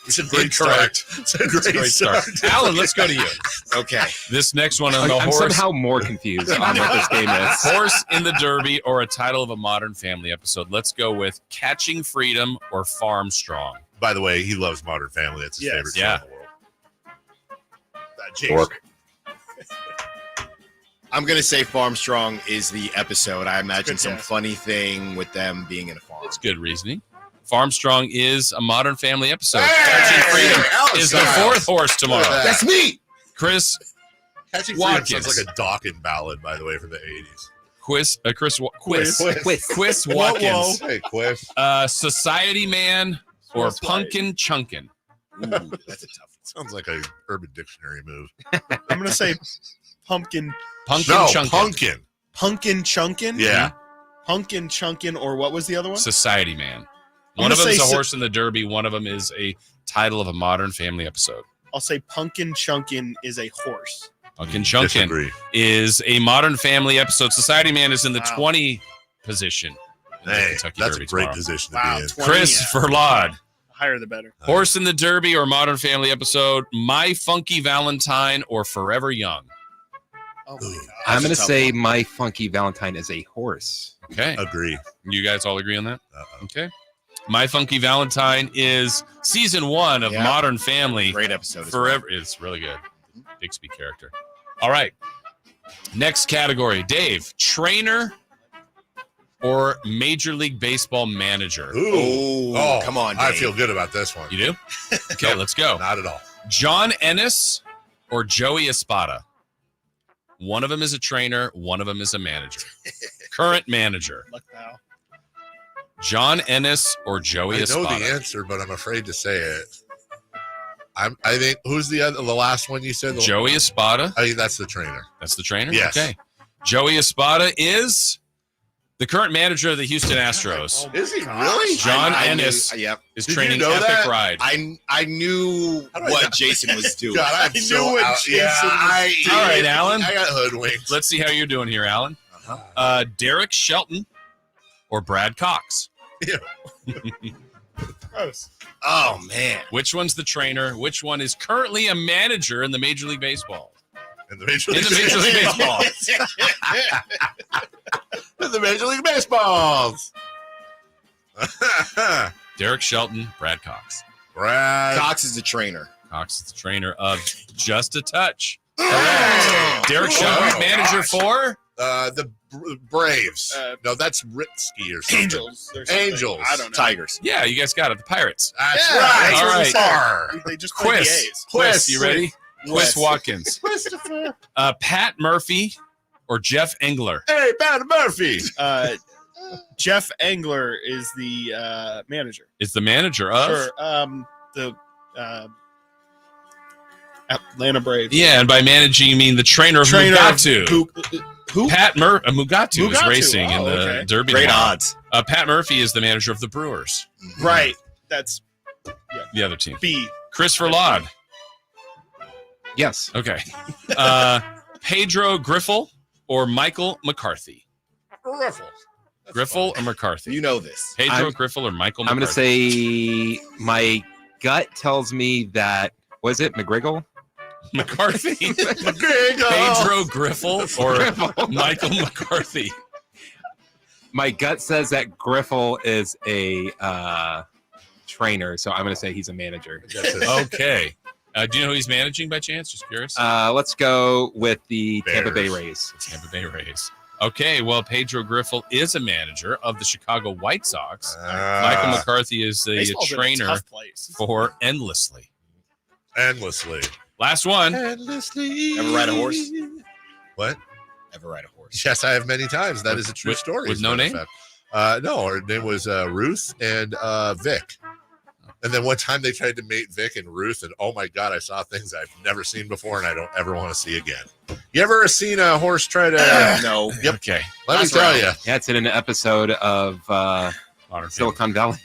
it's a great Incorrect. start. It's a great start. Alan, let's go to you. Okay. This next one on the I'm horse. somehow more confused on what this game is. Horse in the Derby or a title of a Modern Family episode. Let's go with Catching Freedom or Farm Strong. By the way, he loves Modern Family. That's his favorite show Yeah. in the world. James. I'm going to say Farm Strong is the episode. I imagine Good some guess. funny thing with them being in a farm. That's good reasoning. Farm Strong is a Modern Family episode. Hey! Catching Freedom Alan is the Stiles. 4th horse tomorrow. Look at that. That's me. Chris Catching Freedom Watkins. sounds like a Dawkins ballad, by the way, from the 80s. Quiz Quiz. Watkins. Hey, Quiz. Society Man or Punkin Chunkin. Ooh, that's a tough Sounds like a Urban Dictionary move. I'm gonna say pumpkin Chunkin. Pumpkin. Punkin Chunkin. Yeah. Punkin Chunkin, or what was the other one? Society Man. I'm One of gonna them is a say horse in the Derby. One of them is a title of a Modern Family episode. I'll say Punkin Chunkin is a horse. Punkin Chunkin Disagree. is a Modern Family episode. Society Man is in the Wow. 20 position. in the Hey, Kentucky that's Derby a great tomorrow. position to Wow, be in. 20, Chris yeah. Verlaud. Higher the better. Horse in the Derby or Modern Family episode. My Funky Valentine or Forever Young. Oh my God. I'm going to tough say My Funky Valentine is a horse. Okay. Agree. You guys all agree on that? Uh-oh. Okay. My Funky Valentine is season 1 of Yeah. Modern Family. Great episode. as Forever. It's really good. Bixby character. All right. Next category. Dave, trainer or Major League Baseball manager? Ooh. Oh, come on, I Dave. feel good about this one. You do? Okay, let's go. Not at all. John Ennis or Joey Espada? One of them is a trainer, one of them is a manager. Current manager. Luck now. John Ennis or Joey I know Espada? the answer, but I'm afraid to say it. I think who's the last one you said? Joey Espada. I think that's the trainer. That's the trainer? Yes. Okay. Joey Espada is the current manager of the Houston Astros. Is he really? John I knew- Ennis yep. is Did you training know Epic that? Ride. I knew How do I what not- Jason was doing. God, I'm I so knew what out. Jason Yeah, was All right, Alan. I got hoodwinked. Let's see how you're doing here, Alan. Uh-huh. Derek Shelton or Brad Cox? Gross. Oh man. Which one's the trainer? Which one is currently a manager in the Major League Baseball? In the Major In League the Major League Baseball. In the Major League Baseballs. Derek Shelton, Brad Cox. Brad. Cox is the trainer. Cox is the trainer of Just a Touch. Oh, Derek Shelton, manager for The Braves. Uh, No, that's Ritsky or something. Angels. or something. Angels. I don't know. Tigers. Yeah, you guys got it. The Pirates. That's Yeah, right. all right. Far. They just played the Quiz. A's. Quiz. You ready? Quiz Wes. Watkins. Christopher. Pat Murphy or Jeff Engler? Hey, Pat Murphy. Jeff Engler is the manager. Is the manager of? For the Atlanta Braves. Yeah, and by managing you mean the trainer of Mugatu. Who? Pat Mugatu is Mugatu. racing in Oh, the okay. Derby. Great tomorrow. odds. Pat Murphy is the manager of the Brewers, Right. That's the other team. B. Chris Verlaud. Yes. Okay. Pedro Griffel or Michael McCarthy? Griffel or McCarthy? You know this. Pedro Griffel or Michael I'm McCarthy? going to say my gut tells me that, was it McGriggle? McCarthy. Pedro Griffel or Michael McCarthy? My gut says that Griffel is a trainer, so I'm going to say he's a manager. Okay. Do you know who he's managing by chance? Just curious. Let's go with the Bears. Tampa Bay Rays. Tampa Bay Rays. Okay, well, Pedro Griffel is a manager of the Chicago White Sox. Michael McCarthy is the Baseball's in a trainer tough place. for Endlessly. Endlessly. Last one. Endlessly. Ever ride a horse? What? Ever ride a horse? Yes, I have many times. That is a true story. With as a no matter of name? fact. No, her name was Ruth and Vic. And then one time they tried to mate Vic and Ruth, and oh my God, I saw things I've never seen before and I don't ever want to see again. You ever seen a horse try to... No. Yep. Okay. Let me tell you. Yeah, it's in an episode of Silicon Valley.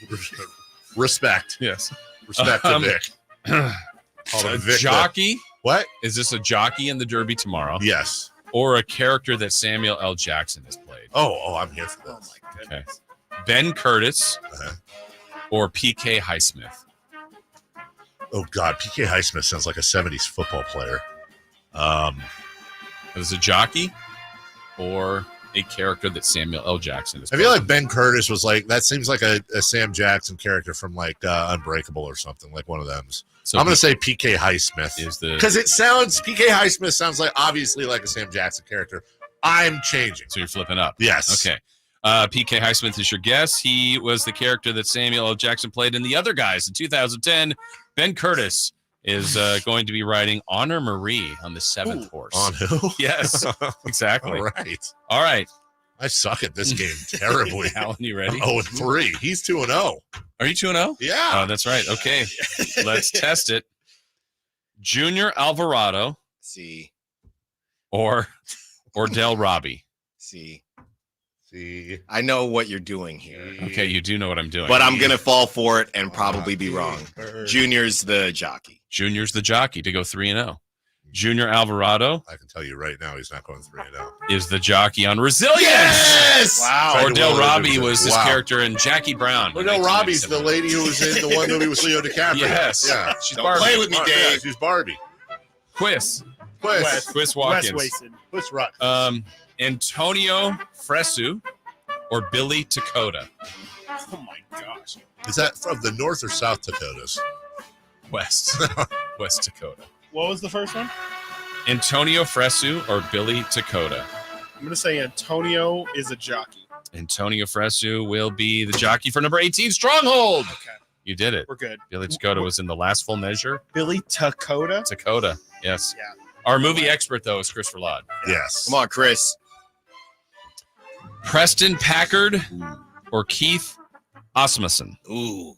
Respect. Yes. Respect to Vic. Call A him Vic. jockey? What? Is this a jockey in the Derby tomorrow? Yes. Or a character that Samuel L. Jackson has played? Oh, I'm here for this. Okay. Ben Curtis or P.K. Highsmith? Oh, God. P.K. Highsmith sounds like a 70s football player. Is a jockey or a character that Samuel L. Jackson has I feel like Ben Curtis was like, that seems like a Sam Jackson character from like Unbreakable or something, like one of them's. So I'm going to say P.K. Highsmith. Is the Because it sounds, P.K. Highsmith sounds like obviously like a Sam Jackson character. I'm changing. So you're flipping up. Yes. Okay. P.K. Highsmith is your guess. He was the character that Samuel L. Jackson played in The Other Guys in 2010. Ben Curtis is going to be riding Honor Marie on the 7th horse. On who? Yes, exactly. All right. I I suck at this game terribly. Alan, you ready? I'm 0-3. He's 2-0. Are you 2-0? Yeah. Oh, that's right. Okay. Let's test it. Junior Alvarado. See. Or Del Robbie. See. I know what you're doing here. Okay, you do know what I'm doing. But I'm going to fall for it and probably be wrong. Junior's the jockey. Junior's the jockey to go 3-0. Junior Alvarado. I can tell you right now he's not going 3-0. Is the jockey on Resilience. Yes! Wow. Ordell Robbie was this character in Jackie Brown. Ordell Robbie's the lady who was in the one movie with Leo DiCaprio. Yes. Yeah. She's Don't Barbie. play with me, Dave. Yeah, she's Barbie. Quiz Wes Watkins. Wes Ruck. Antonio Fresu or Billy Dakota? Oh my gosh. Is that from the North or South Dakotas? West Dakota. What was the first one? Antonio Fresu or Billy Dakota? I'm going to say Antonio is a jockey. Antonio Fresu will be the jockey for number 18, Stronghold. Okay. You did it. We're good. Billy Dakota was in the last full measure. Billy Dakota? Dakota, yes. Yeah. Our movie expert, though, is Chris Verlaud. Yes. Come on, Chris. Preston Packard or Keith Asmussen? Ooh.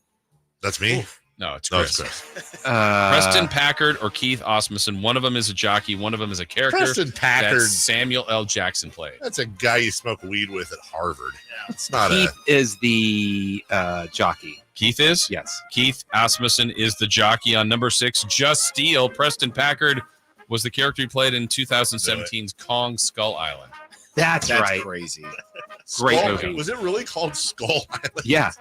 That's me? No, it's No, Chris. it's Chris. Preston Packard or Keith Asmussen. One of them is a jockey. One of them is a character. Preston Packard. That Samuel L. Jackson played. That's a guy you smoke weed with at Harvard. Yeah. It's not Keith is the jockey. Keith is? Yes. Keith Asmussen is the jockey on number 6, Just Steel. Preston Packard was the character he played in 2017's Kong Skull Island. That's right. Crazy. Great Skull, movie. Was it really called Skull Island? Yeah.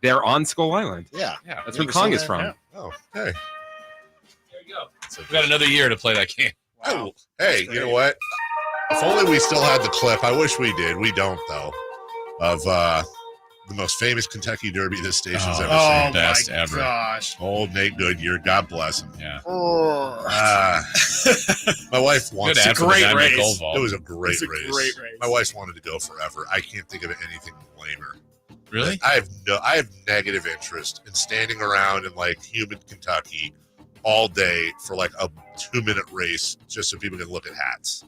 They're on Skull Island. Yeah. Yeah. That's where Kong is from. Yeah. Oh, hey. There you go. We've got another year to play that game. Oh, hey, you know what? If only we still had the clip. I wish we did. We don't, though. Of the most famous Kentucky Derby this station's ever seen. Best my ever. gosh. Old Nate Goodyear. God bless him. Yeah. My wife wants Good ad to. for the great Diamond race. Gold Vault. It was a great It was a race. great race. My wife wanted to go forever. I can't think of anything lamer. Really? I have negative interest in standing around in like humid Kentucky all day for like a 2-minute race just so people can look at hats.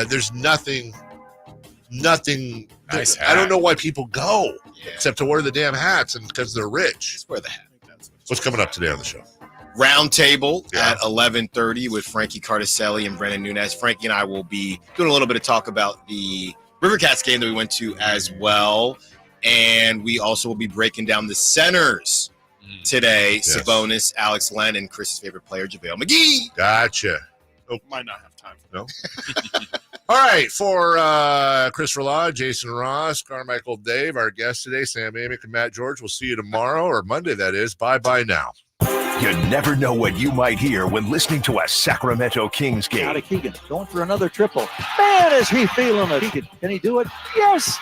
There's nothing. Nice I don't hat. know why people go except to wear the damn hats and because they're rich. Just wear the hat. What's coming up today on the show? Round table Yeah. at 11:30 with Frankie Cardicelli and Brennan Nunez. Frankie and I will be doing a little bit of talk about the River Cats game that we went to as well. And we also will be breaking down the centers today. Yes. Sabonis, Alex Len, and Chris's favorite player, JaVale McGee. Gotcha. Might not have time for No. All right, for Chris Verlaud, Jason Ross, Carmichael Dave, our guest today, Sam Amick and Matt George. We'll see you tomorrow, or Monday, that is. Bye-bye now. You never know what you might hear when listening to a Sacramento Kings game. Out of Keegan, going for another triple. Man, is he feeling it. Can he do it? Yes!